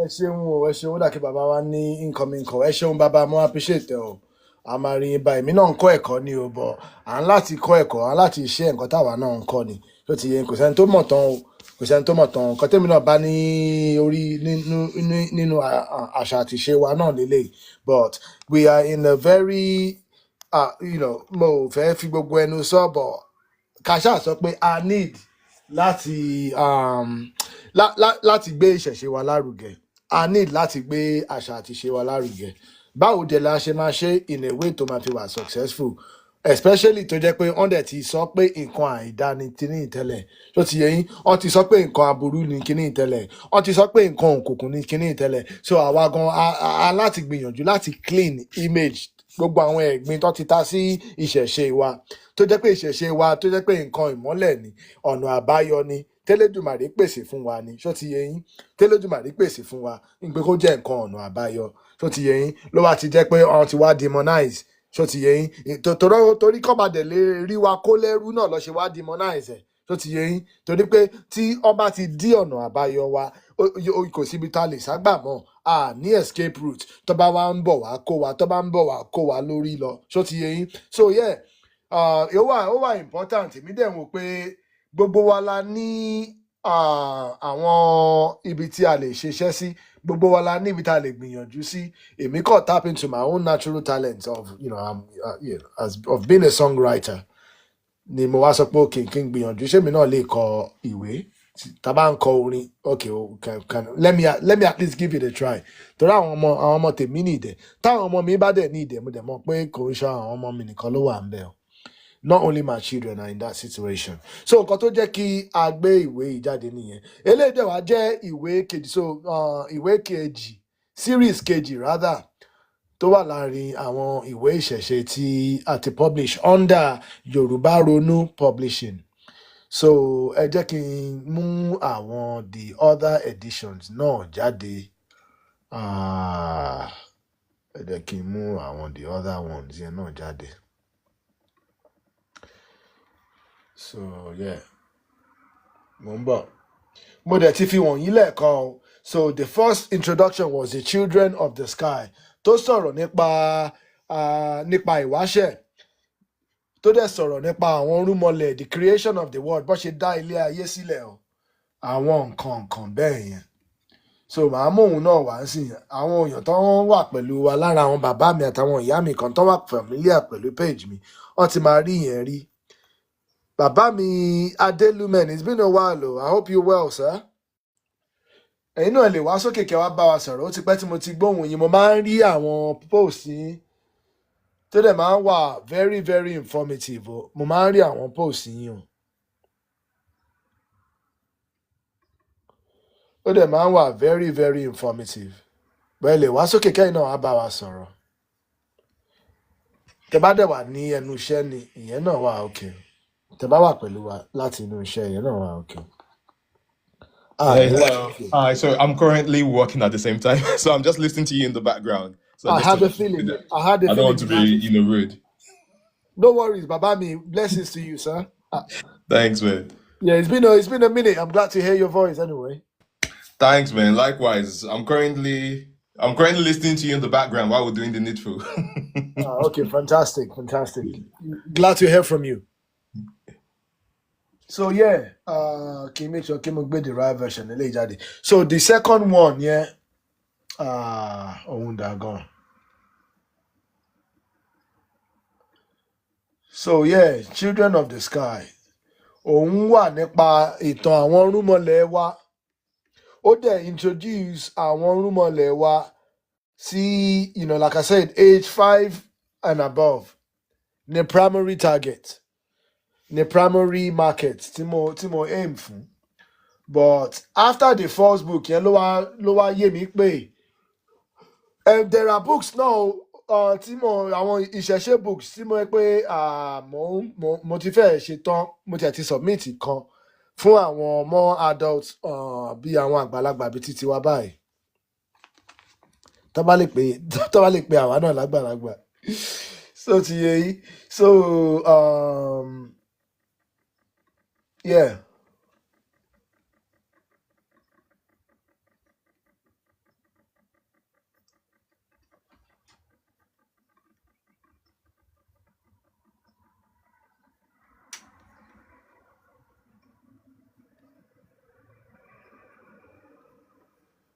Ẹ ṣeun o, ẹ ṣeun, ó dà kí bàbá wa ní incoming call. Ẹ ṣeun bàbá, mo appreciate ẹ o. A máa rí yín báyìí. Èmi náà ń kọ́ ẹ̀kọ́ ni o, bọ̀ à ń láti kọ́ ẹ̀kọ́, à ń láti ṣe nǹkan táwa náà ń kọ́ ni. Tó ti yé, kò sẹ́ni tó mọ̀ tán o, kò sẹ́ni tó mọ̀ tán. Nǹkan tèmi náà bá ní orí nínú àṣà àti ìṣe wa náà lélẹ̀. But we are in a very mo fẹ́ fi gbogbo ẹnu sọ, but kàṣà sọ pé I need láti gbé ìṣẹ̀ṣe wa lárugẹ. A need láti gbé àṣà àti ìṣe wa lárugẹ. Báwo dẹ̀ la ṣe máa ṣe in a way tó máa fi wà successful, especially tó jẹ́ pé wọ́n dẹ̀ ti sọ pé nǹkan àìdá ni kíní ìtẹ́lẹ̀. Tó ti yé yín, wọ́n ti sọ pé nǹkan aburú ni kíní ìtẹ́lẹ̀, wọ́n ti sọ pé nǹkan òkùnkùn ni kíní ìtẹ́lẹ̀. So àwa gan a láti gbìyànjú láti clean image gbogbo àwọn ẹ̀gbin tó ti ta sí ìṣẹ̀ṣe wa, tó jẹ́ pé ìṣẹ̀ṣe wa tó jẹ́ pé nǹkan ìmọ́lẹ̀ ni, ọ̀nà àbáyọ ni, tẹ́lẹ̀dùmarè pèsè fún wa ni. Ṣó ti yé yín, tẹ́lẹ̀dùmarè pèsè fún wa pé kó jẹ́ nǹkan ọ̀nà àbáyọ. Ṣó ti yé yín, ló wá ti jẹ́ pé wọ́n ti wá demonize. Ṣó ti yé yín, torí kọ́ máa dẹ̀ lè rí wa kó lẹ́rú náà lọ ṣe wá demonize ẹ̀. Ṣó ti yé yín, torí pé tí ọba ti dí ọ̀nà àbáyọ wa, kò síbi tá a lè ságbà mọ́, a ní escape route. Tó bá wá ń bọ̀ wá kó wa, tó bá ń bọ̀ wá kó wa lórí lọ. Ṣó ti yé yín, so yeah, ó wà important. Èmi dẹ̀ wò pé gbogbo wa la ní àwọn ibi tí a lè ṣiṣẹ́ sí, gbogbo wa la ní ibi tí a lè gbìyànjú sí. Èmi kàn tap into my own natural talents of of being a songwriter ni mo wá sọ pé okay, kí n gbìyànjú ṣé mi náà lè kọ ìwé. Tá bá ń kọ orin, okay, let me at least give it a try. Torí àwọn ọmọ tèmi ní ìdẹ, táwọn ọmọ mi bá dẹ̀ ní ìdẹ, mo dẹ̀ mọ̀ pé kò ń ṣe àwọn ọmọ mi nìkan ló wà ń bẹ̀ o. Not only my children are in that situation. So nǹkan tó jẹ́ kí a gbé ìwé yìí jáde nìyẹn. Eléyìí dẹ̀ wá jẹ́ ìwé kejì, so ìwé kejì, series kejì rather, tó wà láàrin àwọn ìwé ìṣẹ̀ṣe tí a ti publish under Yorùbá Ronú Publishing. So ẹ jẹ́ kí n mú àwọn the other editions náà jáde. Ẹ jẹ́ kí n mú àwọn the other ones yẹn náà jáde. So yeah, mo ń bọ̀. Mo dẹ̀ ti fi wọ̀nyí lẹ́ẹ̀kan o. So the first introduction was the Children of the Sky, tó sọ̀rọ̀ nípa ìwáṣẹ̀, tó dẹ̀ sọ̀rọ̀ nípa àwọn rúnmọlẹ̀, the creation of the world, bó ṣe dá ilé ayé sílẹ̀ o, àwọn nǹkan bẹ́ẹ̀ yẹn. So màá mú òun náà wá sí àwọn èèyàn tó wà pẹ̀lú wa, lára àwọn bàbá mi àtàwọn ìyá mi kan tó wà familiar pẹ̀lú page mi, wọ́n ti máa rí yẹn rí. Bàbá mi Adelumen, it's been a while o, I hope you well, sir. Ẹ̀yin náà lè wá sókè kí ẹ wá bá wa sọ̀rọ̀. Ó ti pẹ́ tí mo ti gbóhùn yín, mo máa ń rí àwọn post yín tó dẹ̀ máa ń wà very very informative o. Mo máa ń rí àwọn post yín o. Ó dẹ̀ máa ń wà very very informative. Bẹ́ẹ̀ lè wá sókè kẹ́yìn náà wá bá wa sọ̀rọ̀. Tẹ́ bá dẹ̀ wà ní ẹnu iṣẹ́ ni ìyẹn náà wà okay. Tẹ́ bá wà pẹ̀lú wa láti inú iṣẹ́ ìyẹn náà wà okay. Hey, Ní wà hello. okay. Hi, so I'm currently working at the same time, so I'm just listening to you in the background. So I just had to a feeling. I had a I don't want feeling. to be, rude. No worries, Baba Mi. Blessings to you, sir. Thanks, man. Yeah, it's been a minute. I'm glad to hear your voice anyway. Thanks, man. Likewise, I'm currently listening to you in the background while we're doing the needful. Okay, fantastic. Glad to hear from you. So yeah, can you make sure Kim get the right version? So the second one, yeah, gone. So yeah, Children of the Sky. Òun wà nípa ìtàn àwọn rúnmọlẹ̀ wa. Ó dẹ̀ introduce àwọn rúnmọlẹ̀ wa sí, like I said, age 5 and above. The primary target. The primary market tí mo aim fún. But after the first book, yẹn ló wá yé mi pé there are books now tí àwọn ìṣẹ̀ṣe books tí mo rí pé mo ti fẹ́ ṣe tán, mo ti submit kan fún àwọn more adults bí àwọn àgbàlagbà bíi títí wa báyìí. Tó bá lè pè àwa náà lágbàlagbà. So ti yé yín. So yeah.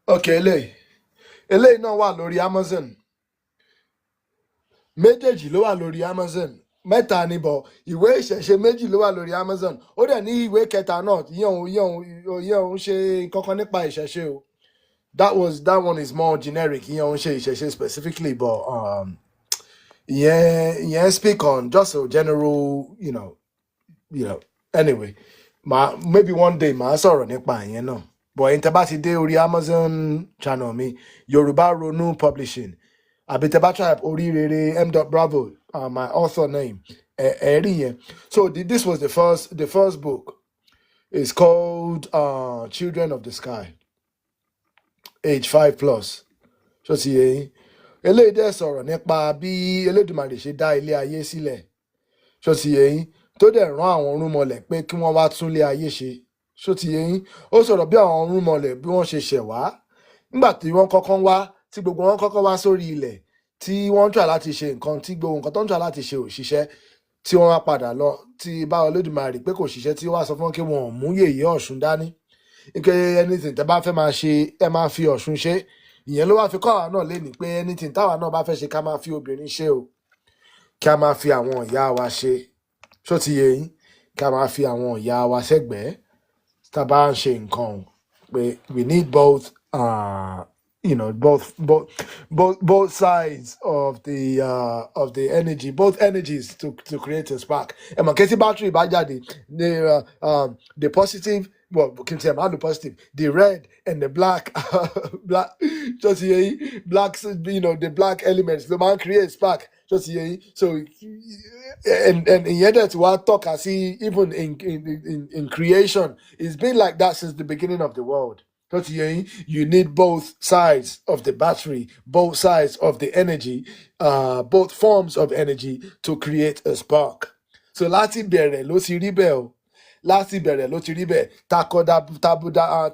Okay, eléyìí náà wà lórí Amazon. Méjèèjì ló wà lórí Amazon. Mẹ́ta ni bọ̀ ìwé ìṣẹ̀ṣe méjì ló wà lórí Amazon. Ó dẹ̀ ní ìwé kẹta náà ìyẹn òun ṣe kankan nípa ìṣẹ̀ṣe o. That one is more generic. Ìyẹn òun ṣe ìṣẹ̀ṣe specifically, but ìyẹn speak on just a general, anyway. Maybe one day màá sọ̀rọ̀ nípa ìyẹn náà. But in tẹ́ bá ti dé orí Amazon channel mi, Yorùbá Ronú Publishing. Àbí tẹ́ bá type Ori Rere M.Bravo, my author name. Ẹ̀rí yẹn. So this was the first book. It's called Children of the Sky. Age 5+. So ti yé yín. Eléyìí dẹ̀ sọ̀rọ̀ nípa bí Elédùmarè ṣe dá ilé ayé sílẹ̀. So ti yé yín. Tó dẹ̀ rán àwọn rúnmọlẹ̀ pé kí wọ́n wá tún ilé ayé ṣe. So ti yé yín. Ó sọ̀rọ̀ bí àwọn rúnmọlẹ̀ bí wọ́n ṣe ṣẹ̀ wá. Nígbà tí wọ́n kọ́kọ́ wá, tí gbogbo wọn kọ́kọ́ wá sórí ilẹ̀, tí wọ́n ń try láti ṣe nǹkan, tí gbogbo nǹkan tó ń try láti ṣe ò ṣiṣẹ́, tí wọ́n wá padà lọ, tí bá Olódùmarè pé kò ṣiṣẹ́, tí wọ́n wá sọ fún wọn kí wọn ò mú yèyé Ọ̀ṣun dání. Ike anything tẹ́ bá fẹ́ máa ṣe, ẹ máa fi Ọ̀ṣun ṣe. Ìyẹn ló wá fi kọ́ àwa náà lénìí pé anything táwa náà bá fẹ́ ṣe ká máa fi obìnrin ṣe o. Kí a máa fi àwọn ìyá wa ṣe. Ṣó ti yé yín? Kí a máa fi àwọn ìyá wa sẹ́gbẹ̀ẹ́. Tá a bá ń ṣe nǹkan pé we need both both sides of the energy, both energies to create a spark. And my Katie battery by the positive, well, can say the positive, the red and the black, just black, the black elements. The man creates spark. Just so, and yet that's what talk I see even in creation. It's been like that since the beginning of the world. You need both sides of the battery, both sides of the energy, both forms of energy to create a spark. So láti bẹ̀rẹ̀ ló ti rí bẹ́ẹ̀ o. Láti bẹ̀rẹ̀ ló ti rí bẹ́ẹ̀.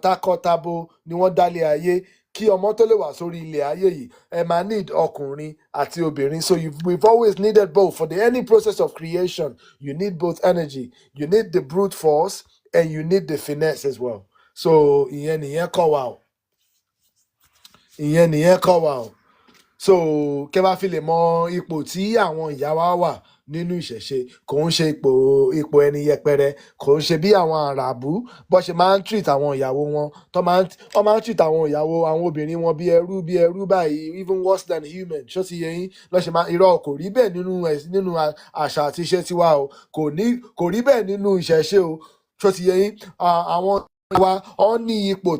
Takọtabo ni wọ́n dálé ayé. Kí ọmọ tó lè wà sórí ilẹ̀ ayé yìí, ẹ máa need ọkùnrin àti obìnrin. So we've always needed both. For any process of creation, you need both energy. You need the brute force and you need the finesse as well. So ìyẹn nìyẹn kọ́ wa o. So kẹ́ bá fi lè mọ ipò tí àwọn ìyá wa wà nínú ìṣẹ̀ṣe kò ń ṣe ipò ẹni yẹpẹrẹ kò ń ṣe bí àwọn àràbù bó ṣe máa ń treat àwọn ìyàwó wọn tó máa ń treat àwọn ìyàwó àwọn obìnrin wọn bí ẹrú báyìí even worse than human ṣó ti yẹ yín lọ́ ṣe máa irọ́ kò rí bẹ́ẹ̀ nínú àṣà àti iṣẹ́ tiwa o kò rí bẹ́ẹ̀ nínú ìṣẹ̀ṣe o ṣó ti yẹ yín àwọn wa ọ ní ipò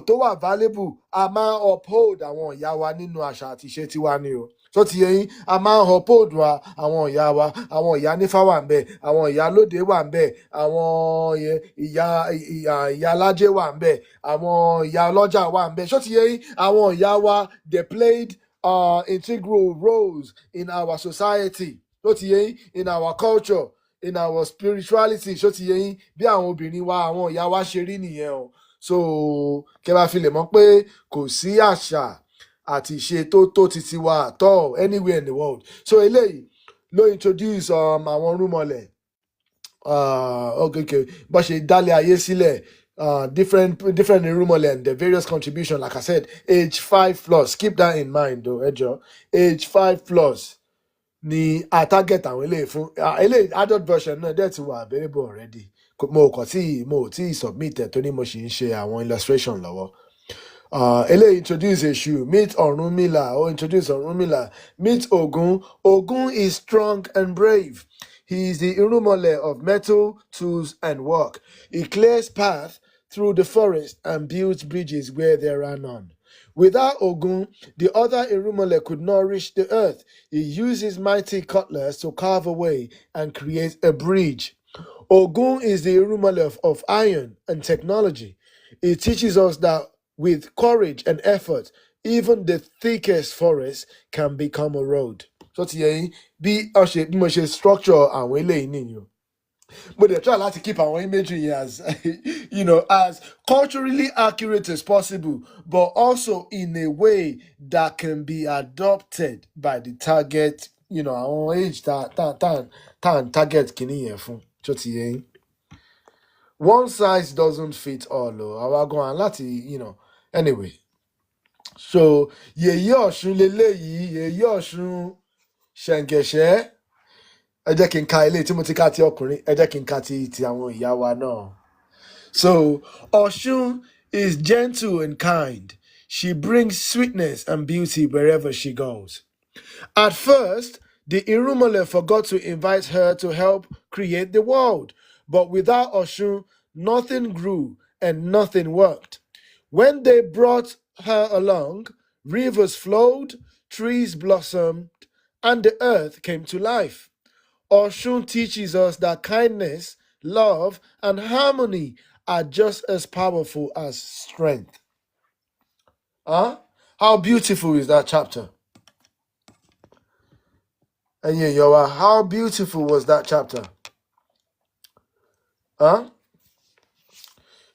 tó wà valuable a máa uphold àwọn ìyá wa nínú àṣà àti ìṣe tiwa ni o tó ti yẹ yín a máa uphold wa àwọn ìyá wa àwọn ìyá nífà wà ń bẹ àwọn ìyá lóde wà ń bẹ àwọn ìyá alájẹ wà ń bẹ àwọn ìyá ọlọ́jà wà ń bẹ tó ti yẹ yín àwọn ìyá wa they played integral roles in our society tó ti yẹ yín in our culture in our spirituality ṣó ti yẹ yín bí àwọn obìnrin wa àwọn ìyá wa ṣe rí nìyẹn o so kẹ́ bá fi lè mọ̀ pé kò sí àṣà àti ìṣe tó ti tiwa at all anywhere in the world so eléyìí ló introduce àwọn rúmọlẹ̀ okay bó ṣe dálé ayé sílẹ̀ different rúmọlẹ̀ and the various contributions like I said age 5+ keep that in mind o ẹ jọ̀ọ́ age 5+ ni a target àwọn eléyìí fún eléyìí adult version náà dẹ̀ ti wà available already mo tí submit ẹ̀ tó ní mo sì ń ṣe àwọn illustration lọ́wọ́ eléyìí introduce èṣù meet Ọ̀rúnmìlà introduce Ọ̀rúnmìlà meet Ògún. Ògún is strong and brave. He is the irúnmọlẹ̀ of metal, tools and work. He clears paths through the forest and builds bridges where there are none. Without Ògún, the other irúnmọlẹ̀ could not reach the earth. He uses mighty cutlass to carve a way and create a bridge. Ògún is the irúnmọlẹ̀ of iron and technology. It teaches us that with courage and effort, even the thickest forest can become a road. So ti yẹ yín bí mo ṣe structure àwọn eléyìí nìyẹn. But they try to keep our imagery as as culturally accurate as possible, but also in a way that can be adopted by the target, our age target kìíní yẹn fún. So ti yẹ yín. One size doesn't fit all. Àwa gan láti, anyway. So Yèyé Ọ̀ṣun leléyìí, Yèyé Ọ̀ṣun Ṣẹ̀ǹgẹ̀ṣẹ́. Ẹ jẹ́ kí n ka ilé tí mo ti ka ti ọkùnrin, ẹ jẹ́ kí n ka ti àwọn ìyá wa náà. So Ọ̀ṣun is gentle and kind. She brings sweetness and beauty wherever she goes. At first, the irúnmọlẹ̀ forgot to invite her to help create the world. But without Ọ̀ṣun, nothing grew and nothing worked. When they brought her along, rivers flowed, trees blossomed, and the earth came to life. Ọ̀ṣun teaches us that kindness, love, and harmony are just as powerful as strength. How beautiful is that chapter? And how beautiful was that chapter?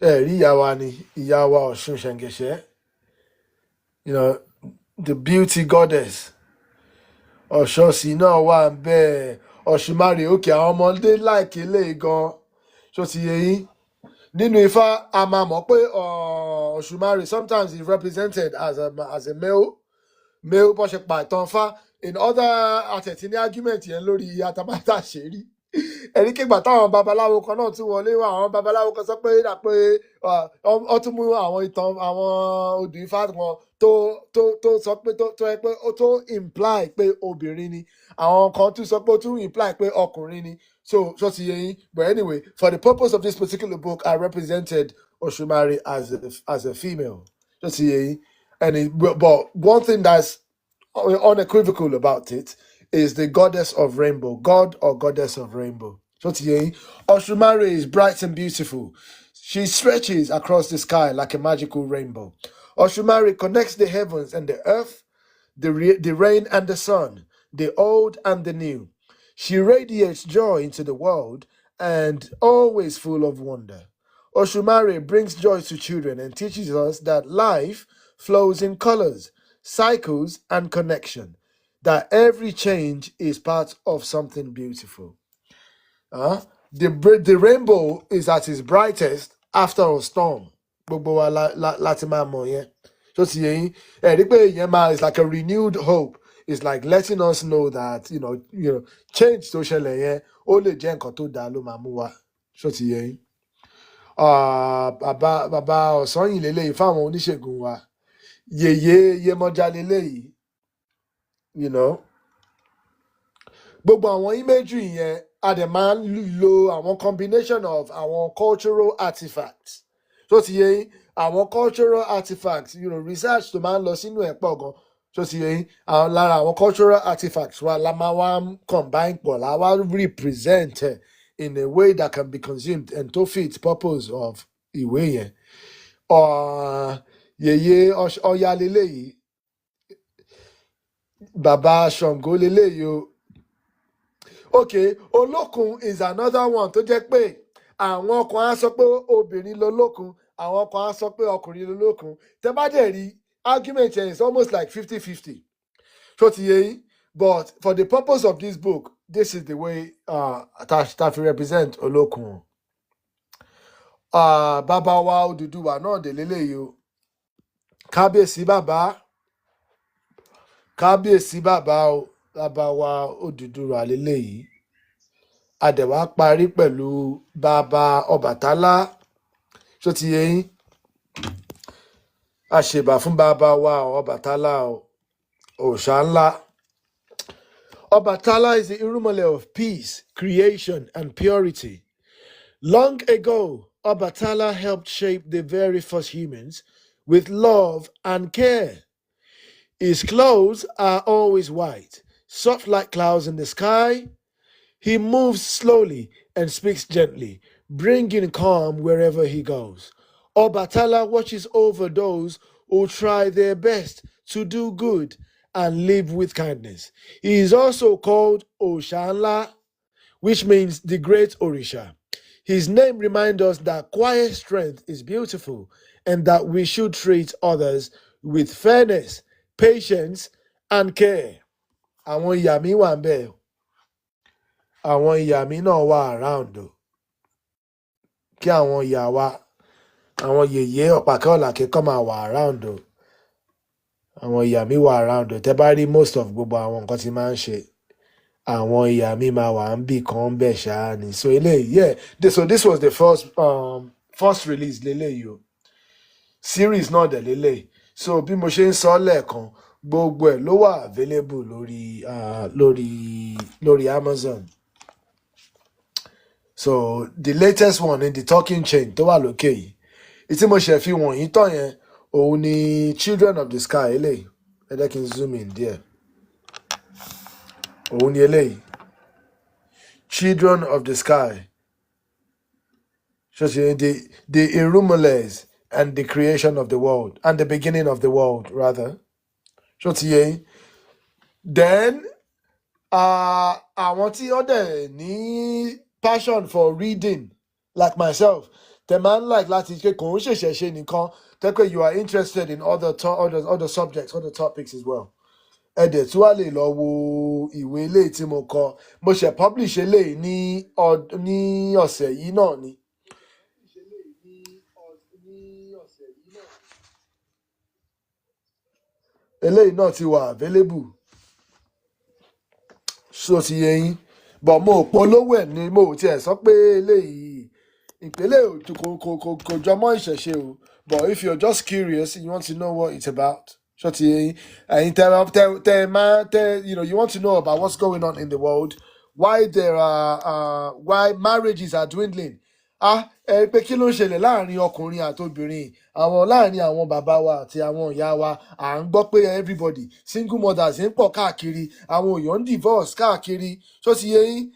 Rí ìyá wa ni, ìyá wa Ọ̀ṣun Ṣẹ̀ǹgẹ̀ṣẹ́. The beauty goddess. Ọ̀ṣọ́sì náà wà ń bẹ́ẹ̀. Ọ̀ṣùmàrè òkè àwọn ọmọdé láìkí eléyìí gan. Ṣó ti yé yín? Nínú Ifá, a máa mọ̀ pé Ọ̀ṣùmàrè sometimes is represented as a male bó ṣe pa ìtàn Ifá. In other àtẹ̀tí ní argument yẹn lórí àtàbátà ṣèrí. Ẹ̀rí kígbà táwọn babaláwo kan náà tún wọlé wá àwọn babaláwo kan sọ pé ó tún mú àwọn ìtàn àwọn odù Ifá wọn tó sọ pé tó yẹ pé ó tó imply pé obìnrin ni àwọn kan tún sọ pé ó tún imply pé ọkùnrin ni so ti yẹ yín but anyway for the purpose of this particular book I represented Ọ̀ṣùmàrè as a female so ti yẹ yín but one thing that's unequivocal about it is the goddess of rainbow, god or goddess of rainbow. So ti yẹ yín Ọ̀ṣùmàrè is bright and beautiful. She stretches across the sky like a magical rainbow. Ọ̀ṣùmàrè connects the heavens and the earth, the rain and the sun, the old and the new. She radiates joy into the world and always full of wonder. Ọ̀ṣùmàrè brings joy to children and teaches us that life flows in colors, cycles, and connection, that every change is part of something beautiful. The rainbow is at its brightest after a storm. Gbogbo wa láti máa mọ̀ yẹn. So ti yẹn rí pé yẹn máa is like a renewed hope. It's like letting us know that change tó ṣẹlẹ̀ yẹn ó lè jẹ́ nǹkan tó dáa ló máa mú wá. Ṣó ti yé yín? Bàbá Ọ̀sányìn lélẹ́yìí fáwọn oníṣègùn wa. Yèyé Yemọja lélẹ́yìí. Gbogbo àwọn imagery yẹn a dẹ̀ máa ń lo àwọn combination of àwọn cultural artifacts. Ṣó ti yé yín? Àwọn cultural artifacts, research tó máa ń lọ sínú ẹ̀ pọ̀ gan. Ṣó ti yé yín? Lára àwọn cultural artifacts wa la máa wá combine pọ̀, la wá represent in a way that can be consumed and to fit purpose of ìwé yẹn. Yèyé Ọya leléyìí, Bàbá Ṣàngó leléyìí o. Okay, Olókun is another one tó jẹ́ pé àwọn kan á sọ pé obìnrin lolókun, àwọn kan á sọ pé ọkùnrin lolókun. Tẹ́ bá dẹ̀ rí argument here is almost like 50-50. Ṣó ti yé yín? But for the purpose of this book, this is the way tá fi represent Olókun. Bàbá wa Odùduwà náà dé leléyìí o. Kábíyèsí bàbá o. Bàbá wa Odùduwà leléyìí. A dẹ̀ wá parí pẹ̀lú Bàbá Ọbàtálá. Ṣó ti yé yín? A ṣèbà fún bàbá wa Ọbàtálá o. Òòṣà ńlá. Ọbàtálá is the irúnmọlẹ̀ of peace, creation, and purity. Long ago, Ọbàtálá helped shape the very first humans with love and care. His clothes are always white, soft like clouds in the sky. He moves slowly and speaks gently, bringing calm wherever he goes. Ọbàtálá watches over those who try their best to do good and live with kindness. He is also called Òòṣà, which means the great Orisha. His name reminds us that quiet strength is beautiful and that we should treat others with fairness, patience, and care. Àwọn ìyá mi wà ńbẹ̀ o. Àwọn ìyá mi náà wà around o. Kí àwọn ìyá wa, àwọn yèyé Ọ̀pàkẹ́ Ọ̀làkẹ́ kọ́ máa wà around o. Àwọn ìyá mi wà around o. Tẹ́ bá rí most of gbogbo àwọn nǹkan tí máa ń ṣe, àwọn ìyá mi máa wà ń bì kan bẹ̀ ṣáá ni. So eléyìí, so this was the first release leléyìí o. Series náà dẹ̀ leléyìí. So bí mo ṣe ń sọ lẹ́ẹ̀kan, gbogbo ẹ̀ ló wà available lórí Amazon. So the latest one in the talking chain tó wà lókè yìí, ìtí mo ṣe fi wọ̀nyí tán yẹn, òun ni Children of the Sky eléyìí. Ẹ jẹ́ kí n zoom in díẹ̀. Òun ni eléyìí. Children of the Sky. So the irúnmọlẹ̀ and the creation of the world, and the beginning of the world, rather. So then, àwọn tí ó dẹ̀ ní passion for reading, like myself, the man like láti ṣe kò ń ṣẹ̀ṣẹ̀ ṣe nìkan, tẹ́kọ̀ you are interested in other subjects, other topics as well. Ẹ dẹ̀ tí wàá lè lọ wo ìwé eléyìí tí mo kọ. Mo ṣe publish eléyìí ní ọ̀sẹ̀ yìí náà ni. Eléyìí náà ti wà available. So ti yé yín. But mo polówó ẹ̀ ni mo tiẹ̀ sọ pé eléyìí ìpele kò jọmọ́ ìṣẹ̀ṣe o. But if you're just curious, you want to know what it's about. So ti yé yín. And you want to know about what's going on in the world, why why marriages are dwindling. Pé kí ló ń ṣẹlẹ̀ láàrin ọkùnrin àti obìnrin, láàrin àwọn bàbá wa àti àwọn ìyá wa. À ń gbọ́ pé everybody single mothers ń pọ̀ káàkiri, àwọn èèyàn ń divorce káàkiri. So ti yé yín.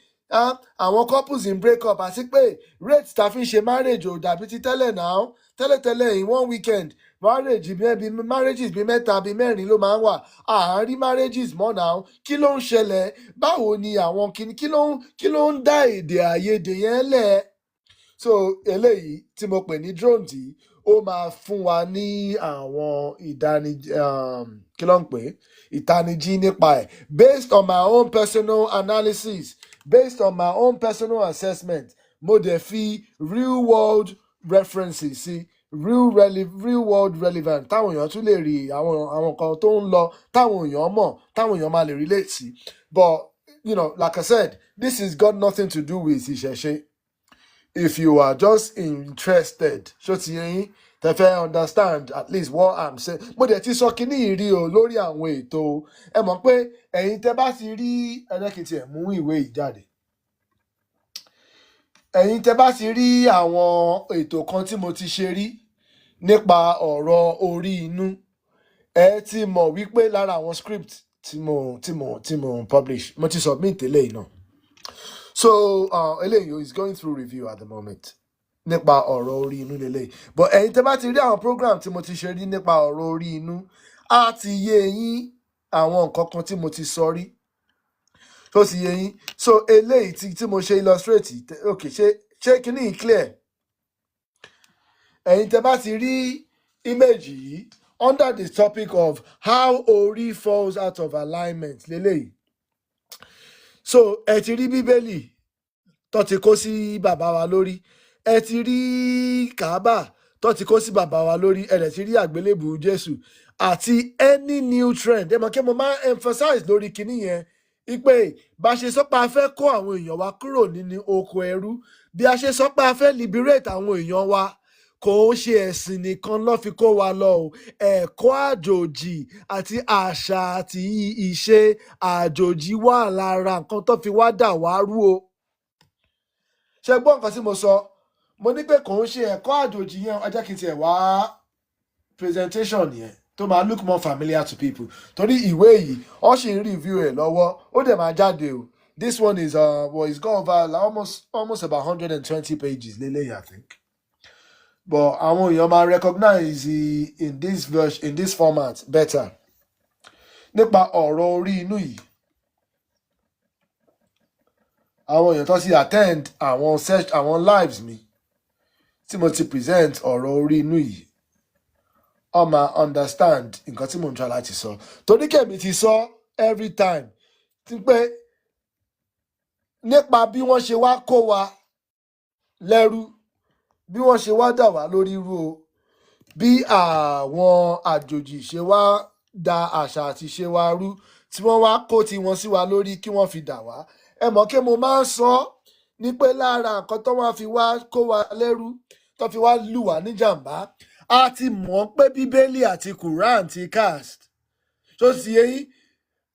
Àwọn couples ń break up, àti pé rate tá fi ń ṣe marriage ò dàbí ti tẹ́lẹ̀ náà. Tẹ́lẹ̀ in one weekend marriages bí mẹ́ta bí mẹ́rin ló máa ń wà. À ń rí marriages mọ́ náà. Kí ló ń ṣẹlẹ̀? Báwo ni àwọn kí ló ń dá èdè àìyedè yẹn lẹ̀? So eléyìí tí mo pè ní drone tí ó máa fún wa ní àwọn ìtanijí nípa ẹ̀, based on my own personal analysis, based on my own personal assessment. Mo dẹ̀ fi real world references sí, real world relevant táwọn èèyàn tún lè rí àwọn nǹkan tó ń lọ táwọn èèyàn mọ̀ táwọn èèyàn máa lè relate sí. But like I said, this has got nothing to do with ìṣẹ̀ṣe. If you are just interested, ṣó ti yé yín, tẹ́ fẹ́ understand at least what I'm saying. Mo dẹ̀ ti sọ kíní ìrí o lórí àwọn ètò. Ẹ mọ̀ pé ẹ̀yin tẹ́ bá ti rí ẹlẹ́kìtì ẹ̀ mú ìwé yìí jáde. Ẹ̀yin tẹ́ bá ti rí àwọn ètò kan tí mo ti ṣe rí nípa ọ̀rọ̀ orí inú, ẹ ti mọ̀ wípé lára àwọn script tí mo publish, mo ti submit eléyìí náà. So eléyìí is going through review at the moment nípa ọ̀rọ̀ orí inú lélẹ́yìí. But ẹ̀yin tẹ́ bá ti rí àwọn program tí mo ti ṣe rí nípa ọ̀rọ̀ orí inú, á ti yé yín àwọn nǹkan kan tí mo ti sọ rí. Tó ti yé yín. So eléyìí tí mo ṣe illustrate, okay, ṣé kíní clear? Ẹ̀yin tẹ́ bá ti rí image yìí under the topic of how Ori falls out of alignment lélẹ́yìí. So ẹ ti rí Bíbélì tó ti kó sí bàbá wa lórí. Ẹ ti rí Kàábà tó ti kó sí bàbá wa lórí. Ẹ dẹ̀ ti rí àgbélébùú Jésù. Àti any new trend. Ẹ mọ̀ kí mo máa emphasize lórí kinní yẹn. Ipe bá ṣe sọ pé a fẹ́ kó àwọn èèyàn wa kúrò nínú oko ẹrú. Bí a ṣe sọ pé a fẹ́ liberate àwọn èèyàn wa. Kò ṣe ẹ̀sìn nìkan ló fi kó wa lọ o. Ẹ̀kọ́ àjòjì àti àṣà àti ìṣe àjòjì wà lára nǹkan tó fi wá dà wá rú o. Ṣé gbọ́ nǹkan tí mo sọ? Mo ní pé kò ń ṣe ẹ̀kọ́ àjòjì yẹn, ẹ jẹ́ kí n tiẹ̀ wá presentation yẹn tó máa look more familiar to people. Torí ìwé yìí, ó ṣì ń review ẹ̀ lọ́wọ́, ó dẹ̀ máa jáde o. This one is it's gone over almost about 120 pages lélẹ́yìí, I think. But àwọn èèyàn máa recognize in this format better. Nípa ọ̀rọ̀ orí inú yìí. Àwọn èèyàn tó sì attend àwọn lives mi tí mo ti present ọ̀rọ̀ orí inú yìí. Ó máa understand nǹkan tí mo ń try láti sọ. Torí kèmi ti sọ every time. Tí pé nípa bí wọ́n ṣe wá kó wa lẹ́rú. Bí wọ́n ṣe wá dà wá lórí irú o, bí àwọn àjòjì ṣe wá da àṣà àti ìṣe wa rú, tí wọ́n wá kó tiwọn sí wa lórí kí wọ́n fi dà wá. Ẹ mọ̀ kí mo máa ń sọ ní pé lára nǹkan tó wá fi wá kó wa lẹ́rú, tó fi wá lù wá ní jàǹbá, a ti mọ̀ pé Bíbélì àti Quran ti cast. Tó ti yé yín,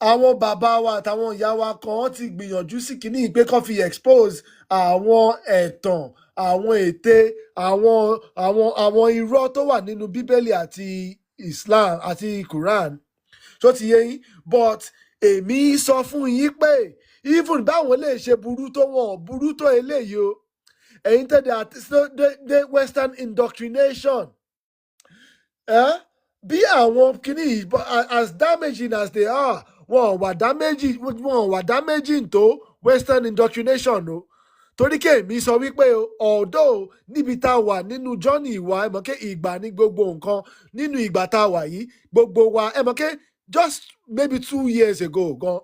àwọn bàbá wa àtàwọn ìyá wa kan ti gbìyànjú sí kínní pé kó fi expose àwọn ẹ̀tàn, àwọn ète, àwọn irọ́ tó wà nínú Bíbélì àti Islam àti Quran. Tó ti yé yín, but èmi sọ fún yín pé even báwọn lè ṣe burú tó wọn burú tó eléyìí o. Ẹ̀yin tẹ́lẹ̀ Western indoctrination. Bí àwọn kìíní yìí, as damaging as they are, wọn wà damaging tó Western indoctrination o. Torí kèmí sọ wípé although níbi tá a wà nínú journey wa, ẹ mọ̀ pé ìgbà ní gbogbo nǹkan nínú ìgbà tá a wà yìí, gbogbo wa, ẹ mọ̀ pé just maybe 2 years ago gan,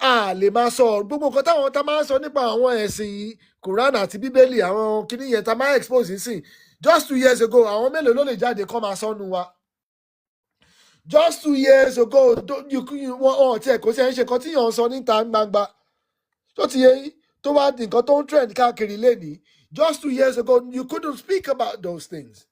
a lè máa sọ gbogbo nǹkan táwọn tá máa ń sọ nípa àwọn ẹ̀sìn Quran àti Bíbélì, àwọn kìíní yẹn tá máa expose sí. Just 2 years ago, àwọn mélòó ló lè jáde kọ́ máa sọ́nu wa? Just 2 years ago, wọ́n tiẹ̀ kò sí ẹ̀ ń ṣe nǹkan tí yàn ń sọ níta gbangba. Tó ti yé yín, tó wá di nǹkan tó ń trend káàkiri lénìí. Just 2 years ago, you couldn't speak about those things.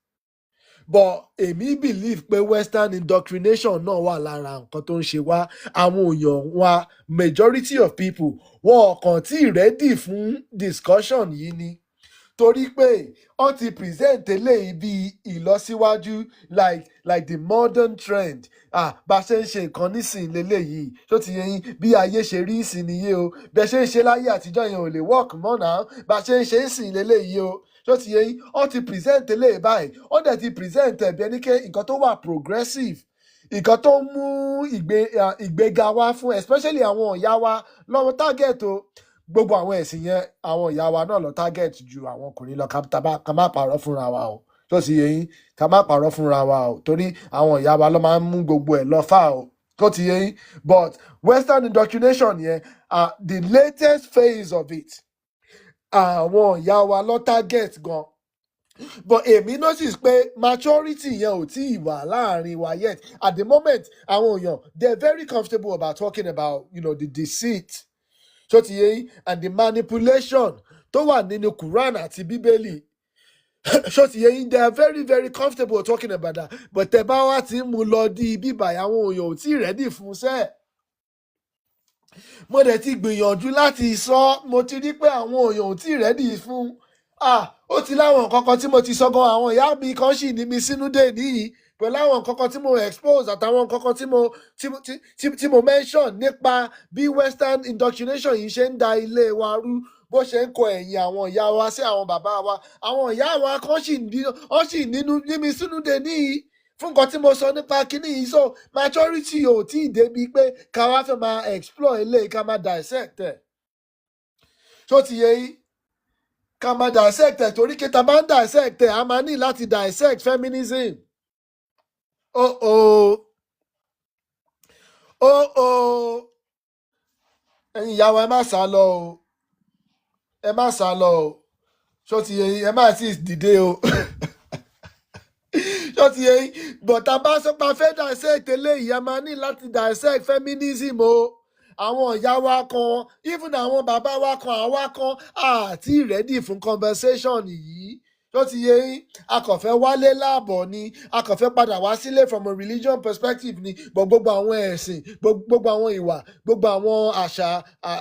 But èmi believe pé Western indoctrination náà wà lára nǹkan tó ń ṣe wá. Àwọn èèyàn wa, majority of people, wọn kàn tí ready fún discussion yìí ni. Torí pé wọ́n ti present eléyìí bí ìlọsíwájú like the modern trend. Bá ṣe ń ṣe nǹkan nísìnyí leléyìí. Tó ti yé yín, bí ayé ṣe rí ìsìn nìyí o. Bẹ́ ṣe ń ṣe láyé àtijọ́ yẹn ò lè work mọ́ náà. Bá ṣe ń ṣe ìsìn leléyìí o. Tó ti yé yín, wọ́n ti present eléyìí báyìí. Wọ́n dẹ̀ ti present ẹ̀bí ẹni pé nǹkan tó wà progressive. Nǹkan tó ń mú ìgbéga wá fún especially àwọn ìyá wa lọ́wọ́ target o. Gbogbo àwọn ẹ̀sìn yẹn, àwọn ìyá wa náà lọ target ju àwọn ọkùnrin lọ, ká má parọ́ fúnra wa o. Tó ti yé yín, ká má parọ́ fúnra wa o. Torí àwọn ìyá wa ló máa ń mú gbogbo ẹ̀ lọ fà o. Tó ti yé yín, but Western indoctrination yẹn, the latest phase of it, àwọn ìyá wa lọ target gan. but èmi notice pé maturity yẹn ò tí ì wà láàrin wa yet. At the moment àwọn èèyàn they're very comfortable about talking about the deceit tó ti yé yín and the manipulation tó wà nínú Quran àti Bíbélì. So they are very very comfortable talking about that, but tẹ́ bá wá ti mú lọ di bíbà àwọn èèyàn ò tí ready fún sẹ́. Mo dẹ̀ ti gbìyànjú láti sọ, mo ti rí pé àwọn èèyàn ò tí ready fún. Ó ti láwọn nǹkan kan tí mo ti sọ gan, àwọn ìyá mi kan sì ní mi sínú dé níyì pẹ̀lú àwọn nǹkan kan tí mo expose àtàwọn nǹkan kan tí mo mention nípa bí western indoctrination yìí ṣe ń da ilé wa rú, bó ṣe ń kọ ẹ̀yìn àwọn ìyá wa sí àwọn bàbá wa. Àwọn ìyá wa kan sì ní mi sínú dé níyì fún nǹkan tí mo sọ nípa kíní yìí. So maturity ò tí ì débi pé ká wá fẹ́ máa explore eléyìí ká máa dissect ẹ̀. Ṣó ti yé yín? Ká máa dissect ẹ̀ torí kí ta bá ń dissect ẹ̀ a máa ní láti dissect feminism. Ẹ̀yin ìyá wa ẹ má sá lọ o, ẹ má sá lọ o. Ṣó ti yé yín? Ẹ má sì dìde o. Ṣó ti yé yín? But tá bá sọ pé a fẹ́ dissect eléyìí a máa ní láti dissect feminism o. Àwọn ìyá wa kan, even àwọn bàbá wa kan, àwa kan àti ready fún conversation yìí. Ṣó ti yé yín? A kàn fẹ́ wálé láàbọ̀ ni, a kàn fẹ́ padà wá sílé from a religion perspective ni, but gbogbo àwọn ẹ̀sìn, gbogbo àwọn ìwà, gbogbo àwọn àṣà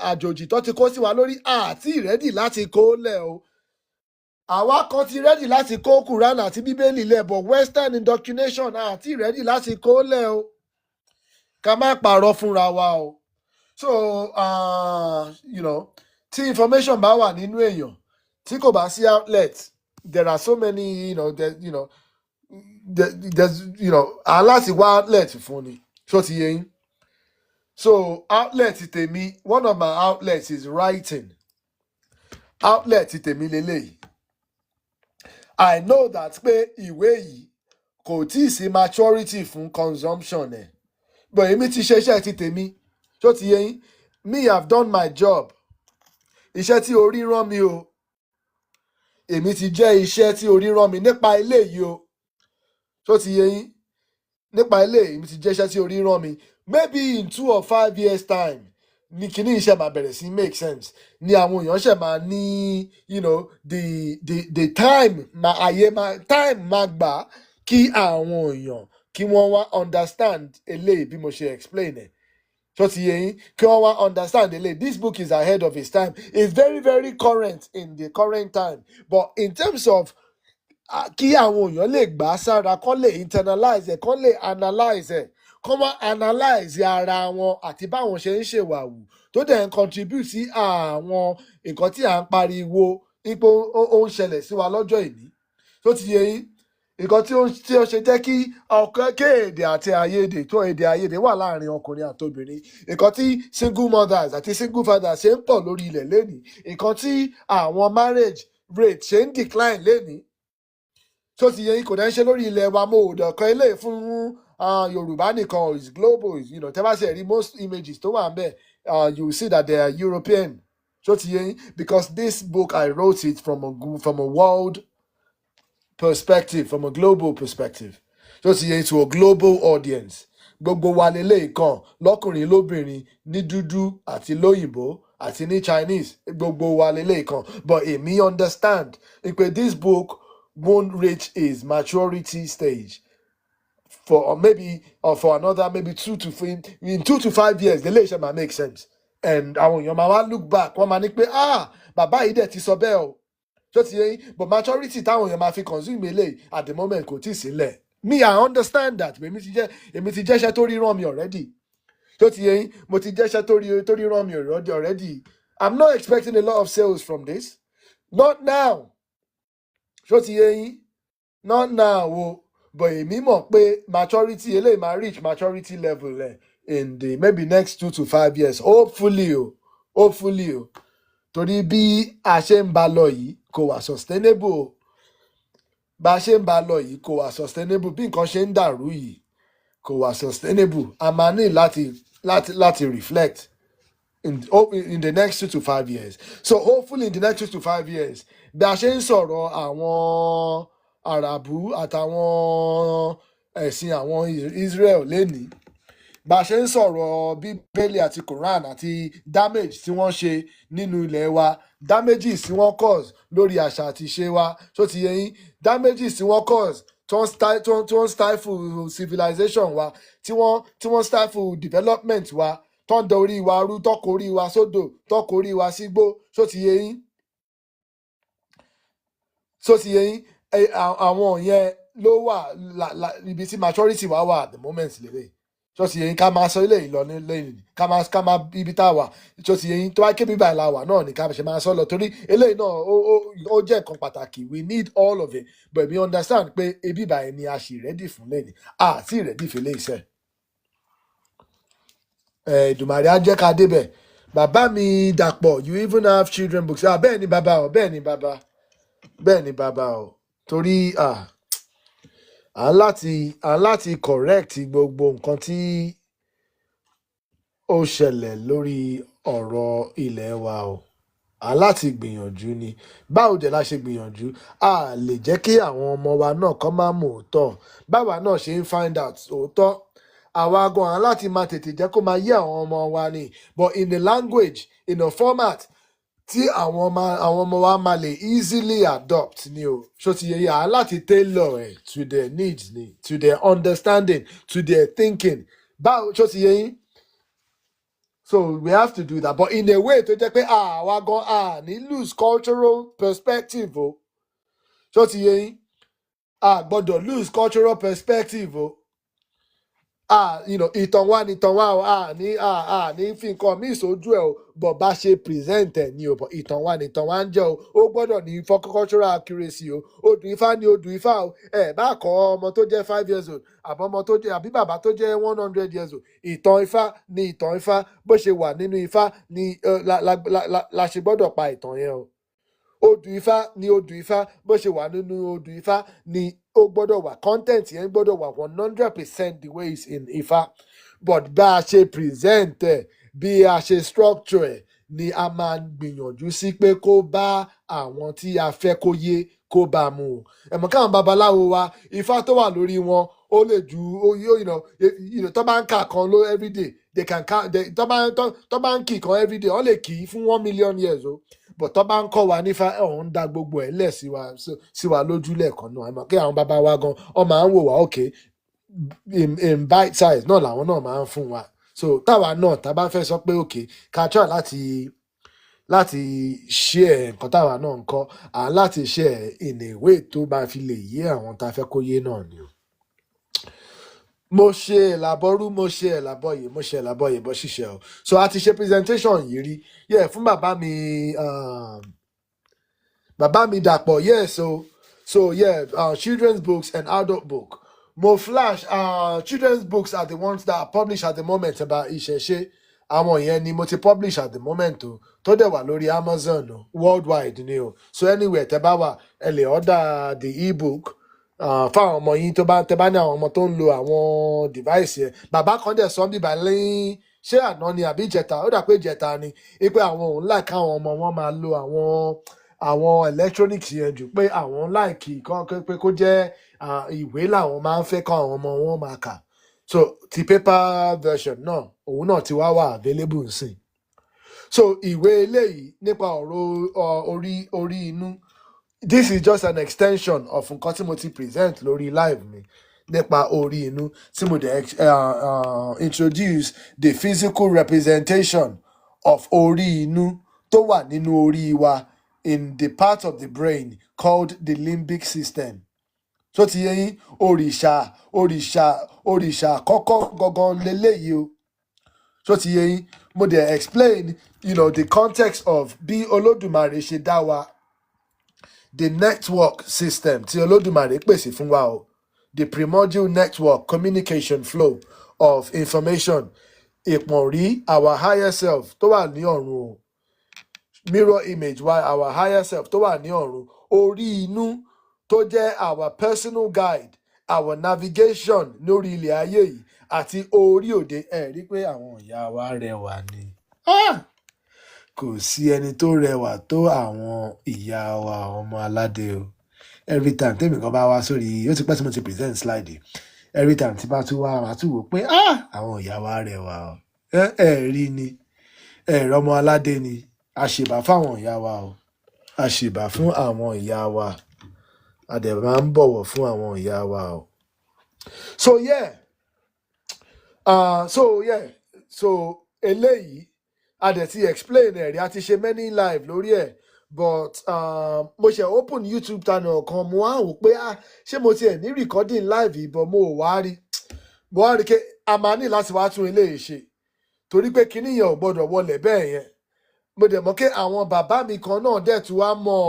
àjòjì tó ti kó sí wa lórí àti ready láti kó lẹ̀ o. Àwa kan ti ready láti kó Quran àti Bíbélì lẹ̀, but western indoctrination àti ready láti kó lẹ̀ o. Ká má parọ́ fúnra wa o. So, tí information bá wà nínú èèyàn, tí kò bá sí outlet, there are so many, aláti wá outlet fún ni. Ṣó ti yé yín? So, outlet tèmi, one of my outlets is writing. Outlet tèmi leléyìí. I know that pé ìwé yìí kò tí ì sí maturity fún consumption ẹ̀. But èmi ti ṣe iṣẹ́ ti tèmi. Ṣó ti yé yín? Me, I've done my job. Iṣẹ́ tí orí rán mi o. Èmi ti jẹ́ iṣẹ́ tí orí rán mi nípa eléyìí o. Ṣó ti yé yín? Nípa eléyìí, èmi ti jẹ́ iṣẹ́ tí orí rán mi. Maybe in 2 or 5 years time, ní kíní iṣẹ́ máa bẹ̀rẹ̀ sí make sense. Ní àwọn èèyàn ṣẹ̀ máa ní, the time máa gbà kí àwọn èèyàn kí wọ́n wá understand eléyìí bí mo ṣe explain ẹ̀. Ṣó ti yé yín? Kí wọ́n wá understand eléyìí. This book is ahead of its time. It's very very current in the current time. But in terms of kí àwọn èèyàn lè gbà sára, kán lè internalize ẹ̀, kán lè analyze ẹ̀, kán wá analyze ara wọn àti báwọn ṣe ń ṣèwàwù tó dẹ̀ ń contribute sí àwọn nǹkan tí à ń pariwo ipò ó ń ṣẹlẹ̀ sí wa lọ́jọ́ ìní. Tó ti yé yín? Nǹkan tí ó ṣe jẹ́ kí èdè àti èdè àìyedè wà láàrin ọkùnrin àti obìnrin. Nǹkan tí single mothers àti single fathers ṣe ń pọ̀ lórí ilẹ̀ lénìí. Nǹkan tí àwọn marriage rate ṣe ń decline lénìí. Tó ti yé yín? Kò dẹ̀ ń ṣe lórí ilẹ̀ wa. Mo ò dọ̀kan eléyìí fún Yorùbá nìkan, is global. Tẹ́ bá ṣe rí most images tó wà ń bẹ̀, you will see that they are European. Ṣó ti yé yín? Because this book I wrote it from a world perspective, from a global perspective. So ti yẹn to a global audience. Gbogbo wa lélẹ́yìí kan, lọ́kùnrin lóbìnrin, ní dúdú àti lóyìnbó àti ní Chinese. Gbogbo wa lélẹ́yìí kan. But èmi understand pé this book won't reach its maturity stage for another maybe 2 to 5 years. The lè ṣe máa make sense. And àwọn èèyàn máa wá look back, wọ́n máa ní pé bàbá yìí dẹ̀ ti sọ bẹ́ẹ̀ o. Ṣó ti yé yín? But maturity táwọn èèyàn máa fi consume eléyìí at the moment kò tí ì sílẹ̀. Me, I understand that. Èmi ti jẹ́ṣẹ́ tó rí rán mi already. Ṣó ti yé yín? Mo ti jẹ́ṣẹ́ tó rí rán mi already. I'm not expecting a lot of sales from this. Not now. Ṣó ti yé yín? Not now o. But èmi mọ̀ pé maturity eléyìí máa reach maturity level in the maybe next 2 to 5 years. Hopefully o. Torí bí a ṣe ń bá lọ yìí kò wà sustainable o. Bá a ṣe ń bá lọ yìí kò wà sustainable. Bí nǹkan ṣe ń dàrú yìí kò wà sustainable. A máa ní láti reflect in the next 2 to 5 years. So hopefully in the next 2 to 5 years, bí a ṣe ń sọ̀rọ̀ àwọn Àràbù àtàwọn ẹ̀sìn àwọn Israel lénìí, bá a ṣe ń sọ̀rọ̀ Bíbélì àti Quran àti damage tí wọ́n ṣe nínú ilẹ̀ wa, damages tí wọ́n cause lórí àṣà àti ìṣe wa, tó ti yé yín, damages tí wọ́n cause tí wọ́n stifle civilization wa, tí wọ́n stifle development wa, tó ń da orí wa rú, tó kó orí wa sódò, tó kó orí wa sígbó, tó ti yé yín, tó ti yé yín, àwọn yẹn ló wà ibi tí maturity wa wà at the moment lélẹ̀. Tó ti yé yín, ká máa sọ ilé ìlọ lẹ́yìn, ká máa ibi tá a wà, tó ti yé yín, tó wá ké bíbá ìlà wà náà ni ká ṣe máa sọ lọ, torí eléyìí náà ó jẹ́ nǹkan pàtàkì, we need all of it, but we understand pé ebi báyìí ni a ṣì ready fún lẹ́yìn, àti ready fún ilé iṣẹ́. Ìdùmarè á jẹ́ ká débẹ̀. Bàbá mi Dàpọ̀, you even have children books. Bẹ́ẹ̀ ni bàbá o, bẹ́ẹ̀ ni bàbá, bẹ́ẹ̀ ni bàbá o, torí à ń láti correct gbogbo nǹkan tí ó ṣẹlẹ̀ lórí ọ̀rọ̀ ilẹ̀ wa o. Láti gbìyànjú ni. Báwo dẹ̀ la ṣe gbìyànjú? A lè jẹ́ kí àwọn ọmọ wa náà kọ́ máa mọ̀ òótọ́. Báwa náà ṣe ń find out òótọ́, àwa gan-an láti máa tètè jẹ́ kó máa yé àwọn ọmọ wa ni, but in a language, in a format tí àwọn ọmọ wa máa lè easily adopt ni o. Ṣó ti yẹ yà á láti tailor ẹ̀ to their needs ni, to their understanding, to their thinking. Báwo ṣó ti yẹ yín? So we have to do that, but in a way tó jẹ́ pé àwa gan ní lose cultural perspective o. Ṣó ti yẹ yín? A gbọ́dọ̀ lose cultural perspective o. Ìtàn wa ni ìtàn wa o, ní fi nǹkan míì sójú ẹ̀ o, but bá ṣe present ẹ̀ ni o, but ìtàn wa ni ìtàn wa ń jẹ́ o, ó gbọ́dọ̀ ní cultural accuracy o. Odù Ifá ni odù Ifá o, bá kọ́ ọmọ tó jẹ́ 5 years old àbí bàbá tó jẹ́ 100 years old, ìtàn Ifá ni ìtàn Ifá, bó ṣe wà nínú Ifá ni la ṣe gbọ́dọ̀ pa ìtàn yẹn o. Odù Ifá ni odù Ifá, bó ṣe wà nínú odù Ifá ni ó gbọ́dọ̀ wà, content yẹn gbọ́dọ̀ wà 100% the way it's in Ifá, but bá a ṣe present ẹ̀, bí a ṣe structure ẹ̀ ni a máa gbìyànjú sí pé kó bá àwọn tí a fẹ́ kó yé kó bá mu. Ẹ̀mọ̀ káwọn babaláwo wa, Ifá tó wà lórí wọn ó lè ju tó bá ń kà kan ló everyday, they can count, tó bá ń kì kan everyday, wọ́n lè kì í fún 1 million years o. But tó bá ń kọ́ wa nífà, ọ̀hún dá gbogbo ẹ̀ lẹ̀ sí wa lójú lẹ́ẹ̀kan náà. Àmọ́ kí àwọn bàbá wa gan, wọ́n máa ń wò wá okay, in bite size náà làwọn náà máa ń fún wa. So táwa náà tá bá fẹ́ sọ pé okay, ká try láti share nǹkan táwa náà ń kọ́, láti share in a way tó bá fi lè yé àwọn tá a fẹ́ kó yé náà ni o. Mo ṣe ẹ̀làbọ̀rú, mo ṣe ẹ̀làbọ̀yè bọ́ ṣíṣe o. So a ti ṣe presentation yìí rí, fún bàbá mi Dàpọ̀, children's books and adult book. Mo flash, children's books are the ones that are published at the moment about ìṣẹ̀ṣe. Àwọn yẹn ni mo ti publish at the moment o, tó dẹ̀ wà lórí Amazon o, worldwide ni o. So anywhere tẹ́ bá wà, ẹ lè order the ebook. Fáwọn ọmọ yín tẹ́ bá ní àwọn ọmọ tó ń lo àwọn device yẹn. Bàbá kan dẹ̀ sọ bíbá lẹ́yìn, ṣé àná ni àbí ìjẹta, ó dà pé ìjẹta ni, pé àwọn òun like káwọn ọmọ wọn máa lo àwọn electronics yẹn jù, pé àwọn like kan pé kó jẹ́ ìwé làwọn máa ń fẹ́ kọ́ àwọn ọmọ wọn máa kà. So ti paper version náà, òun náà ti wá wà available nsìn. So ìwé eléyìí nípa ọ̀rọ̀ orí inú, this is just an extension of nǹkan tí mo ti present lórí live mi nípa orí inú, tí mo dẹ̀ introduce the physical representation of orí inú tó wà nínú orí wa in the part of the brain called the limbic system. So ti yé yín, òrìṣà kọ́kọ́ gangan leléyìí o. So ti yé yín, mo dẹ̀ explain the context of bí Olódùmarè ṣe dá wa, the network system tí Olódùmarè pèsè fún wa o, the primordial network communication flow of information, ìpọ̀nrí our higher self tó wà ní ọ̀run o, mirror image wa our higher self tó wà ní ọ̀run, orí inú tó jẹ́ our personal guide, our navigation lórí ilẹ̀ ayé yìí, àti orí òde. Rí pé àwọn ìyá wa rẹwà ni. kò sí ẹni tó rẹwà tó àwọn ìyá wa àwọn ọmọ aládé o. Every time tèmi kan bá wá sórí ó ti pẹ́ tí mo ti present slide every time tí bá tún wá wá tún wò pé àwọn ìyá wa rẹwà o. ẹ rí ni rọmọ aládé ni àṣìbà fáwọn ìyá wa o. Àṣìbà fún àwọn ìyá wa a dẹ̀ máa ń bọ̀wọ̀ fún àwọn ìyá wa o. So yeah, so eléyìí a dẹ̀ ti explain ẹ̀rí a ti ṣe many live lórí ẹ̀ but mo ṣe open YouTube channel kan mo wá wò pé ṣé mo tiẹ̀ ní recording live ìbọn mo ò wá rí pé a máa ní láti wá tún eléyìí ṣe torí pé kinní yẹn ò gbọdọ̀ wọlé bẹ́ẹ̀ yẹn mo dẹ̀ mọ̀ pé àwọn bàbá mi kan náà dẹ̀ tún wá mọ̀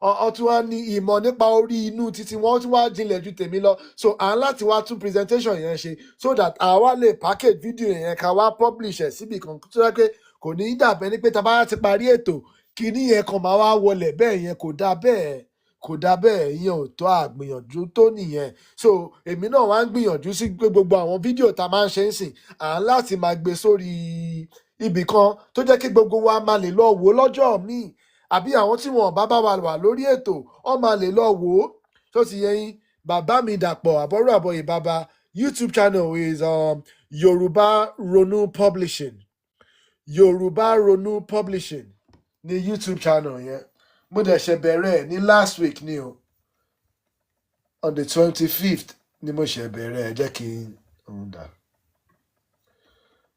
ọ tún wá ní ìmọ̀ nípa orí inú títí wọ́n tún wá jinlẹ̀ ju tèmi lọ so à ń láti wá tún presentation yẹn ṣe so that àwa lè package video yẹn ká wá publish ẹ̀ síbì kan tó yẹ pé kò ní í dàbẹ́ ní pé tá a bá ti parí ètò kinní yẹn kan máa wá wọlé bẹ́ẹ̀ yẹn kò dá bẹ́ẹ̀ ìyẹn ò tó àgbìyànjú tó nìyẹn so èmi náà wá ń gbìyànjú sí pé gbogbo àwọn fídíò tá a máa ń ṣe ń sìn à ń láti máa gbé sórí ibì kan tó jẹ́ kí gbogbo wa máa lè lọ wò lọ́jọ́ míì àbí àwọn tí wọn bá wa wà lórí ètò ọ máa lè lọ wò ó tó ti yẹ yín bàbá mi Dàpọ̀ àbọ̀rọ̀ àbọ̀yè bàbá YouTube channel is Yorùbá Ronú Publishing Yorùbá Ronú Publishing ní YouTube channel yẹn mo dẹ̀ ṣe bẹ̀rẹ̀ ní last week ni o on the 25th ni mo ṣe bẹ̀rẹ̀ jẹ́ kí n dà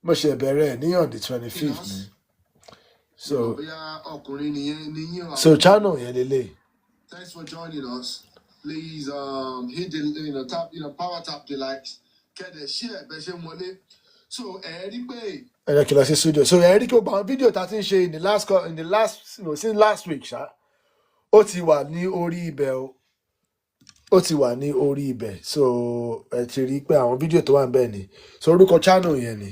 mo ṣe bẹ̀rẹ̀ ní on the 25th ni so channel yẹn lélẹ̀. Thanks for joining us. Please hit the tap, power tap the likes. Get the share, so ẹ jẹ́ kí n lọ sí studio so ẹ rí kí gbogbo àwọn fídíò tá a ti ń ṣe in the last since last week ṣá ó ti wà ní orí ibẹ̀ o ó ti wà ní orí ibẹ̀ so ẹ ti rí pé àwọn fídíò tó wà ń bẹ̀ ni so orúkọ channel yẹn ni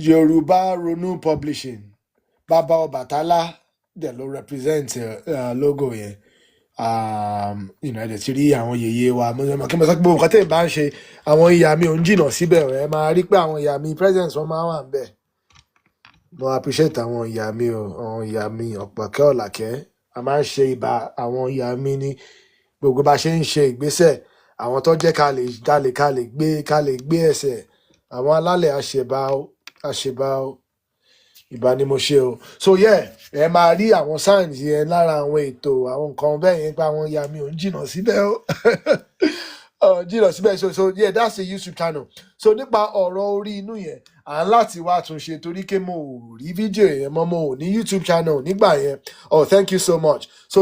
Yorùbá Ronú Publishing bàbá Ọbàtálá dẹ̀ ló represent logo yẹn ẹ dẹ̀ ti rí àwọn yèyé wa kí mo sọ pé gbogbo nǹkan tẹ̀ bá ń ṣe àwọn ìyá mi ò ń jìnnà síbẹ̀ ẹ máa rí pé àwọn ìyá mi presence wọn máa wà ń bẹ̀ mo appreciate àwọn ìyá mi o àwọn ìyá mi Ọ̀pọ̀kẹ́ Ọ̀làkẹ́ a máa ń ṣe ìbà àwọn ìyá mi ní gbogbo bá ṣe ń ṣe ìgbésẹ̀ àwọn tó jẹ́ ká lè gbé ẹsẹ̀ àwọn alálẹ̀ àṣebá o ìbá ni mo ṣe o so ẹ máa rí àwọn signs yẹn lára àwọn ètò àwọn nǹkan bẹ́ẹ̀ yẹn pé àwọn ìyá mi ò ń jìnnà síbẹ̀ o jìnnà síbẹ̀ so that's the YouTube channel so nípa ọ̀rọ̀ orí inú yẹn à ń láti wá tún ṣe torí pé mo ò rí fídíò yẹn mọ́ mo ò ní YouTube channel nígbà yẹn thank you so much so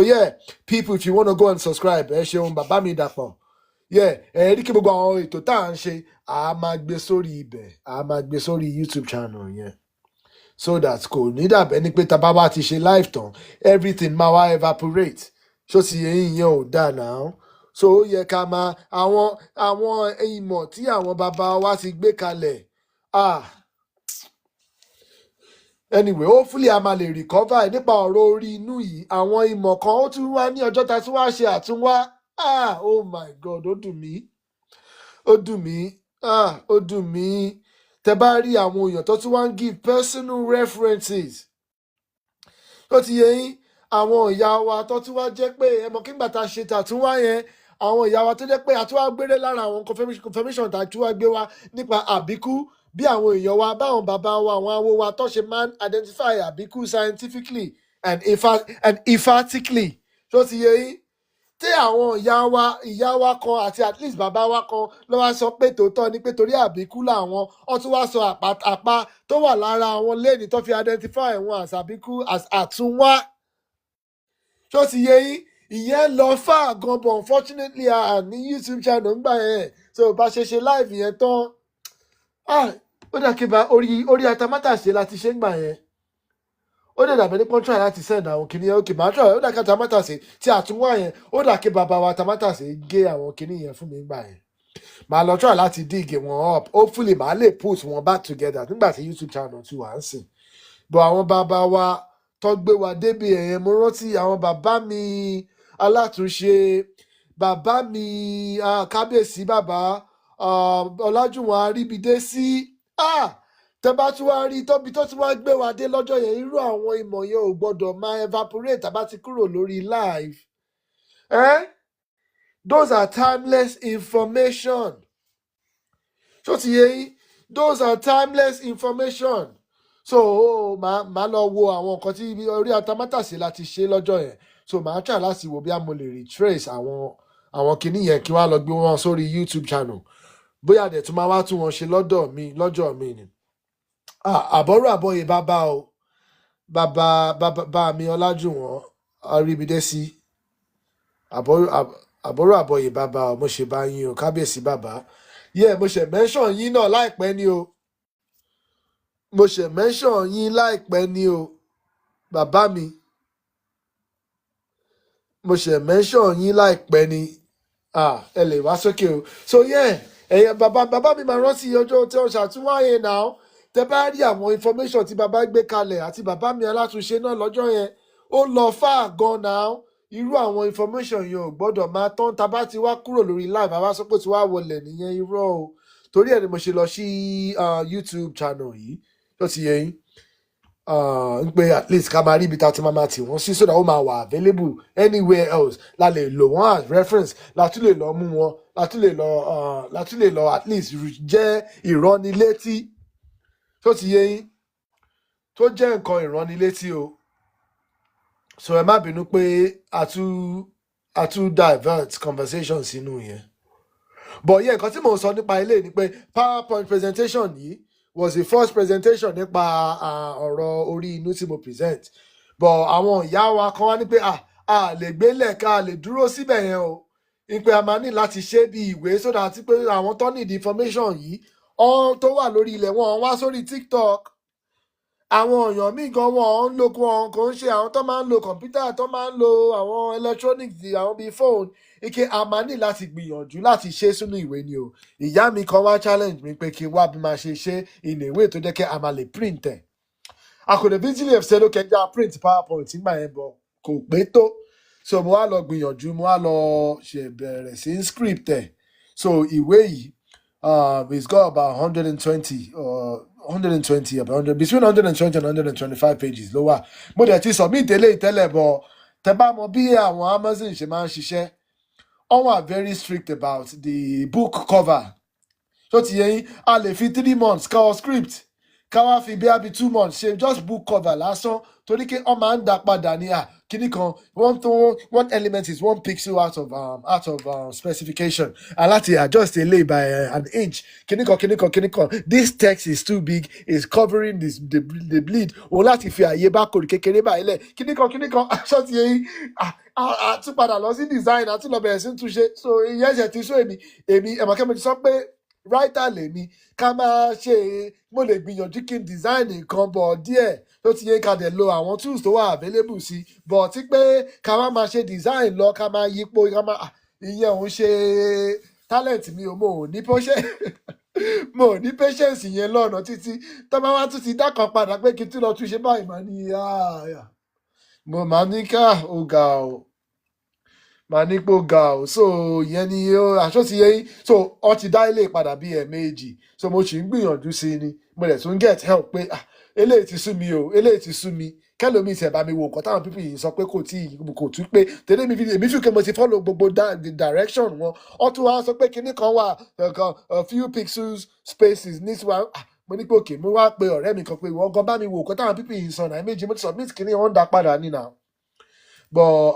people if you wanna go and subscribe ẹ ṣeun bàbá mi Dàpọ̀ ẹ rí kí gbogbo àwọn ètò tá à ń ṣe à máa gbé sórí ibẹ̀ à máa gbé sórí YouTube channel yẹn so that kò ní dàbẹ́ ní pé tá bá ti ṣe live tán everything máa wá evaporate ṣó sì yẹn ìyẹn ò dáa náà so ó yẹ ká máa àwọn ìmọ̀ tí àwọn bàbá wa ti gbé kalẹ̀ anyway hopefully a máa lè recover nípa ọ̀rọ̀ orí inú yìí àwọn ìmọ̀ kan ó tún wá ní ọjọ́ ta tún wá ṣe àtúnwá oh my God ó dùn mí tẹ bá rí àwọn èèyàn tó tún wá ń give personal references tó ti yẹ yín àwọn ìyá wa tó tún wá jẹ́ pé ẹ mọ̀ kí n gbà tá a ṣe tàtúnwá yẹn àwọn ìyá wa tó jẹ́ pé àtúwá gbére lára àwọn confirmation tá a tún wá gbé wá nípa àbíkú bí àwọn èèyàn wa báwọn bàbá wa àwọn awo wa tó ṣe máa ń identify àbíkú scientifically and emphatically tó ti yẹ yín tí àwọn ìyá wa kan àti at least bàbá wa kan ló wá sọ pé tòótọ́ ni pé torí àbíkú làwọn ó tún wá sọ àpá tó wà lára àwọn lẹ́ni tó fi identify wọn as àbíkú as àtúnwá tó ti yẹ yín ìyẹn lọ fà gan but unfortunately ní YouTube channel ńgbà yẹn so bá ṣe live yẹn tán ó dà kí bá orí atamátàṣe láti ṣe ńgbà yẹn ó dẹ̀ dàbẹ̀ ní pọ́ńtà láti send àwọn kìnìyàn òkè máa try ó dà kí atamátàṣe tí àtúnwá yẹn ó dà kí bàbá wa atamátàṣe gé àwọn kìnìyàn fún mi ńgbà yẹn màá lọ try láti dig wọn up hopefully màá lè put wọn back together nígbà tí YouTube channel ti wà ń sìn but àwọn bàbá wa tó gbé wa débi ẹ̀yẹn mo rántí àwọn bàbá mi alátúnṣe bàbá mi kábíyèsí bàbá Ọlájúwọ̀n Aríbidésí tẹ́ bá tún wá rí tóbi tó tún wá gbé wa dé lọ́jọ́ yẹn irú àwọn ìmọ̀ yẹn ò gbọ́dọ̀ máa evaporate tá bá ti kúrò lórí live. Those are timeless information. So ti yé yín, those are timeless information. So màá lọ wo àwọn nǹkan tí orí atamátàsé láti ṣe lọ́jọ́ yẹn. So màá try láti wo bí mo lè retrace àwọn kinní yẹn kí wọ́n á lọ gbé wọn sórí YouTube channel. Bóyá dẹ̀ tún máa wá tún wọn ṣe lọ́jọ́ mi ni. Àbọ̀rọ̀ àbọ̀yè bàbá o. Bàbá mi Ọlájùwọ̀n Aríbidésí. Àbọ̀rọ̀ àbọ̀yè bàbá o, mo ṣe bá yín o, kábíyèsí bàbá. Mo ṣe mention yín náà láìpẹ́ ni o. Mo ṣe mention yín láìpẹ́ ni o. Bàbá mi. Mo ṣe mention yín láìpẹ́ ni. Ẹ lè wá sókè o. So ẹ̀yẹ bàbá mi máa rántí ọjọ́ tí wọ́n ṣàtúnwáyé náà. Tẹ́ bá rí àwọn information tí bàbá gbé kalẹ̀ àti bàbá mi alátúnṣe náà lọ́jọ́ yẹn. Ó lọ far gan náà. Irú àwọn information yẹn ò gbọ́dọ̀ máa tán tá bá ti wá kúrò lórí live àwa sọ pé tí wá wọlé nìyẹn irọ́ o. Torí ẹ̀ ni mo ṣe lọ sí YouTube channel yìí tó ti yẹ yín. Ń pé at least ká máa rí ibi tá a ti máa tì wọ́n sí so that ó máa wà available anywhere else la lè lò wọ́n as reference la tún lè lọ mú wọn la tún lè lọ at least jẹ́ ìránnilétí tó ti yé yín tó jẹ́ nǹkan ìránnilétí o. So ẹ má bínú pé a tún divert conversation sínú yẹn. But nǹkan tí mò ń sọ nípa ilé ni pé PowerPoint presentation yìí was the first presentation nípa ọ̀rọ̀ orí inú tí mo present. But àwọn ìyá wa kan wá ní pé a lè gbélẹ̀ ká lè dúró síbẹ̀ yẹn o. Ní pé a máa ní láti ṣe bí ìwé so that pé àwọn tó need information yìí tó wà lórí ilẹ̀ wọn wá sórí TikTok. Àwọn èèyàn míì gan wọn ń lo wọn kò ń ṣe àwọn tó máa ń lo kọ̀ǹpútà tó máa ń lo àwọn electronics àwọn bíi phone ike a máa ní láti gbìyànjú láti ṣe sínú ìwé ni o. Ìyá mi kan wá challenge mi pé kí n wá bí máa ṣe in a way tó jẹ́ kí a máa lè print ẹ̀. I could have easily have said okay já print PowerPoint nígbà yẹn bọ̀ kò pé tó. So mo wá lọ gbìyànjú mo wá lọ ṣe bẹ̀rẹ̀ sí script ẹ̀. So ìwé yìí it's got about 120 between 120 and 125 pages ló wà. Mo dẹ̀ ti submit tẹ́lẹ̀ bọ̀ tẹ́ bá mọ bí àwọn Amazon ṣe máa ń ṣiṣẹ́ wọ́n wà very strict about the book cover. So ti yẹ yín a lè fi 3 months ká ọ script ká wá fi bí 2 months ṣe just book cover lásán torí pé wọ́n máa ń dá padà ní kíní kan one element is 1 pixel out of specification aláti adjust eléyìí by an inch kíní kan this text is too big is covering the bleed òun láti fi àyè bá kòrì kékeré báyìí lẹ̀ kíní kan aṣọ ti yẹ yín àti padà lọ sí design àti lọ bẹ̀rẹ̀ sí túnṣe so ìyẹn ẹ̀ṣẹ̀ ti sọ èmi ẹ̀mọ̀kẹ́mi ti sọ pé writer lèmi ká máa ṣe mo lè gbìyànjú kí n design nǹkan bọ̀ díẹ̀ tó ti yẹ ká dẹ̀ lo àwọn tools tó wà available sí bọ̀ tí pé ká má máa ṣe design lọ ká máa yípo ká máa ìyẹn òun ṣe talent mi ò mo ò ní patience yẹn lọ́nà títí tó bá wá tún ti dákan padà pé kí n tún lọ túnṣe báyìí máa ní mo máa ní ká ó ga o màá ní pé ó ga ò so ìyẹn ni aṣọ ti yẹ yín so ọ ti dá ilé padà bíi ẹ̀ẹ̀mejì so mo sì ń gbìyànjú sí i ni mo dẹ̀ tún get help pé eléyìí ti sú mi kẹlòmíì ti ẹ̀ bá mi wo nǹkan táwọn pípì yìí sọ pé kò tún pé tẹ́lẹ̀ èmi fi pé mo ti follow gbogbo the direction wọn ọ tún wá sọ pé kinní kan wà a few pixels spaces ní tiwa mo ní pé òkè mo wá pe ọ̀rẹ́ mi kan pé ìwọ gan bá mi wo nǹkan táwọn pípì yìí sọ náà méjì mo ti submit kinní wọn dá padà ní náà but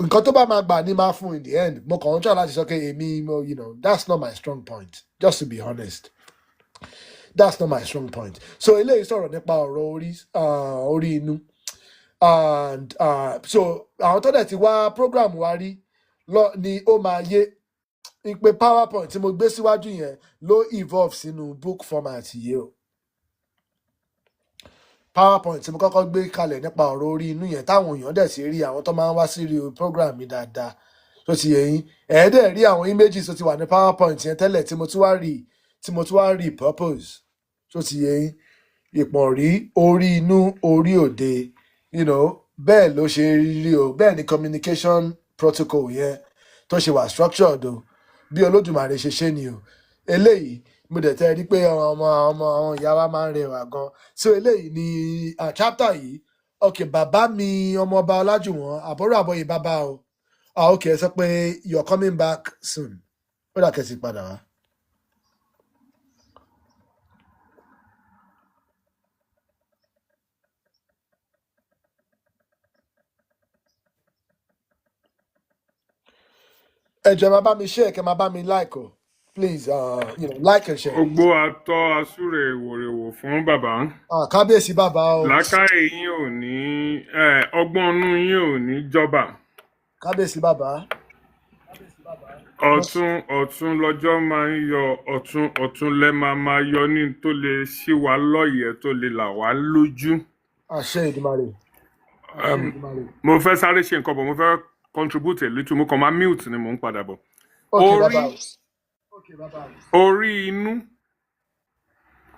nǹkan tó bá máa gbà ní máa fún in the end mo kàn ń try láti sọ pé èmi that's not my strong point just to be honest that's not my strong point so eléyìí sọ̀rọ̀ nípa ọ̀rọ̀ orí inú and so àwọn tó dẹ̀ ti wá program wa rí ni ó máa yé pé PowerPoint tí mo gbé síwájú yẹn ló evolve sínú book format yìí o. PowerPoint tí mo kọ́kọ́ gbé kalẹ̀ nípa ọ̀rọ̀ orí inú yẹn táwọn èèyàn dẹ̀ sí rí àwọn tó máa ń wá sí rí program mi dáadáa tó ti yẹ yín ẹ̀ẹ́dẹ̀ rí àwọn images tó ti wà ní PowerPoint yẹn tẹ́lẹ̀ tí mo tún wá rí purpose tó ti yẹ yín ìpọ̀nrí orí inú orí òde bẹ́ẹ̀ ló ṣe rí o bẹ́ẹ̀ ni communication protocol yẹn tó ṣe wà structured o bí Olódùmarè ṣe ṣe ni o eléyìí mo dẹ̀ tẹ́ rí pé àwọn ìyá wa máa ń rẹwà gan. So eléyìí ni chapter yìí. Okay, bàbá mi ọmọọba Ọlájùwọ̀n àbúrò àbọ̀yè bàbá o. Okay, ẹ sọ pé you're coming back soon. Ó dà kẹ́sì padà wá. Ẹ jọ̀ọ́ máa bá mi share, kẹ́ máa bá mi like o. Please, like and share. Gbogbo àtọ́ àsúre ìwòrèwò fún bàbá. Kábíyèsí bàbá o. Làákàyè yín ò ní ọgbọ́n inú yín ò ní jọba. Kábíyèsí bàbá. Ọ̀tún lọ́jọ́ máa ń yọ, ọ̀tún lẹ máa yọ ní tó lè ṣí wa lọ́yẹ̀ tó lè là wá lójú. Àṣẹ Èdùmàrè. Mo fẹ́ sáré ṣe nǹkan bọ̀, mo fẹ́ contribute a little, mo kàn máa mute ni mò ń padà bọ̀. Orí inú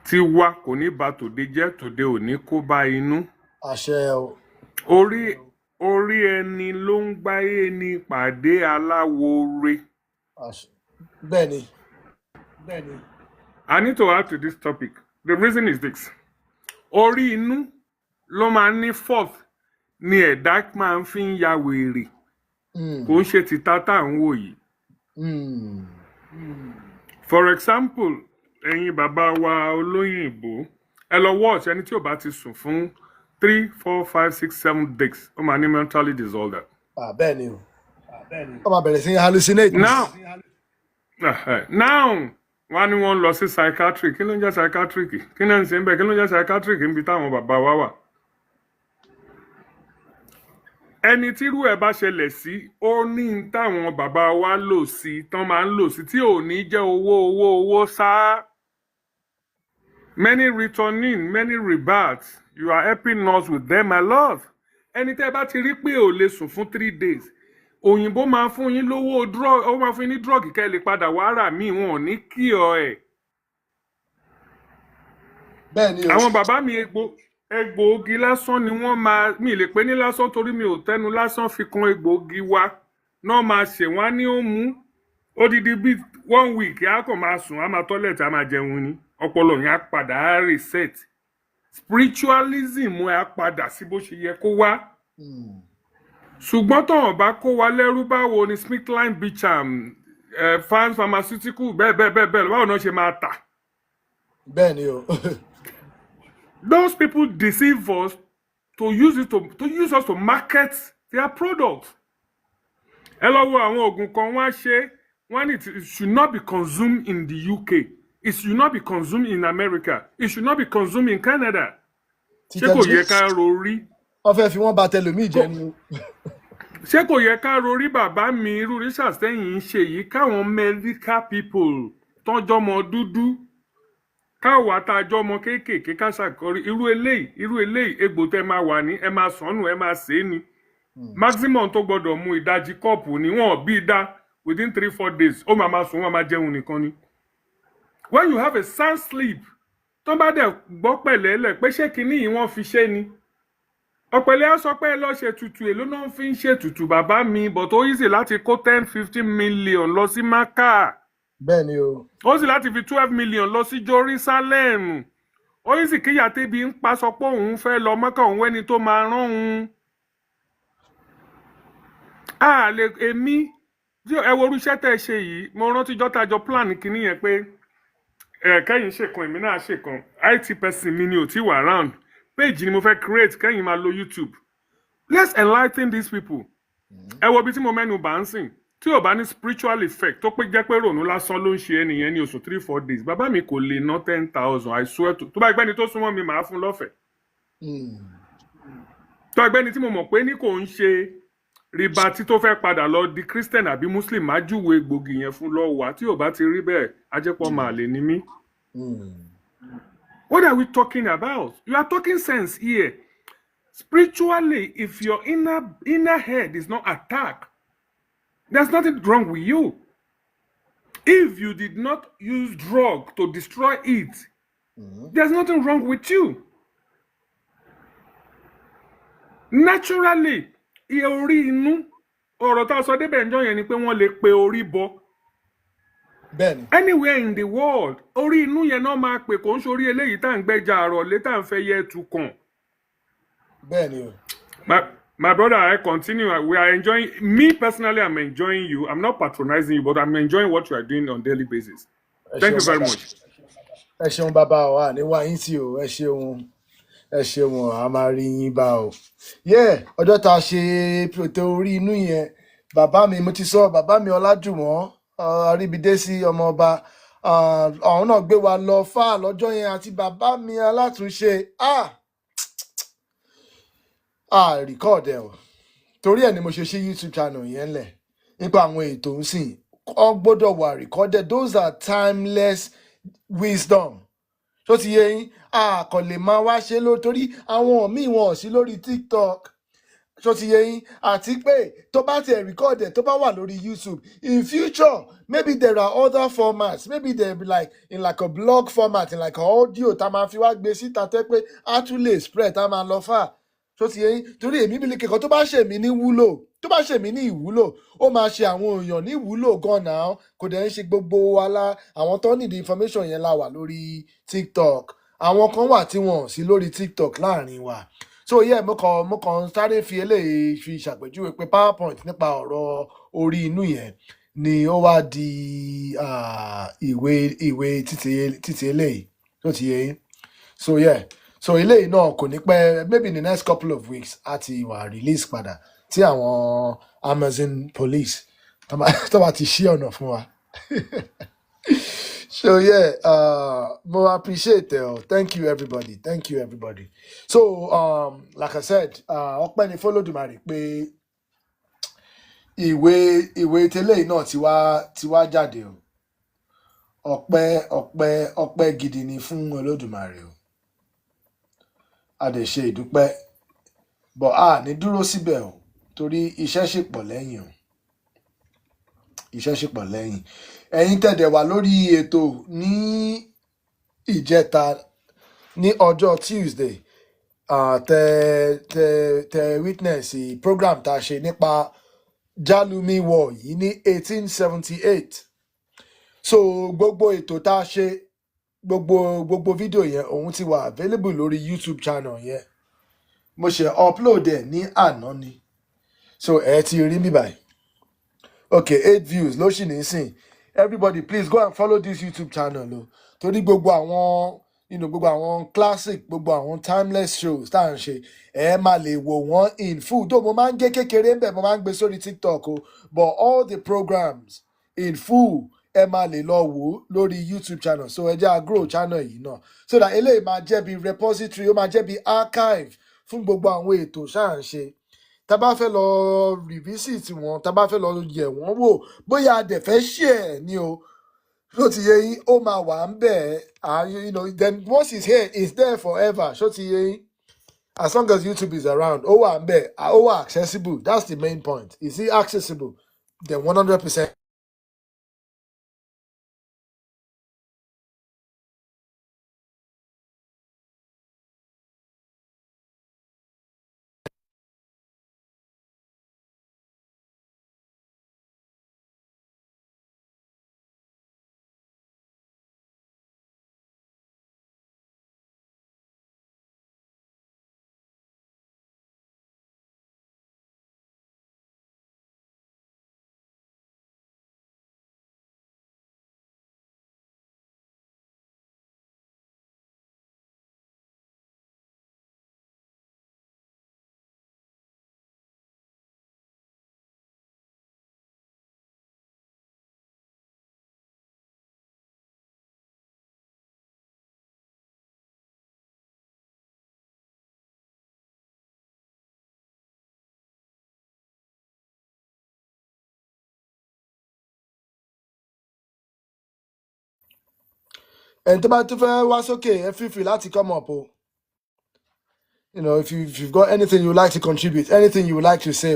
ti wa kò ní ba tòde jẹ́, tòde ò ní kó bá inú. Àṣẹ o. Orí ẹni ló ń gbáyé ní pàdé aláwo re. Bẹ́ẹ̀ni. I need to add to this topic. The reason is this. Orí inú ló máa ń ní fourth ni ẹ̀dá máa ń fi ń ya wèrè. Kò ń ṣe ti tata ń wò yìí. For example, ẹ̀yin bàbá wa olóyìnbó, ẹ lọ watch ẹni tí ò bá ti sùn fún 3, 4, 5, 6, 7 days, ó máa ní mentally disorder. Bẹ́ẹ̀ni o. Ó máa bẹ̀rẹ̀ sí hallucinate. Now, wọ́n ní wọ́n lọ sí psychiatric. Kí ló ń jẹ́ psychiatric? Kí náà ń ṣe ń bẹ̀? Kí ló ń jẹ́ psychiatric níbi táwọn bàbá wa wà? Ẹni tí irú ẹ̀ bá ṣẹlẹ̀ sí, ó ní táwọn bàbá wa lò sí, tán máa ń lò sí, tí ò ní jẹ́ owó sáá. Many returning, many rebirths. You are helping us with them, my love. Ẹni tẹ́ bá ti rí pé ò lè sùn fún 3 days, òyìnbó máa fún yín lówó drug, ó máa fún yín ní drug kẹ́ lè padà wá rà míì, wọn ò ní kí ọ ẹ̀. Bẹ́ẹ̀ni o. Àwọn bàbá mi egbòogi lásán ni wọ́n máa, mi lè pè ní lásán torí mi ò tẹnu lásán fi kan egbòogi wa náà máa ṣe wọ́n á ní ó mú odidi bíi 1 week á kàn máa sùn á máa toilet á máa jẹun ni ọpọlọ yẹn á padà á reset spiritualism á padà sí bó ṣe yẹ kó wá. Ṣùgbọ́n tọ̀hún bá kó wa lẹ́rú báwo ni Smithline Beecham Fans Pharmaceutical bẹ́ẹ̀ báwo náà ṣe máa tà. Bẹ́ẹ̀ni o. Those people deceive us to use us to market their products. Ẹ lọ wo àwọn oògùn kan wọ́n ṣe wọ́n ní it should not be consumed in the UK. It should not be consumed in America. It should not be consumed in Canada. Ṣé kò yẹ ká rorí? Wọ́n fẹ́ fi wọ́n bà tẹlòmíì jẹ́ ni. Ṣé kò yẹ ká rorí bàbá mi irú research tẹ́yìn ń ṣe yìí káwọn medical people tọ́jọ́ mọ dúdú káwa tá a jọ ọmọ kéékèèké ká ṣàkọrí irú eléyìí egbò tẹ máa wà ní ẹ máa sọnù ẹ máa sè é ni maximum tó gbọdọ̀ mu ìdajì kọ́ọ̀pù ni wọ́n bí dá within 3-4 days ó máa sùn wọ́n máa jẹun nìkan ni. When you have a sound sleep tó bá dẹ̀ gbọ́ pẹ̀lẹ́lẹ̀ pé ṣé kinní yìí wọ́n fi ṣe ni ọ̀pẹ̀lẹ́ á sọ pé ẹ lọ ṣe tutù èló náà fi ń ṣe tutù bàbá mi but ó easy láti kó 10-15 million lọ sí Maka. Bẹ́ẹ̀ni o. Ó sì láti fi 12 million lọ sí Jerusalem. Ó yìí sì kíyà tẹ́bi ń pa sọ pé òun fẹ́ lọ Mọ́kà òun wẹ́ni tó máa rán òun. Èmi ẹ wo orú iṣẹ́ tẹ́ ẹ ṣe yìí mo rántí jọ́ta jọ plan kìíní yẹn pé kẹ́yìn ṣèkan èmi náà ṣèkan IT person mi ni ò tí wà round page ni mo fẹ́ create kẹ́yìn máa lo YouTube. Let's enlighten these people. Ẹ wo ibi tí mo mẹ́nu bá ń sìn. Tí ò bá ní spiritual effect tó pé jẹ́ pé rònú lásán ló ń ṣe ẹnìyẹn ní oṣù 3-4 days bàbá mi kò lè ná 10,000 I swear to tó bá ẹgbẹ́ni tó súnmọ́ mi màá fún lọ́fẹ̀ẹ́. Tó ẹgbẹ́ni tí mo mọ̀ pé ní kò ń ṣe rìbá tí tó fẹ́ padà lọ di Christian àbí Muslim má júwe gbòógì yẹn fún lọ́wọ́ wa tí ò bá ti rí bẹ́ẹ̀ ajẹ́pọ̀ máa lè ní mí. What are we talking about? You are talking sense here. Spiritually, if your inner head is not attacked, there's nothing wrong with you. If you did not use drug to destroy it, there's nothing wrong with you. Naturally, orí inú ọ̀rọ̀ tá a sọ débẹ̀ ǹjọ́ yẹn ni pé wọ́n lè pe orí bọ. bẹ́ẹ̀ni anywhere in the world orí inú yẹn náà máa pè kó ń sórí eléyìí tá à ń gbẹ́jà àròlé tá à ń fẹ́ yẹ tu kàn. bẹ́ẹ̀ni o. My brother, I continue. We are enjoying. Me personally, I'm enjoying you. I'm not patronizing you, but I'm enjoying what you are doing on a daily basis. ẹ Thank ṣeun you very bàbá much. ẹ ṣeun bàbá wa ní wá yín tí o ẹ ṣeun a máa rí yín bá o. ọjọ́ tá a ṣe ètò orí inú yẹn bàbá mi mo ti sọ bàbá mi Ọlájùwọ̀n Àríbídésí ọmọ ọba àwọn náà gbé wa lọ fà lọ́jọ́ yẹn àti bàbá mi alátúnṣe record ẹ̀ o torí ẹ̀ ni mo ṣe YouTube channel yẹn lẹ̀ nípa àwọn ètò ń sìn ọ gbọ́dọ̀ wà recorded. Those are timeless wisdom tó ti yé yín àkànlè máa wá ṣe torí àwọn míì wọn ò sí lórí TikTok tó ti yé yín àti pé tó bá tiẹ̀ record ẹ̀ tó bá wà lórí YouTube in future maybe there are other formats, maybe there be like in like a blog format, in like a audio tá a máa fi wá gbé síta tẹ́ pé á tún lè spread tá a máa lọ fà tó ti yé yín torí èmi bí kẹ̀kọ́ tó bá ṣe mí ní wúlò tó bá ṣe mí ní ìwúlò ó máa ṣe àwọn èèyàn ní ìwúlò gan-an kò dẹ̀ ń ṣe gbogbo wa àwọn tó need information yẹn la wà lórí TikTok àwọn kan wà tí wọn ò sí lórí TikTok láàrin wa so mo kàn sáré fi eléyìí fi ṣàpèjúwe pé PowerPoint nípa ọ̀rọ̀ orí inú yẹn ni ó wá di ìwé títí eléyìí tó ti yé yín so eléyìí náà kò ní pẹ́ maybe in the next couple of weeks á ti wà release padà tí àwọn Amazon police tó bá ti ṣí ọ̀nà fún wa. So more appreciate it. Thank you everybody. So like I said, ọpẹ́ ni f'Olódùmarè pé ìwé tẹ́lẹ̀ náà ti wá jáde o. Ọpẹ́ gidi ni fún Olódùmarè o. A dẹ̀ ṣe ìdúpẹ́ but a ní dúró síbẹ̀ o torí iṣẹ́ ṣì pọ̀ lẹ́yìn o. Ẹ̀yin tẹ̀dẹ̀ wà lórí ètò ní ìjẹta ní ọjọ́ Tuesday tẹ witness program tá a ṣe nípa Jálumi War yìí ní 1878 so gbogbo ètò tá a ṣe gbogbo fídíò yẹn òun ti wà available lórí YouTube channel yẹn mo ṣe upload ẹ̀ ní àná ni so ẹ ti rí mi báyìí. Okay, 8 views ló ṣì ní sìn. Everybody please go and follow this YouTube channel o torí gbogbo àwọn classic gbogbo àwọn timeless shows tá à ń ṣe ẹ máa lè wò wọ́n in full tó mo máa ń gé kékeré ń bẹ̀ mo máa ń gbé sórí TikTok o but all the programs in full ẹ máa lè lọ wò lórí YouTube channel so ẹ jẹ́ á grow channel yìí náà so that eléyìí máa jẹ́ bí repository ó máa jẹ́ bí archive fún gbogbo àwọn ètò ṣáà ń ṣe tá bá fẹ́ lọ revisit wọn tá bá fẹ́ lọ yẹ̀ wọ́n wò bóyá a dẹ̀ fẹ́ share ni o ṣó ti yé yín ó máa wà ń bẹ̀ then once it's here it's there forever ṣó ti yé yín as long as YouTube is around ó wà ń bẹ̀ ó wà accessible that's the main point is it accessible then 100%. ẹni tó bá tún fẹ́ wá sókè ẹ feel free láti come up o. If you've got anything you would like to contribute, anything you would like to say,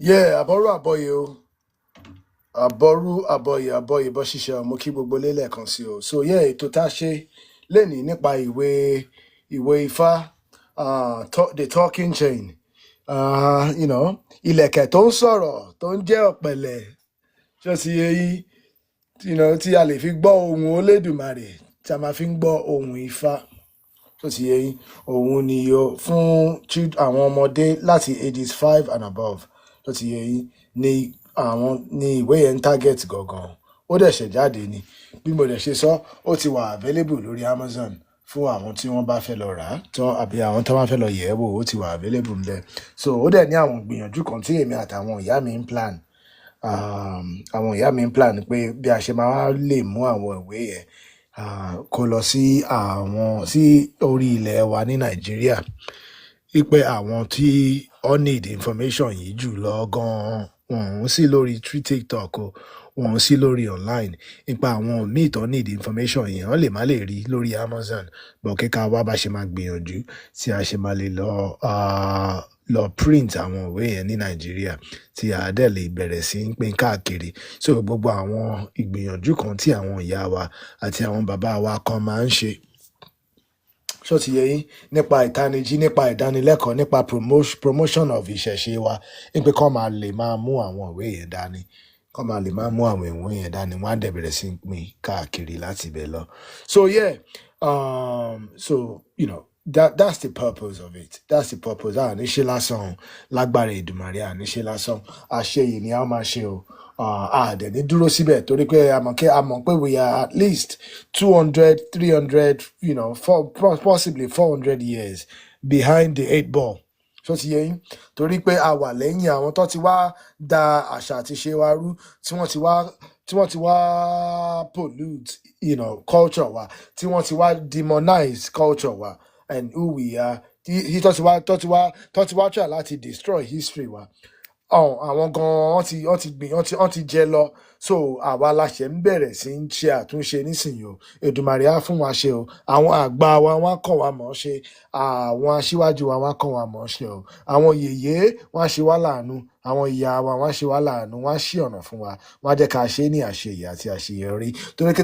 Yeah, àbọ̀rú àbọ̀yè o. Àbọ̀rú àbọ̀yè bọ́ ṣiṣẹ́ ọmọ kí gbogbo lélẹ̀ kan sí o. So yeah, ètò tá a ṣe lénìí nípa ìwé Ifá, the talking chain. You know, ilẹ̀kẹ̀ tó ń sọ̀rọ̀ tó ń jẹ́ ọ̀pẹ̀lẹ̀ ṣó ti yé yín, you know, tí a lè fi gbọ́ ohùn Olódùmarè, tí a máa fi ń gbọ́ ohùn Ifá. Ṣó ti yé yín, òun ni yo fún àwọn ọmọdé láti ages 5 and above. Ṣó ti yé yín, ni ìwé yẹn ń target gangan. Ó dẹ̀ ṣẹ̀ jáde ni. Bí mo dẹ̀ ṣe sọ, ó ti wà available lórí Amazon fún àwọn tí wọ́n bá fẹ́ lọ rà á àbí àwọn tó bá fẹ́ lọ yẹ̀ ẹ́ wò, ó ti wà available ń bẹ̀. So ó dẹ̀ ní àwọn ìgbìyànjú kan tí èmi àtàwọn ìyá mi ń plan. Àwọn ìyá mi ń plan pé bí a ṣe máa lè mú àwọn ìwé yẹn kó lọ sí orí ilẹ̀ wa ní Nàìjíríà, wípé àwọn tí ó need information yìí jù lọ gan-an wọn ò sí lórí TikTok o, wọn ò sí lórí online, nípa àwọn míì tó need information yìí wọ́n lè má lè rí lórí Amazon, bọ̀ kíkà wá bá ṣe máa gbìyànjú tí a ṣe máa lè lọ print àwọn ìwé yẹn ní Nàìjíríà tí a dẹ̀ lè bẹ̀rẹ̀ sí ń pín káàkiri. So gbogbo àwọn ìgbìyànjú kan tí àwọn ìyá wa àti àwọn bàbá wa kan máa ń ṣe, ṣó ti yé yín, nípa ìtanijí, nípa ìdánilẹ́kọ̀ọ́, nípa promotion of ìṣẹ̀ṣe wa, nípa kọ́ máa lè máa mú àwọn ìwé yẹn dání, kọ́ máa lè máa mú àwọn ìwé yẹn dání, wọ́n á dẹ̀ bẹ̀rẹ̀ sí ń pín káàkiri láti ibẹ̀ lọ. So yeah, so you know, that's the purpose of it. That's the purpose. Àníṣe lásán lágbára Èdùmàrè, àníṣe lásán, àṣeyìí ni a máa ṣe o. Dẹ̀ ní dúró síbẹ̀ torí pé a mọ̀ pé we are at least 200, 300, you know, possibly 400 years behind the 8 ball. Ṣó ti yé yín? Torí pé a wà lẹ́yìn àwọn tó ti wá da àṣà àti ṣe wa rú, tí wọ́n ti wá pollute, you know, culture wa, tí wọ́n ti wá demonize culture wa and who we are. Tó ti wá try láti destroy history wa. Àwọn gan wọ́n ti jẹ lọ. So àwa la ṣe ń bẹ̀rẹ̀ sí ń ṣe àtúnṣe nísìnyí o. Èdùmàrè á fún wa ṣe o. Àwọn àgbà wa wọ́n kọ́ wa mọ̀ ṣe, àwọn aṣíwájú wa wọ́n kọ́ wa mọ̀ ṣe o. Àwọn yèyé wọ́n ṣe wá láàánú, àwọn ìyá wa wọ́n ṣe wá láàánú, wọ́n ṣí ọ̀nà fún wa, wọ́n á jẹ́ ká ṣe ní àṣeyẹ àti àṣeyọrí. Torí kí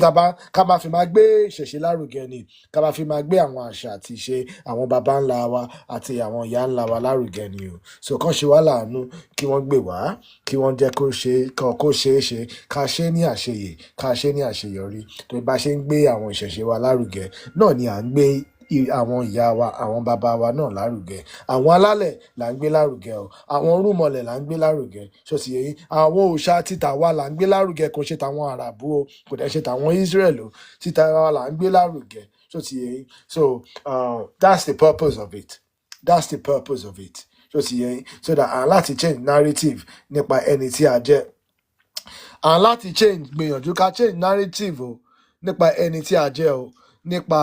ká máa fi máa gbé ìṣẹ̀ṣe lárugẹ ni, ká máa fi máa gbé àwọn àṣà àti ìṣe àwọn baba ńlá wa àti àwọn ìyá ńlá wa lárugẹ ni o. So kàn ṣe wá láàánú, kí wọ́n gbè wá, kí wọ́n jẹ́ kó ṣeé ṣe, ká ṣe ní àṣeyẹ, ká ṣe ní àṣeyọrí. Torí bá ṣe ń gbé àwọn ìṣẹ̀ṣe wa lárugẹ náà ni à ń gbé àwọn ìyá wa, àwọn bàbá wa náà lárugẹ. Àwọn alálẹ̀ là ń gbé lárugẹ o, àwọn rúnmọlẹ̀ là ń gbé lárugẹ. Ṣó ti yé yín? Àwọn òòṣà títà wa là ń gbé lárugẹ, kò ṣe tàwọn àràbù o, kò dẹ̀ ṣe tàwọn Israel o, títà wa là ń gbé lárugẹ. Ṣó ti yé yín? So that's the purpose of it. That's the purpose of it. Ṣó ti yé yín? So that láti change narrative nípa ẹni tí a jẹ́. Láti gbìyànjú ká change narrative o nípa ẹni tí a jẹ́ o, nípa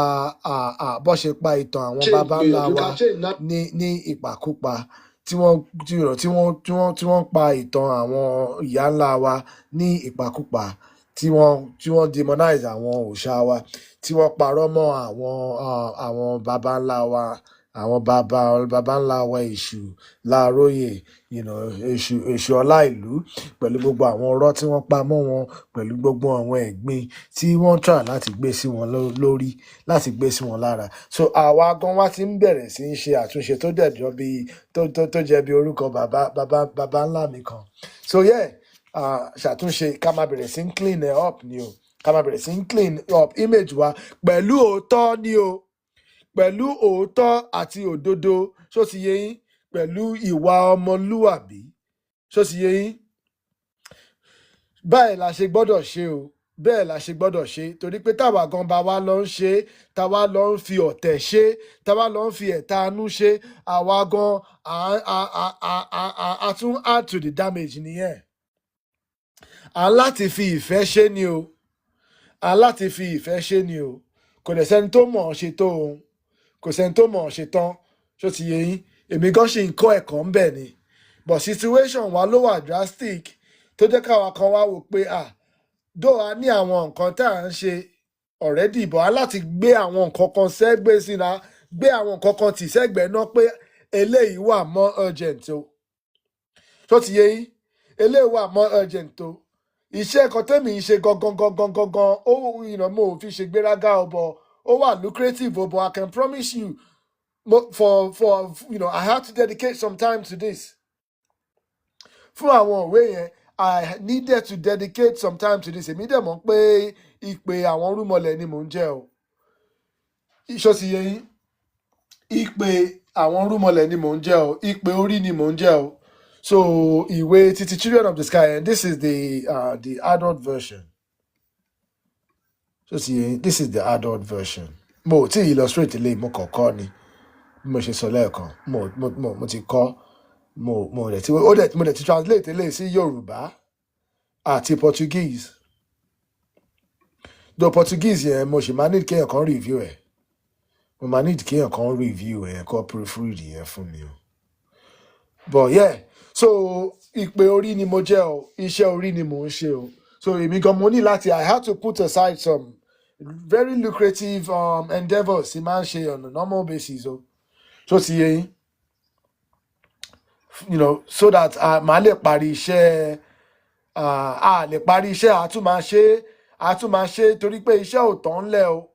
bó ṣe pa ìtàn àwọn baba ńlá wa ní ìpàkúpa, tí wọ́n pa ìtàn àwọn ìyá ńlá wa ní ìpàkúpa, tí wọ́n demonize àwọn òòṣà wa, tí wọ́n parọ́ mọ́ àwọn baba ńlá wa, àwọn baba ńlá wa èṣù láàróyè, you know, èṣù ọlá ìlú, pẹ̀lú gbogbo àwọn ọ̀rọ̀ tí wọ́n pa mọ́ wọn, pẹ̀lú gbogbo àwọn ẹ̀gbin tí wọ́n try láti gbé sí wọn lórí, láti gbé sí wọn lára. So àwa gan wá ti ń bẹ̀rẹ̀ sí ń ṣe àtúnṣe tó jẹ́ bí orúkọ baba ńlá mi kan. So yeah, ṣàtúnṣe, ká máa bẹ̀rẹ̀ sí ń clean up ni o, ká máa bẹ̀rẹ̀ sí ń clean up image wa pẹ̀lú òótọ́ ni o, pẹ̀lú òótọ́ àti òdodo. Ṣó ti yé yín? Pẹ̀lú ìwà ọmọlúwàbí. Ṣó ti yé yín? Báyìí la ṣe gbọ́dọ̀ ṣe o, bẹ́ẹ̀ la ṣe gbọ́dọ̀ ṣe, torí pé táwa gan bá wa lọ ń ṣe, táwa lọ ń fi ọ̀tẹ̀ ṣe, táwa lọ ń fi ẹ̀tanú ṣe, àwa gan a tún add to the damage nìyẹn. Láti fi ìfẹ́ ṣe ni o, láti fi ìfẹ́ ṣe ni o. Kò dẹ̀ sẹ́ni tó mọ̀ ọ́ ṣe tó òun, kò sẹ́ni tó mọ̀ ọ́ ṣe tán. Ṣó ti yé yín? Èmi gan ṣì ń kọ́ ẹ̀kọ́ ń bẹ̀ ni, but situation wa ló wà drastic tó jẹ́ káwa kan wá wò pé though a ní àwọn nǹkan tá à ń ṣe already, but láti gbé àwọn nǹkan kan sẹ́gbẹ́ síra gbé àwọn nǹkan kan tì sẹ́gbẹ̀ẹ́ náà pé eléyìí wà more urgent o tó ti yé yín eléyìí wà more urgent o iṣẹ́ kan tẹ́mi ń ṣe gangan ó mo ò fi ṣe gbéraga ọ̀bọ̀ ó wà lucrative ọ̀bọ̀ I can promise you for I have to dedicate some time to this fún àwọn òwe yẹn I needed to dedicate some time to this èmi dẹ̀ mọ̀ pé ìpè àwọn rúmọlẹ̀ ni mò ń jẹ́ o iṣọ́ ti yé yín ìpè àwọn rúmọlẹ̀ ni mò ń jẹ́ o ìpè orí ni mò ń jẹ́ o so ìwé títí Children of the Sky and this is the adult version so ti yé yín this is the adult version mo ti illustrate lè mo kọ̀ọ̀kọ́ ni bí mo ṣe sọ lẹ́ẹ̀kan mo ti kọ́ mo dẹ̀ ti translate lè sí Yorùbá àti Portuguese though Portuguese yẹn mo ṣì máa need kéèyàn kan review ẹ̀ mo máa need kéèyàn kan review ẹ̀ kọ́ proofread yẹn fún mi o but yeah so ìpè orí ni mo jẹ́ o iṣẹ́ orí ni mo ń ṣe o so èmi gan mo ní láti I had to put aside some very lucrative endeavours tí máa ń ṣe on a normal basis o so ti yé yín so that màá lè parí iṣẹ́ a lè parí iṣẹ́ a tún máa ṣe torí pé iṣẹ́ ò tán lẹ̀ o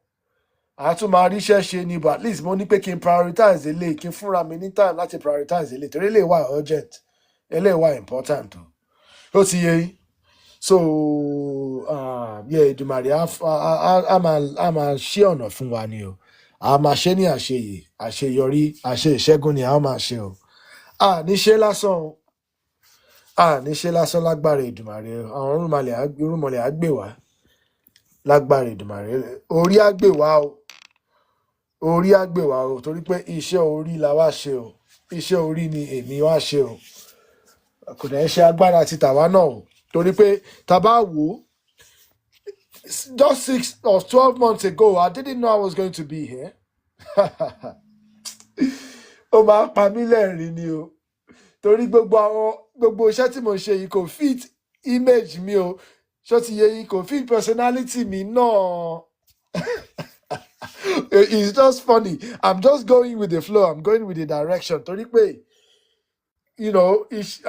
a tún máa ríṣẹ́ ṣe ni but at least mo ní pé kí n prioritize eléyìí kí n fúnra mi ní time láti prioritize eléyìí torí eléyìí wà urgent eléyìí wà important o ó ti yé yín so Èdùmàrè a máa ṣe ọ̀nà fún wa ni o a máa ṣe ní àṣeyọrí àṣe ìṣẹ́gun ni a máa ṣe o ní ṣe lásán o ní ṣe lásán lágbára Èdùmàrè àwọn rúmọlẹ̀ á gbè wá lágbára Èdùmàrè orí á gbè wá o torí pé iṣẹ́ orí la wá ṣe o iṣẹ́ orí ni èmi wá ṣe o kò dẹ̀ ṣe agbára ti tàwa náà o torí pé tá bá wò ó just 6 or 12 months ago I didn't know I was going to be here ó máa ń pa mí lẹ́rìn ni o torí gbogbo iṣẹ́ tí mo ṣe yìí kò fit image mi o ṣó ti yé yín kò fit personality mi náà it's just funny I'm just going with the flow I'm going with the direction torí pé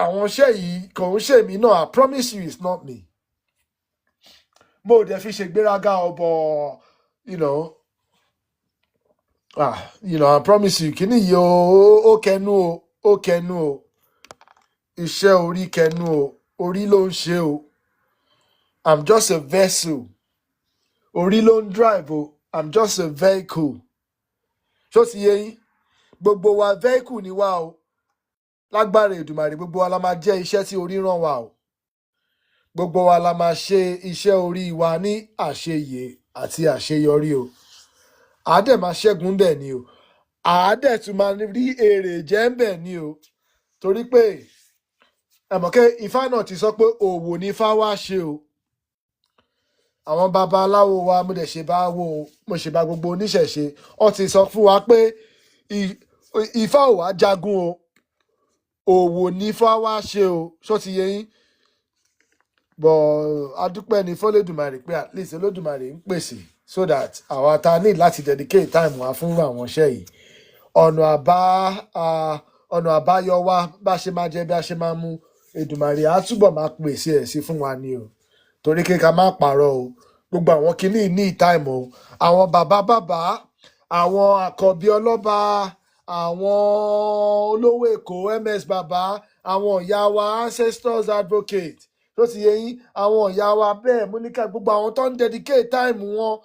àwọn iṣẹ́ yìí kò ń ṣe mí náà I promise you it's not me mo dẹ̀ fi ṣe gbéraga ọ̀bọ̀ I promise you kíní yìí ó kẹnu o iṣẹ́ orí kẹnu o orí ló ń ṣe o I'm just a vessel orí ló ń drive o I'm just a vehicle ṣó ti yé yín gbogbo wa vehicle ni wá o lágbára Èdùmàrè gbogbo wa la máa jẹ́ iṣẹ́ tí orí rán wa o gbogbo wa la máa ṣe iṣẹ́ orí wa ní àṣeyè àti àṣeyọrí o àádẹ́ máa ṣẹ́gun dẹ̀ ni o àádẹ́ tún máa rí èrè jẹ́ ń bẹ̀ ni o torí pé ẹ̀mọ̀kẹ́ Ifá náà ti sọ pé òwò ni Ifá wá ṣe o àwọn babaláwo wa mo ṣe bá gbogbo oníṣẹ̀ṣe ó ti sọ fún wa pé Ifá ò wá jagun o òwò ni Ifá wá ṣe o ṣó ti yé yín bọ̀ adúpẹ́ ní fọ́lẹ́dùmarè pé at least Olódùmarè ń pèsè so that àwa ta need láti dedicate time wa fún àwọn iṣẹ́ yìí ọ̀nà àbáyọ wa bá ṣe máa jẹ bí a ṣe máa mú Èdùmàrè á túbọ̀ máa pèsè ẹ̀ sí fún wa ni o torí ká má parọ́ o gbogbo àwọn kìíní ní time o àwọn bàbá àwọn àkọ́bí ọlọ́ba àwọn olówó Èkó MS bàbá àwọn ìyá wa ancestors advocate tó ti yé yín àwọn ìyá wa bẹ́ẹ̀ múníkà gbogbo àwọn tó ń dedicate time wọn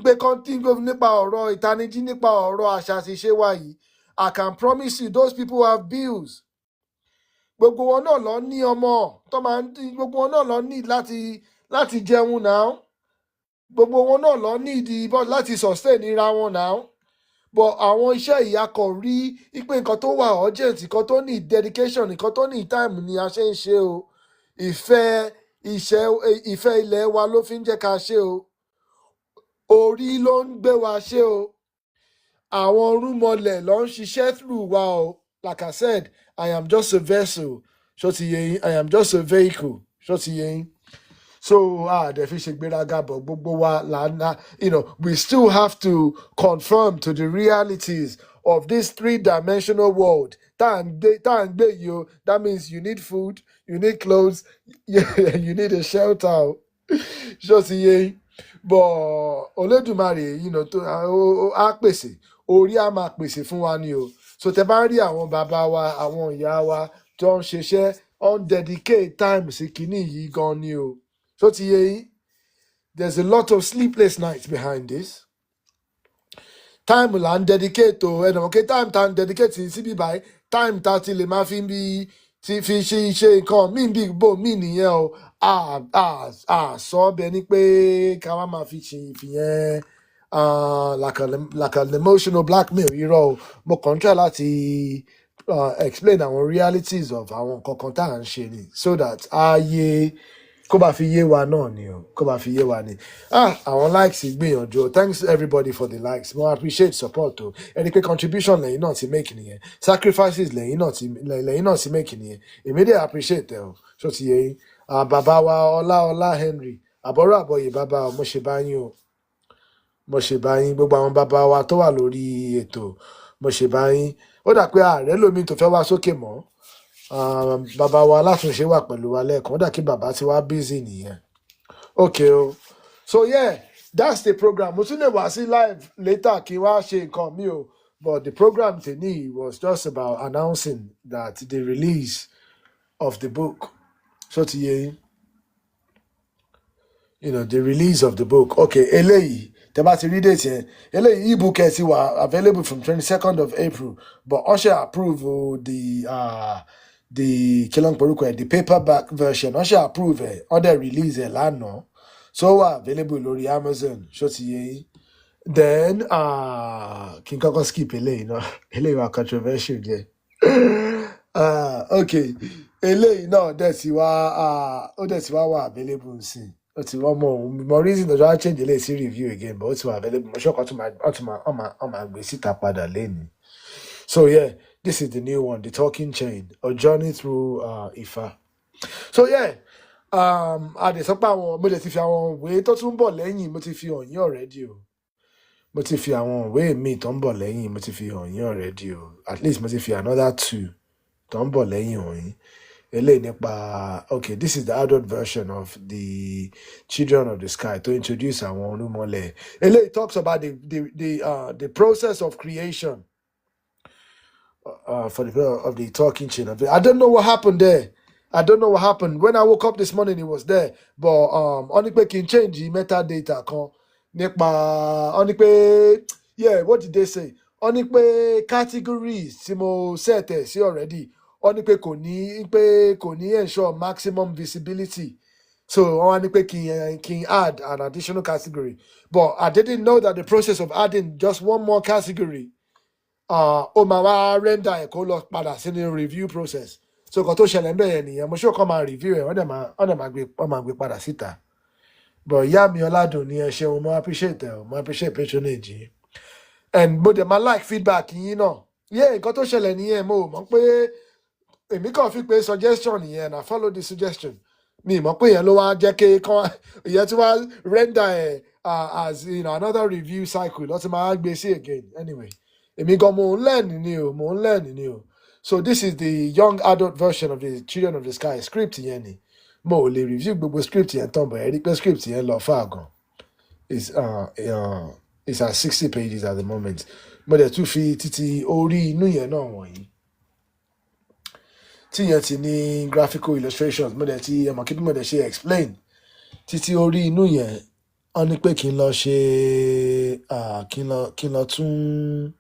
gbé kọ́ńtíngbò nípa ọ̀rọ̀ ìtanijí nípa ọ̀rọ̀ àṣà àti ìṣe wa yìí I can promise you those people have bills gbogbo wọn náà lọ ní ọmọ tó máa ń dín gbogbo wọn náà lọ ní láti jẹun náà gbogbo wọn náà lọ ní ìdí láti sustain ra wọn náà but àwọn iṣẹ́ ìyakọ̀ rí pé nǹkan tó wà urgent nǹkan tó ní dedication nǹkan tó ní time ni a ṣe ń ṣe o ìfẹ́ ilẹ̀ wa ló fi ń jẹ́ ká ṣe o orí ló ń gbé wa ṣe o àwọn rúmọlẹ̀ ló ń ṣiṣẹ́ through wa o like I said I am just a vessel ṣó ti yé yín I am just a vehicle ṣó ti yé yín So the fish gbéraga but gbogbo wa we still have to conform to the realities of this three-dimensional world. That means you need food, you need clothes, you need a shelter. Just yeah. But Olódùmarè, á pèsè, orí á máa pèsè fún wa ni o. So tẹ́ bá rí àwọn bàbá wa, àwọn ìyá wa tó ń ṣiṣẹ́, on dedicate time sí kinní yìí gan ni o. So there's a lot of sleepless nights behind this. Time là ń dedicate to time tá ń dedicate sí bíbáyìí, time tá ti lè máa fi fi ṣe nǹkan míì bí bò míì nìyẹn o. Sọ bẹ́ẹ̀ ni pé ká wá máa fi ṣe ìfìyẹn like an emotional blackmail, mo kàn ń try láti explain our realities of àwọn nǹkan kan tá à ń ṣe ni, so that kó bá fi yé wa náà ni o, kó bá fi yé wa ni. Àwọn likes gbìyànjú. Thanks everybody for the likes. Mo appreciate support o. Ẹni pé contribution lẹ́yìn náà ti make nìyẹn. Sacrifices lẹ́yìn náà ti make nìyẹn. Èmi dẹ̀ appreciate ẹ o. Ṣó ti yé yín? Bàbá wa Ọlá Henry. Àbọ̀rọ̀ àbọ̀yè bàbá mo ṣe bá yín o. Mo ṣe bá yín. Gbogbo àwọn bàbá wa tó wà lórí ètò. Mo ṣe bá yín. Ó dà pé ààrẹ lómi tó fẹ́ wá sókè mọ́. Bàbá wa Alátúnṣe wà pẹ̀lú wa lẹ́ẹ̀kan. Ó dà kí bàbá ti wá busy nìyẹn. Okay o. So yeah, that's the program. Mo tún lè wá sí live later kí wá ṣe nǹkan mi o. But the program tèmi was just about announcing that the release of the book. So ti yé yín. The release of the book. Okay, eléyìí. Tẹ́ bá ti rí date yẹn. Eléyìí ebook ẹ̀ ti wà available from 22nd of April. But Usher approve the the paperback version. Usher approve ẹ̀. Other release ẹ̀ lánàá. So available lórí Amazon. Ṣó ti yé yín. Then kí n kọ́kọ́ skip eléyìí náà. Eléyìí wà controversial jẹ́. Okay. Eléyìí náà dẹ̀ ti wá wà available sí. Ó ti wọ́n mọ̀ reason tó wá change eléyìí sí review again, but ó ti wà available. Mo ṣọ́kàn tó máa gbé síta padà lẹ́nu. So yeah, this is the new one, The Talking Chain, A Journey Through Ifá. So yeah, àdìsọ́pá àwọn mo lè ti fi àwọn ìwé tó tún bọ̀ lẹ́yìn mo ti fi hàn yín already o. Mo ti fi àwọn ìwé míì tó ń bọ̀ lẹ́yìn mo ti fi hàn yín already o. At least mo ti fi another 2 tó ń bọ̀ lẹ́yìn hàn yín. Eléyìí nípa okay, this is the adult version of the Children of the Sky to introduce àwọn Olúmọlẹ̀. Eléyìí talks about the process of creation of the Talking Chain. I don't know what happened there. I don't know what happened. When I woke up this morning, it was there. But only pé kí n change the metadata kan nípa only pé what did they say? Only pé categories tí mo set ẹ̀ sí already. Only pé kò ní ensure maximum visibility. So only pé kí n add an additional category. But I didn't know that the process of adding just one more category ó máa wá render ẹ̀ kó lọ padà sínú review process. So nǹkan tó ṣẹlẹ̀ ńbẹ̀ yẹn nìyẹn. Mo ṣó kàn máa review ẹ̀ wọ́n dẹ̀ máa gbé padà síta. But ìyá mi Ọládùn ni ẹ ṣeun, mo appreciate ẹ o, mo appreciate patronage yín. And mo dẹ̀ máa like feedback yín náà. Nǹkan tó ṣẹlẹ̀ nìyẹn, mo mọ̀ pé èmi kàn fi pé suggestion yẹn, I follow the suggestion. Mi mọ̀ pé yẹn ló wá jẹ́ kí ìyẹn tí wá render ẹ̀ as another review cycle lọ́ ti máa gbé sí again. Anyway, èmi gan mo ń learn ni o. So this is the young adult version of the Children of the Sky script yẹn ni. Mo ò lè review gbogbo script yẹn tán, but ẹ rí pé script yẹn lọ far gan. It's at 60 pages at the moment. Mo dẹ̀ tún fi títí orí inú yẹn náà wọ̀nyí. Tí yẹn ti ní graphical illustrations, mo dẹ̀ ti ẹmọ kí mo dẹ̀ ṣe explain. Títí orí inú yẹn, wọ́n ní pé kí n lọ ṣe kí n lọ tún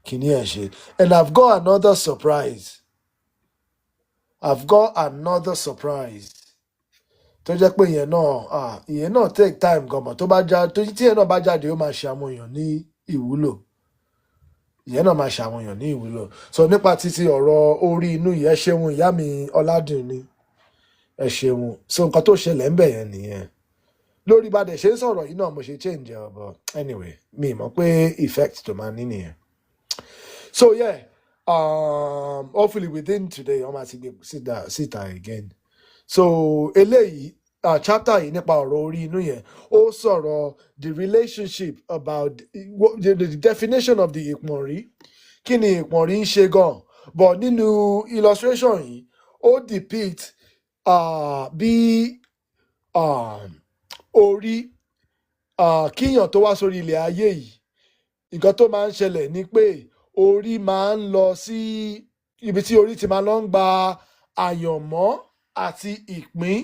kíní ẹ̀ ṣe. And I've got another surprise. Tó jẹ́ pé ìyẹn náà take time gan, mọ̀ tó bá tí ìyẹn náà bá jáde ó máa ṣe àwọn èèyàn ní ìwúlò. So nípa títí ọ̀rọ̀ orí inú yìí, ẹ ṣeun ìyá mi Ọládùn ni. Ẹ ṣeun. So nǹkan tó ṣẹlẹ̀ ńbẹ̀ yẹn nìyẹn. Lórí bá dẹ̀ ṣe ń sọ̀rọ̀ yìí náà mo ṣe change ẹ̀, but anyway, mi mọ̀ pé effect tó máa ní nìyẹn. So yeah, hopefully within today, I'm going to sit down again. So eléyìí chapter yìí nípa ọ̀rọ̀ orí inú yẹn ó sọ̀rọ̀ the relationship about the definition of the ìpọ̀nrí kí ni ìpọ̀nrí ń ṣe gan but nínú illustration yìí ó depict bí orí kíyàn tó wá sórí ilẹ̀ ayé yìí nǹkan tó máa ń ṣẹlẹ̀ ni pé orí máa ń lọ sí ibi tí orí ti máa lọ ń gba àyànmọ́ àti ìpín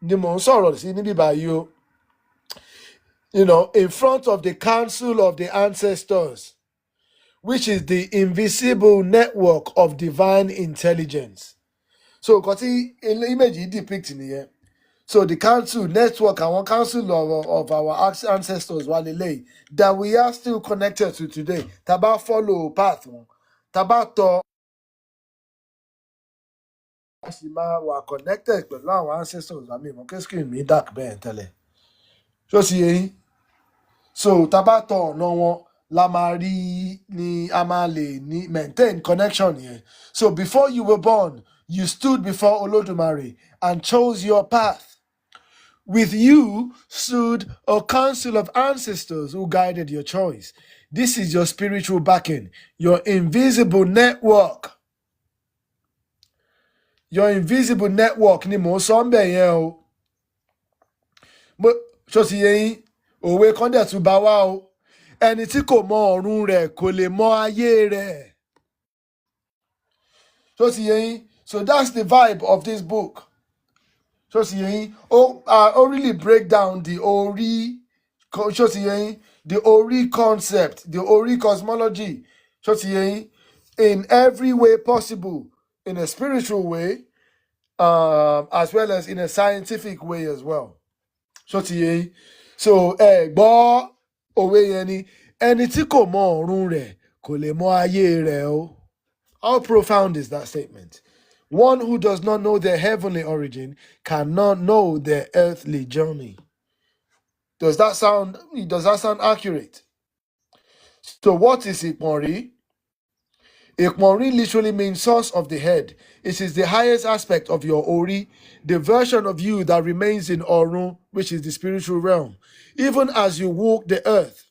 ni mò ń sọ̀rọ̀ sí níbí báyìí o. In front of the council of the ancestors, which is the invisible network of divine intelligence. So nǹkan tí image yìí depict nìyẹn. So the council network, our council of our ancestors, that we are still connected to today. Taba follow path wọn, taba tọ were connected pẹ̀lú our ancestors. I mean, okay, screen me dark bẹ́ẹ̀ tẹ́lẹ̀. So see, so taba tọ ọ̀nà wọn la máa rí ni a máa lè ní maintain connection here. So before you were born, you stood before Olódùmarè and chose your path. With you stood a council of ancestors who guided your choice. This is your spiritual backing, your invisible network. Your invisible network ni mo sọ ńbẹ̀ yẹn o. Ṣó ti yé yín? Òwe kan dẹ̀ tún bá wá o. Ẹni tí kò mọ ọ̀run rẹ̀ kò lè mọ ayé rẹ̀. Ṣó ti yé yín? So that's the vibe of this book. So see, really break down the Ori, the Ori concept, the Ori cosmology. So see, in every way possible, in a spiritual way, as well as in a scientific way as well. So see, so gbọ́ òwe yẹn ni ẹni tí kò mọ ọ̀run rẹ̀ kò lè mọ ayé rẹ̀ o. How profound is that statement? One who does not know their heavenly origin cannot know their earthly journey. Does that sound accurate? So what is Ìpọ̀nrí? Ìpọ̀nrí literally means source of the head. It is the highest aspect of your Ori, the version of you that remains in Ọ̀run, which is the spiritual realm. Even as you walk the earth,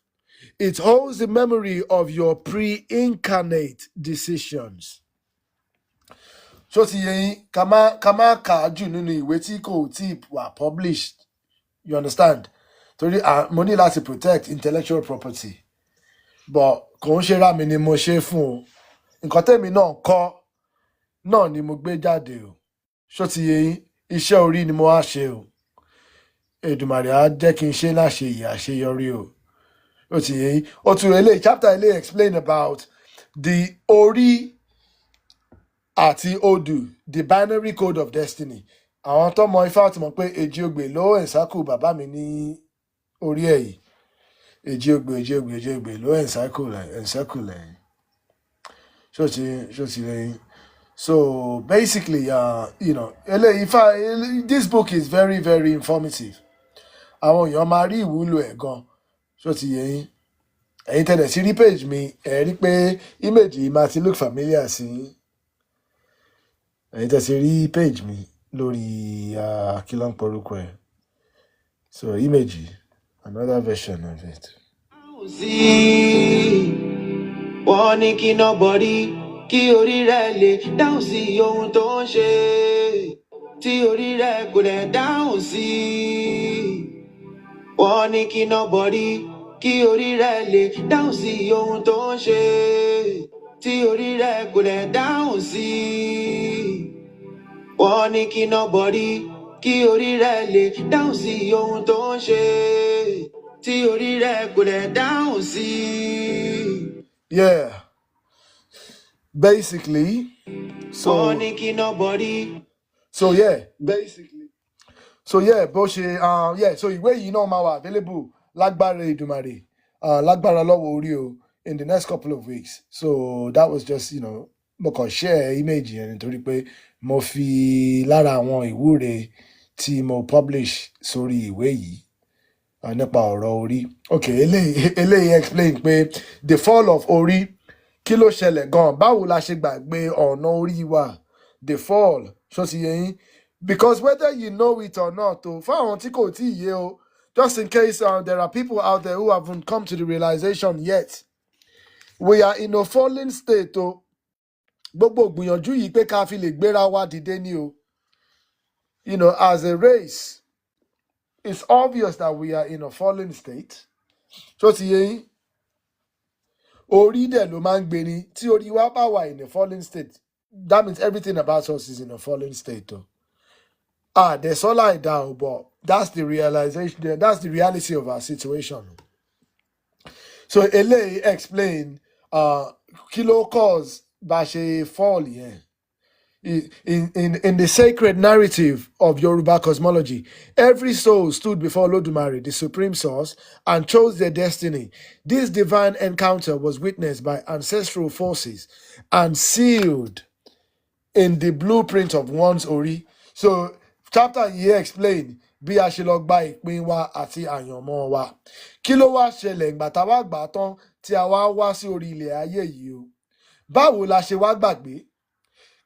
it holds the memory of your pre-incarnate decisions. So ti yẹn ká má kà á jù nínú ìwé tí kò tí wà published, you understand? Torí mo ní láti protect intellectual property, but kò ń ṣe ra mi ni mo ṣe fún o. Nǹkan tẹ́mi náà kọ́ náà ni mo gbé jáde o. So ti yẹn iṣẹ́ orí ni mo wá ṣe o. Èdùmàrè á jẹ́ kí n ṣe àṣeyọrí o. So ti yẹn ó tún chapter eléyìí explain about the Ori àti Odù, the binary code of destiny. Àwọn tó mọ Ifá ti mọ̀ pé èjì ogbè ló ẹ̀ǹsákù bàbá mi ní orí ẹ̀ yìí. Èjì ogbè ló ẹ̀ǹsákù lẹ́yìn. Ṣó ti lẹ́yìn. So basically, Ifá, this book is very, very informative. Àwọn èèyàn máa rí ìwúlò ẹ̀ gan. Ṣó ti yé yín? Ẹ̀yin tẹ̀lé sí rí page mi, ẹ̀ rí pé image yìí máa ti look familiar sí yín. Ẹ̀yin tẹ́ ṣe rí page mi lórí kí ló ń porúkọ ẹ̀. So image, another version of it. Wọ́n ní kí nobody kí orí rẹ̀ lè dáhùn sí ohun tó ń ṣe tí orí rẹ̀ kò lè dáhùn sí. Wọ́n ní kí nobody kí orí rẹ̀ lè dáhùn sí ohun tó ń ṣe tí orí rẹ̀ kò lè dáhùn sí. Wọ́n ní kí nobody kí orí rẹ̀ lè dáhùn sí ohun tó ń ṣe tí orí rẹ̀ kò lè dáhùn sí. Yeah, basically, so bó ṣe so ìwé yìí náà máa wà available lágbára Èdùmàrè, lágbára lọ́wọ́ orí o, in the next couple of weeks. So that was just, mo kàn share image yẹn nítorí pé mo fi lára àwọn ìwúre tí mo publish sórí ìwé yìí nípa ọ̀rọ̀ orí. Okay, eléyìí explain pé the fall of Ori, kí ló ṣẹlẹ̀ gan? Báwo la ṣe gbàgbé ọ̀nà orí wa? The fall, ṣó ti yé yín? Because whether you know it or not, just in case there are people out there who haven't come to the realization yet, we are in a fallen state. Gbogbo gbìyànjú yìí pé ká fi lè gbéra wa dìde ni o. As a race, it's obvious that we are in a fallen state. So ti yé yín, orí dẹ̀ ló máa ń gbé ni. Tí orí wa bá wà in a fallen state, that means everything about us is in a fallen state. There's all I down, but that's the realization. That's the reality of our situation. So Ele explain kilo cause bá ṣe fall yẹn. In the sacred narrative of Yoruba cosmology, every soul stood before Olodumare, the supreme source, and chose their destiny. This divine encounter was witnessed by ancestral forces and sealed in the blueprint of one's Ori. So, chapter here explain bí a ṣe lọ gba ìpín wa àti àyànmọ́ wa. Kí ló wá ṣẹlẹ̀ ìgbà tá a wá gbà tán tí a wá sí orí ilẹ̀ ayé yìí o? Báwo la ṣe wá gbàgbé?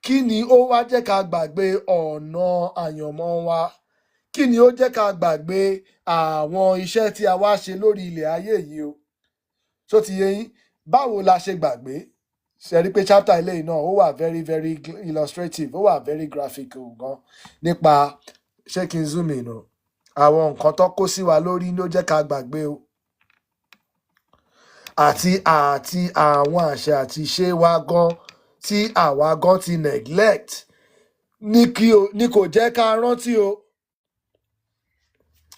Kí ni ó wá jẹ́ ká gbàgbé ọ̀nà àyànmọ́ wa? Kí ni ó jẹ́ ká gbàgbé àwọn iṣẹ́ tí a wá ṣe lórí ilẹ̀ ayé yìí o? So ti yé yín, báwo la ṣe gbàgbé? Ṣé rí pé chapter eléyìí náà ó wà very very illustrative, ó wà very graphical gan nípa ṣé kí n zoom in o? Àwọn nǹkan tó kó sí wa lórí ló jẹ́ ká gbàgbé o. Àti àwọn àṣẹ àti ìṣe wa gan tí àwa gan ti neglect ní kò jẹ́ ká rántí o.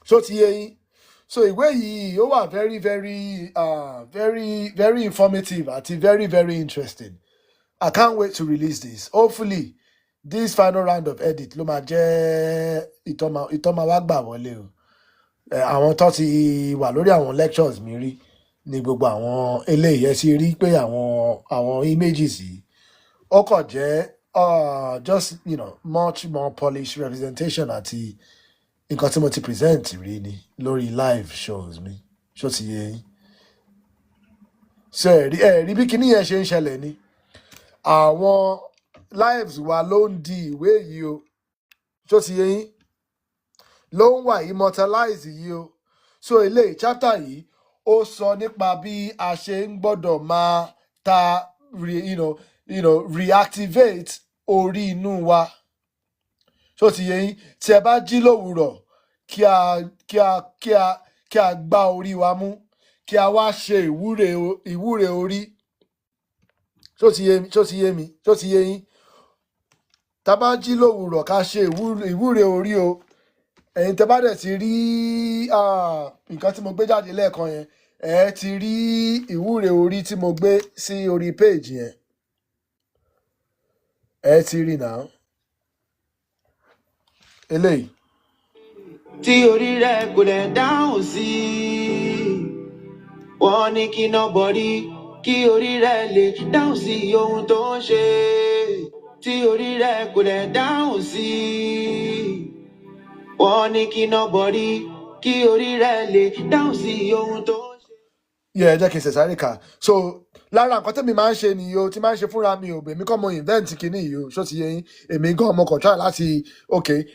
So ti yé yín. So ìwé yìí ó wà very very very very informative àti very very interesting. I can't wait to release this. Hopefully this final round of edit ló máa jẹ́ ìtọ́mà wá gbà wọlé o. Àwọn tó ti wà lórí àwọn lectures mi rí ní gbogbo àwọn eléyìí ẹ ti rí pé àwọn images yìí ó kàn jẹ́ just much more polished representation àti nǹkan tí mo ti present rí ni lórí live shows mi. Ṣó ti yé yín? So ẹ̀rí bí kinní yẹn ṣe ń ṣẹlẹ̀ ni. Àwọn lives wa ló ń di ìwé yìí o. Ṣó ti yé yín? Ló ń wà immortalize yìí o. So eléyìí chapter yìí ó sọ nípa bí a ṣe ń gbọ́dọ̀ máa reactivate orí inú wa. Ṣó ti yé yín? Tí ẹ bá jí lówùúrọ̀ kí a gbá orí wa mú, kí a wá ṣe ìwúre orí. Ṣó ti yé yín? Tá a bá jí lówùúrọ̀ ká ṣe ìwúre orí o. Ẹ̀yin tẹ́ bá dẹ̀ ti rí nǹkan tí mo gbé jáde lẹ́ẹ̀kan yẹn, ẹ ti rí ìwúre orí tí mo gbé sí orí page yẹn. Ẹ ti rí now. Eléyìí. Tí orí rẹ̀ kò lè dáhùn sí, wọ́n ní kí nobody kí orí rẹ̀ lè dáhùn sí ohun tó ń ṣe. Tí orí rẹ̀ kò lè dáhùn sí, wọ́n ní kí nobody kí orí rẹ̀ lè dáhùn sí ohun tó ń ṣe. Ẹ jẹ́ kí n ṣe sáré kà. So lára nǹkan tẹ́mi máa ń ṣe nìyí o, tí máa ń ṣe fúnra mi ò, èmi kọ́ mo invent kinní yìí o. Ṣó ti yé yín? Èmi gan mo kàn try láti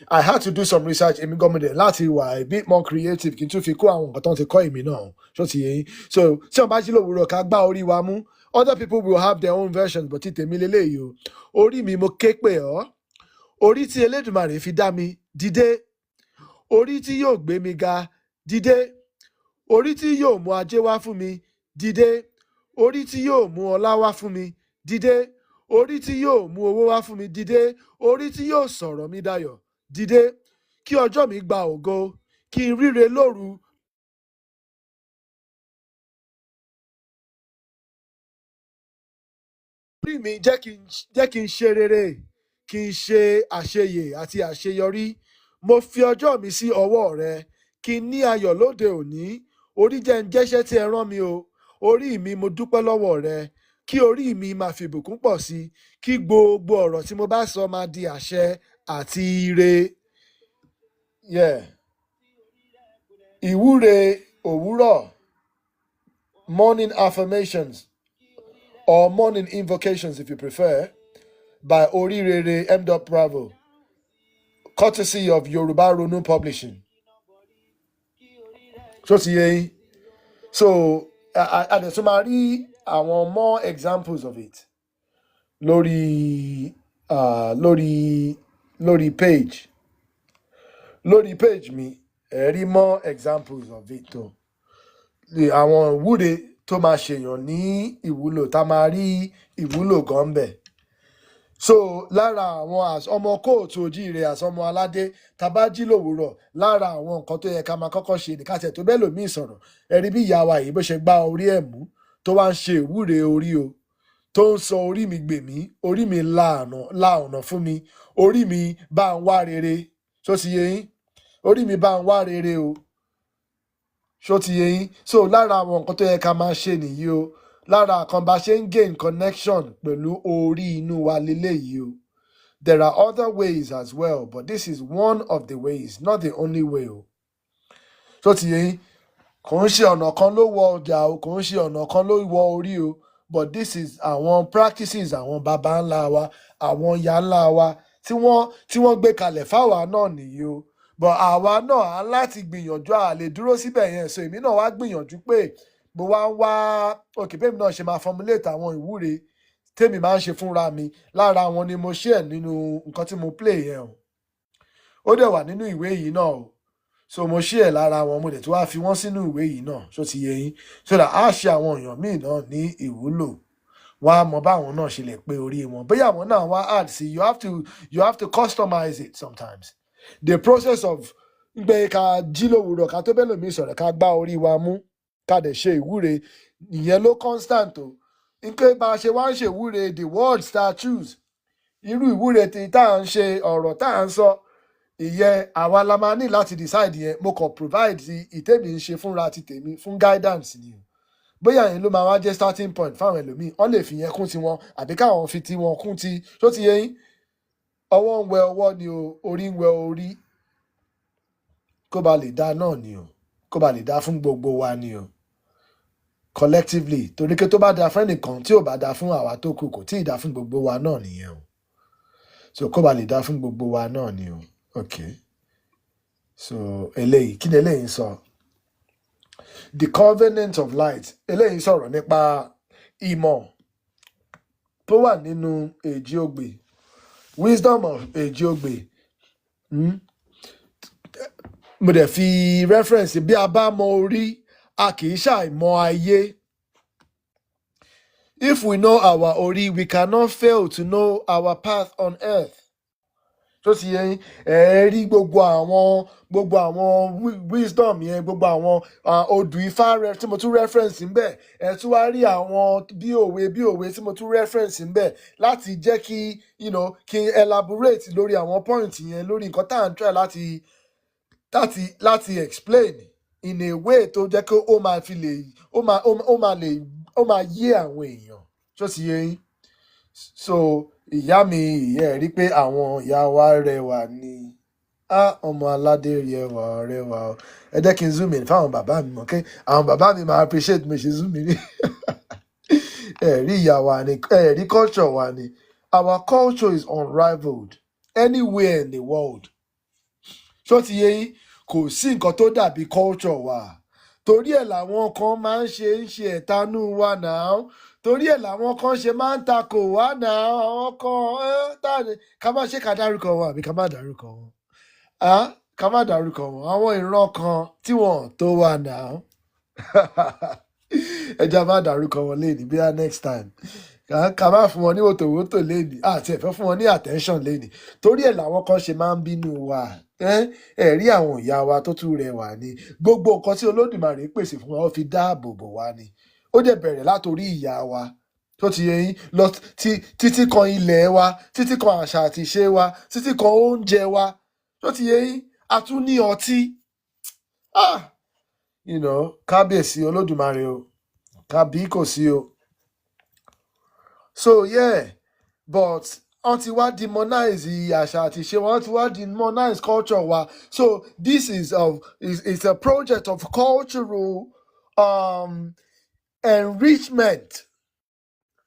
I had to do some research. Èmi gan mo dẹ̀ láti wà a bit more creative kí n tún fi kó àwọn nǹkan tó ń ti kọ́ èmi náà. Ṣó ti yé yín? So tí wọ́n bá jí lówùúrọ̀ ká gbá orí wa mú. Other people will have their own versions, but tèmi leléyìí o. Orí mi mo ké pè ọ́. Orí tí Elédùmarè fi dá mi, dìde. Orí tí yóò gbé mi ga, dìde. Orí tí yóò mú ajé wá fún mi, dìde. Orí tí yóò mú ọlá wá fún mi, dìde. Orí tí yóò mú owó wá fún mi, dìde. Orí tí yóò sọ̀rọ̀ mi dayọ̀, dìde. Kí ọjọ́ mi gba ògo, kí n ríre lóru. Orí mi jẹ́ kí n ṣe rere, kí n ṣe àṣeyè àti àṣeyọrí. Mo fi ọjọ́ mi sí ọwọ́ rẹ, kí n ní ayọ̀ lóde òní. Orí jẹ́ ń jẹ́ṣẹ́ tí ẹ rán mi o. Orí mi mo dúpẹ́ lọ́wọ́ rẹ. Kí orí mi máa fi ìbùkún pọ̀ sí. Kí gbogbo ọ̀rọ̀ tí mo bá sọ máa di àṣẹ àti ire. Ìwúre òwúrọ̀, morning affirmations or morning invocations if you prefer, by Ori Rere, M. Bravo. courtesy of Yoruba Ronu Publishing. So I so máa rí àwọn more examples of it lórí page mi ẹ rí more examples of it o. Àwọn ìwúre tó máa ṣèyàn ní ìwúlò tá máa rí ìwúlò gan bẹ̀. So lára àwọn ọmọ kóòtù ojíire àsọmọ aládé tàbá jí lòwúrọ̀ lára àwọn nǹkan tó yẹ ká máa kọ́kọ́ ṣe ní káṣẹ tó bẹ́ẹ̀ lòmíì sọ̀rọ̀ ẹ̀rí bí ìyá wa yìí bó ṣe gbá orí ẹ̀ mú tó wá ń ṣe ìwúre orí o tó ń sọ orí mi gbè mí orí mi la ọ̀nà fún mi orí mi bá ń wá rere ṣó ti yé yín orí mi bá ń wá rere o ṣó ti yé yín. So lára àwọn nǹkan tó yẹ ká máa ṣe nìyí o lára kan bá ṣe ń gain connection pẹ̀lú orí inú wa leléyìí o. There are other ways as well, but this is one of the ways, not the only way o. Ṣó ti yé yín kò ń ṣe ọ̀nà kan ló wọ ọjà o kò ń ṣe ọ̀nà kan ló wọ orí o, but this is àwọn practices àwọn baba ńlá wa àwọn ìyá ńlá wa tí wọ́n gbé kalẹ̀ fáwa náà nìyí o. But àwa náà á láti gbìyànjú à lè dúró síbẹ̀ yẹn so èmi náà wá gbìyànjú pé mo wá ń wá òkè bẹ́ẹ̀ mi náà ṣe máa formulate àwọn ìwúre tèmi máa ń ṣe fúnra mi lára wọn ni mo share nínú nǹkan tí mo play yẹn o. Ó dẹ̀ wà nínú ìwé yìí náà o. So mo share lára wọn mo dẹ̀ tí wàá fi wọ́n sínú ìwé yìí náà ṣó ti yé yín so that á ṣe àwọn èèyàn míì náà ní ìwúlò wọ́n á mọ báwọn náà ṣe lè pé orí wọn bóyá àwọn náà wá add sí you have to customize it sometimes. The process of gbé ká jí lówùúrọ̀ ká tó bẹ́ẹ̀ lòmíì sọ̀rọ̀ ká gbá orí wa mú ká dẹ̀ ṣe ìwúre ìyẹn ló constant o. Nígbà bá a ṣe wá ń ṣe ìwúre the words tá a choose irú ìwúre tí tá à ń ṣe ọ̀rọ̀ tá à ń sọ ìyẹn àwa la máa ní láti decide yẹn mo kàn provide ìtẹ́mi ń ṣe fúnra ti tèmi fún guidance ni o. Bóyá yẹn ló máa wá jẹ́ starting point fáwọn ẹlòmíì wọ́n lè fi yẹn kún tiwọn àbí káwọn fi tiwọn kún ti tó ti yẹ yín ọwọ́ ń wẹ ọwọ́ ni o orí ń wẹ orí kó ba lè dá náà ni o kó ba lè dá fún gbogbo wa ni o collectively torí pé tó bá dá fún ẹnìkan tí ò bá dá fún àwa tó kù kò tí ì dá fún gbogbo wa náà nìyẹn o so kó ba lè dá fún gbogbo wa náà ni o. Okay so eléyìí kí ni eléyìí ń sọ the covenant of light eléyìí sọ̀rọ̀ nípa ìmọ̀ tó wà nínú èjì ogbè wisdom of èjì ogbè mo dẹ̀ fi reference bí a bá mọ orí a kì í ṣàìmọ̀ ayé. If we know our ori we cannot fail to know our path on earth. Tó ti yẹn ẹ rí gbogbo àwọn wisdom yẹn gbogbo àwọn odù ifá tí mo tún reference ńbẹ̀ ẹ tún wá rí àwọn bí òwe tí mo tún reference ńbẹ̀ láti jẹ́ kí kí n elaborate lórí àwọn point yẹn lórí nǹkan tá à ń try láti explain in a way tó jẹ́ kí ó máa fi lè ó máa yé àwọn èèyàn tó ti yé yín so ìyá mi ìyá ẹ̀ rí pé àwọn ìyá wa rẹwà ni ọmọ aládé rẹwà o ẹ jẹ́ kí n zoom in fáwọn bàbá mi mọ̀ kí àwọn bàbá mi máa appreciate mi ṣe zoom in ẹ rí ìyá wa ni ẹ rí culture wa ni our culture is unrivaled anywhere in the world ṣó ti yé yín kò sí nǹkan tó dàbí culture wa torí ẹ̀ làwọn kan máa ń ṣe ẹ̀tanú wa náà torí ẹ̀ làwọn kan ṣe máa ń takò wá náà àwọn kan ká má ṣe ká dárúkọ wọn àbí ká má dárúkọ wọn ká má dárúkọ wọn àwọn ìran kan tí wọn tó wà náà ẹja má dárúkọ wọn léèní bí i next time ká má fún wọn ní wòtòwòtò léèní àti ẹ̀fẹ́ fún wọn ní attention léèní torí ẹ̀ làwọn kan ṣe máa ń bínú wa rí àwọn ìyá wa tó tún rẹwà ni gbogbo nǹkan tí Olódùmarè pèsè fún wa ó fi dáàbò bò wá ni ó dẹ̀ bẹ̀rẹ̀ látòrí ìyá wa tó ti yẹ yín lọ títí kan ilẹ̀ wa títí kan àṣà àti ìṣe wa títí kan oúnjẹ wa tó ti yẹ yín a tún ní ọtí kábíyèsí Olódùmarè o kábí kò sí o so yeah but wọ́n ti wá demonize àṣà àti ìṣe wọ́n ti wá demonize culture wa so this is a project of cultural enrichment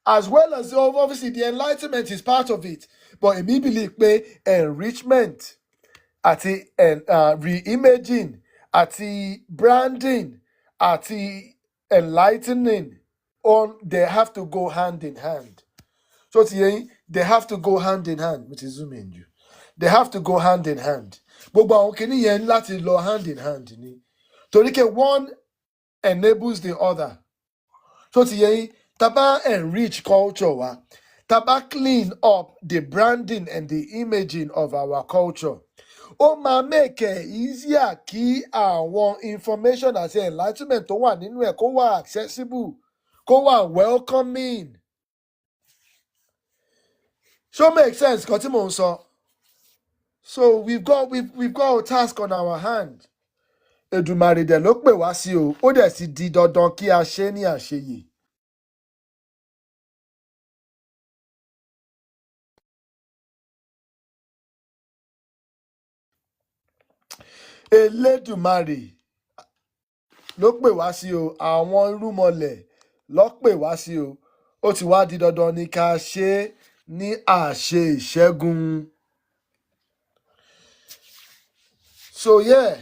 as well as obviously the enlightenment is part of it but èmi believe pé enrichment àti re-imaging àti branding àti enlightening they have to go hand in hand. So they have to go hand in hand, which is zooming you. They have to go hand in hand. Gbogbo àwọn kìíní yẹn láti lọ hand in hand ni. Torí pé one enables the other. So taba enrich culture wa, taba clean up the branding and the imaging of our culture. Ó máa make it easier kí àwọn information àti enlightenment tó wà nínú ẹ̀ kó wà accessible, kó wà welcoming. So make sense, kan tí mò ń sọ. So we've got a task on our hand. Èdùmàrè dẹ̀ ló pè wá sí o, ó dẹ̀ sì di dandan kí a ṣe ní àṣeyè. Elédùmarè ló pè wá sí o, àwọn irúnmọlẹ̀ ló pè wá sí o, ó ti wá di dandan ní ká ṣe ní àṣẹ ìṣẹ́gun. So yeah,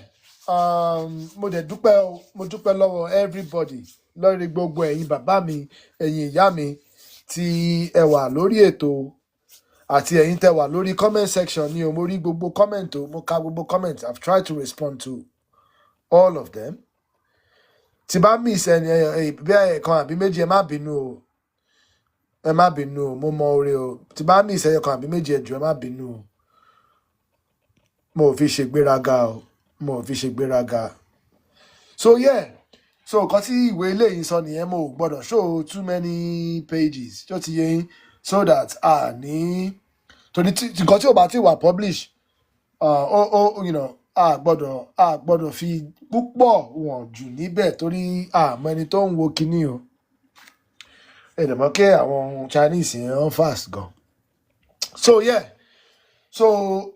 mo dúpẹ́ lọ́wọ́ everybody, lórí gbogbo ẹ̀yin bàbá mi, ẹ̀yin ìyá mi tí ẹ wà lórí ètò àti ẹ̀yin tẹ́ wà lórí comment section ni o. Mo rí gbogbo comment o, mo ka gbogbo comment. I've tried to respond to all of them. Tí bá miss ẹni bí ẹ̀kan àbí méjì ẹ má bínú o. Ẹ má bínú o, mo mọ oore o. Tí bá miss ẹ̀kan àbí méjì ẹ jọ̀ọ́ ẹ má bínú o. Mo ò fi ṣègbéraga o. Mo ò fi ṣègbéraga. So yeah. So nǹkan tí ìwé eléyìí sọ nìyẹn, mo ò gbọ́dọ̀ show too many pages. Tó ti yé yín, so that torí nǹkan tí ò bá ti wà publish, you know, a gbọ́dọ̀ fi púpọ̀ wọ̀n jù níbẹ̀ torí àmọ́ ẹni tó ń wo kinní o. Ẹ̀dẹ̀mọ́ kí àwọn Chinese yẹn wọ́n fast gan. So yeah. So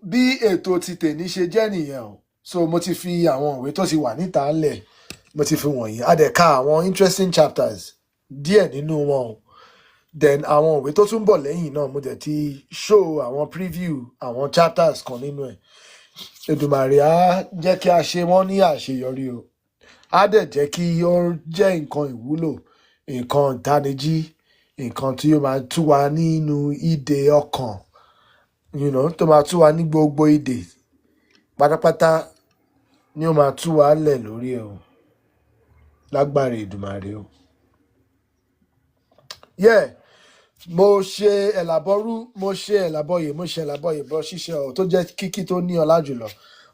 bí ètò ti tèmi ṣe jẹ́ nìyẹn o. So mo ti fi àwọn ìwé tó ti wà níta ńlẹ̀, mo ti fi wọ̀nyí. A dẹ̀ ka àwọn interesting chapters díẹ̀ nínú wọn o. Then àwọn ìwé tó tún bọ̀ lẹ́yìn náà mo dẹ̀ ti show àwọn preview àwọn chapters kan nínú ẹ̀. Èdùmàrè á jẹ́ kí a ṣe wọ́n ní àṣeyọrí o. Á dẹ̀ jẹ́ kí ó jẹ́ nǹkan ìwúlò, nǹkan ìtanijí, nǹkan tí ó máa tú wa nínú ìdè ọkàn, you know, tó máa tú wa ní gbogbo ìdè pátápátá ni ó máa tú wa lẹ̀ lórí ẹ̀ o. Lágbára Èdùmàrè o. Yeah. Mo ṣe ẹ̀làbọ̀rú, mo ṣe ẹ̀làbọ̀yè bọ́ ṣíṣe ọ̀ tó jẹ́ kíkí tó ní ọlá jùlọ.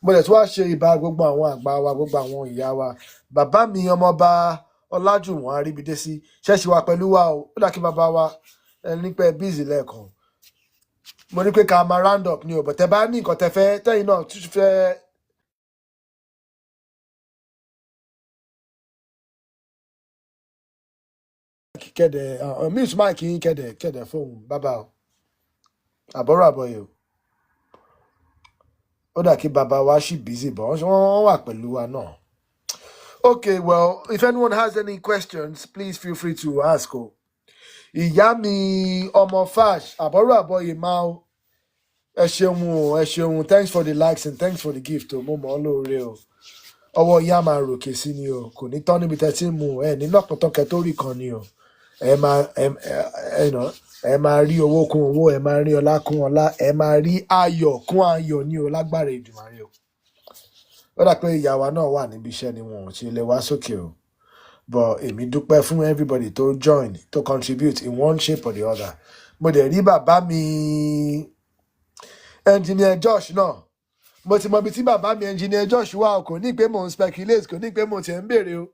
Mo dẹ̀ tún wá ṣe ìbà gbogbo àwọn àgbà wa, gbogbo àwọn ìyá wa. Bàbá mi ọmọọba Ọlájùwọ̀n Aríbidésí, ṣẹ́ṣì wa pẹ̀lú wa o. Ó dà kí bàbá wa ẹni pé busy lẹ́ẹ̀kan. Mo ní pé ká máa round up ni o, but tẹ́ bá ní nǹkan tẹ́ fẹ́, tẹ́yìn náà tún fẹ́ kẹ̀dẹ̀ mute mic yín kẹ̀dẹ̀ fóun bàbá o. Àbọ̀rọ̀ àbọ̀yè o. Ó dà kí bàbá wa ṣì busy but wọ́n wà pẹ̀lú wa náà. Okay, well, if anyone has any questions, please feel free to ask o. Ìyá mi ọmọ Fash, àbọ̀rọ̀ àbọ̀yè máa o. Ẹ ṣeun o, ẹ ṣeun. Thanks for the likes and thanks for the gift o. Mo mọ̀ ọ́ lóore o. Ọwọ́ ìyá máa ròkè sí ni o. Kò ní tán níbi tẹ́ tí ń mu ẹ̀ ní lọ́pọ̀tán kẹtórí kan ni o. Ẹ máa rí owó kún owó, ẹ máa rí ọlá kún ọlá, ẹ máa rí ayọ̀ kún ayọ̀ ní o lágbára Èdùmàrè o. Ó dà pé ìyá wa náà wà níbi iṣẹ́ ni wọn ò ṣe lè wá sókè o. But èmi dúpẹ́ fún everybody tó join, tó contribute in one shape or the other. Mo dẹ̀ rí bàbá mi Engineer Josh náà. Mo ti mọ ibi tí bàbá mi Engineer Josh wà o, kò ní pé mò ń speculate, kò ní pé mò ń tiẹ̀ ń béèrè o.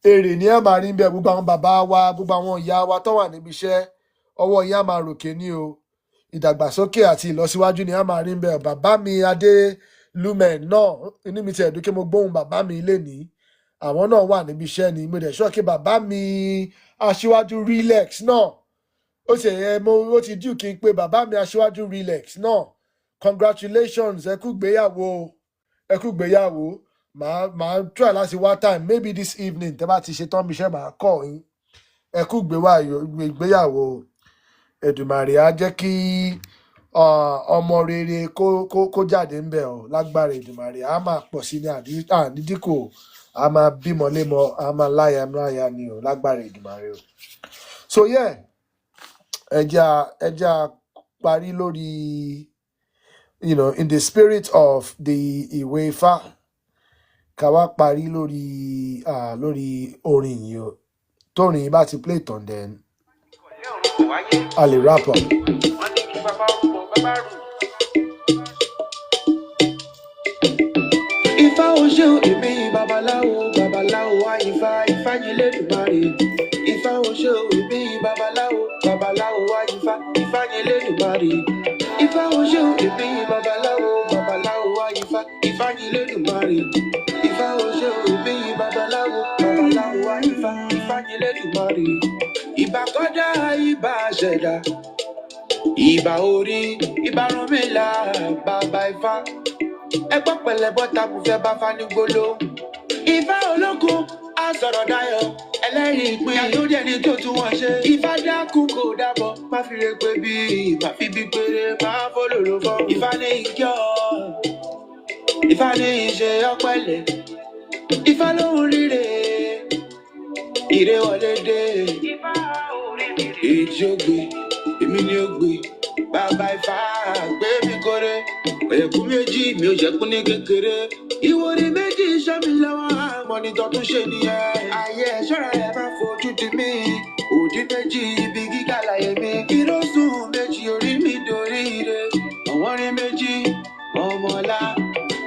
Èrè ni ẹ máa rí bẹ́ẹ̀, gbogbo àwọn bàbá wa, gbogbo àwọn ìyá wa tó wà níbi iṣẹ́, ọwọ́ yín á máa ròkè ní o. Ìdàgbàsókè àti ìlọsíwájú ni ẹ máa rí bẹ́ẹ̀. Bàbá mi Adé Lumen náà, inú mi ti ẹ̀dùn kí mo gbóhùn bàbá mi lénìí. Àwọn náà wà níbi iṣẹ́ ni. Mo dẹ̀ sọ kí bàbá mi Aṣíwájú Relax náà, ó ti dùn kí n pé bàbá mi Aṣíwájú Relax náà. Congratulations, ẹ kú gbéyàwó. Màá try láti wá time, maybe this evening tẹ́ bá ti ṣe tán bí iṣẹ́ màá call yín. Ẹ kú ìgbéyàwó. Èdùmàrè á jẹ́ kí ọmọ rere kó jáde ń bẹ̀ ọ́ lágbára Èdùmàrè a máa pọ̀ sí ní ànídíkò a máa bímọ lémọ a máa láya ni ọ́ lágbára Èdùmàrè o. So yeah, ẹja parí lórí in the spirit of the ìwé Ifá ká wá parí lórí orin yìí o tórin yìí bá ti play tán then a lè wrap up. Ifá o ṣé o èmi babaláwo wá Ifá yín lẹ́dùnmarè. Ifá o ṣé o èmi babaláwo wá Ifá yín lẹ́dùnmarè. Ifá o ṣé o èmi babaláwo wá Ifá yín lẹ́dùnmarè. Ifá o ṣé o èmi babaláwo wá Ifá yín lẹ́dùnmarè. Ìbà kọ́dá ìbà ṣẹ̀dá ìbà orí ìbà rúnmìlà bàbá Ifá. Ẹgbọ́n pẹ̀lẹ́ bọ́ta kò fẹ́ bá fani gbolo. Ifá ológun á sọ̀rọ̀ dayọ̀ ẹlẹ́rìí ìpín àtúndì ẹni tó tún wọ́n ṣe. Ifá dákun kò dábọ̀ má fi re pé bí má fi bí péré máa fọlọ́lọ́ fọ́. Ifá ní ìjọ Ifá ní ìṣe ọpẹ́lẹ̀. Ifá lóhùn rírè ire wọlé dé. Èyí tí ó gbé èmi ni ó gbé bàbá Ifá gbé mi kórè. Ẹ̀kún méjì mi ò jẹ́kún ní kékeré. Ìwòrì méjì iṣẹ́ mi lọ́wọ́ mọ́nítọ̀ tún ṣe nìyẹn. Ayé ṣọ́ra ẹ̀ máa fojú di mí. Òdì méjì ibi gíga láyé mi. Ìrọ́sùn méjì orí mi dorí ire. Ọ̀wọ́rin méjì ọmọlá.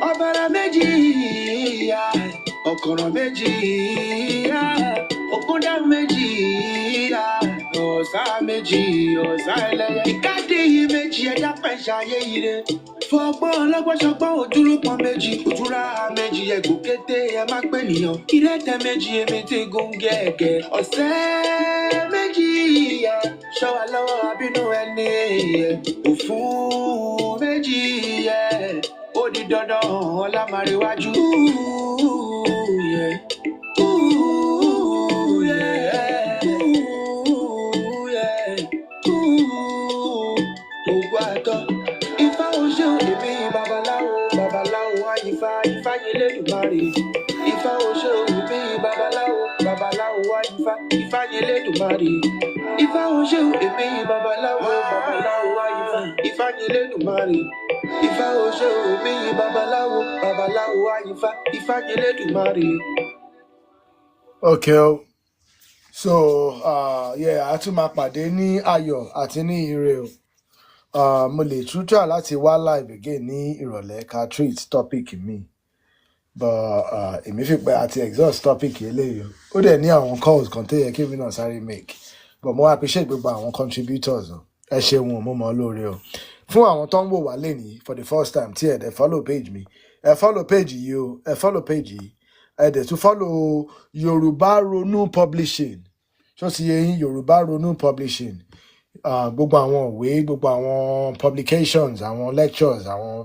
Ọ̀bàrà méjì ọ̀kànràn méjì òkúndà méjì ọ̀sá méjì ọ̀sá ẹlẹ́yẹ. Ìkádé yìí méjì ẹja pẹ̀ṣẹ̀ ayé yìí rẹ̀. Fọgbọ́n ọlọ́gbọ́sọgbọ́n òdúrúpọ̀ méjì òdúrà méjì ẹgbò kété ẹ má pè nìyàn. Ìrẹ́tẹ̀ méjì èmi tí gún gẹ́gẹ́. Ọ̀sẹ̀ méjì ṣọ́wa lọ́wọ́ abínú ẹni òfun méjì ó di dandan ọlá máa rí wájú. Ifá o ṣé o èmi babaláwo wá Ifá yín lẹ́dùnmarè. Ifá o ṣé o èmi babaláwo wá Ifá yín lẹ́dùnmarè. Ifá o ṣé o èmi babaláwo wá Ifá yín lẹ́dùnmarè. Ifá o ṣé o èmi babaláwo wá Ifá yín lẹ́dùnmarè. Okay, so yeah, a tún máa pàdé ní ayọ̀ àti ní ire o. Mo lè tún try láti wá live again ní ìrọ̀lẹ́ ká treat topic mi but èmi fi pé àti exhaust topic eléyìí ó dẹ̀ ní àwọn calls kan tó yẹ kí èmi náà sáré make but mo appreciate gbogbo àwọn contributors o ẹ ṣeun mo mọ̀ lóore o fún àwọn tó ń wò wá lénìí for the first time tí ẹ dẹ̀ follow page mi ẹ follow page yìí o ẹ follow page yìí ẹ dẹ̀ tún follow Yorùbá Ronú Publishing ṣó ti yẹ yín Yorùbá Ronú Publishing. Gbogbo àwọn ìwé gbogbo àwọn publications àwọn lectures àwọn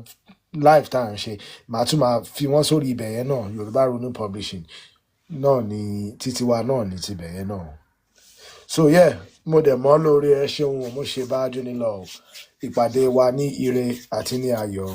live tá à ń ṣe màá tún máa fi wọ́n sórí ibẹ̀ yẹn náà Yorùbá Ronú Publishing náà ni títí wa náà ní tibẹ̀ yẹn náà. So yeah, mo dẹ̀ mọ́ lórí ẹ ṣeun mo ṣe bá Journey lọ ìpàdé wa ní ire àti ní ayọ̀.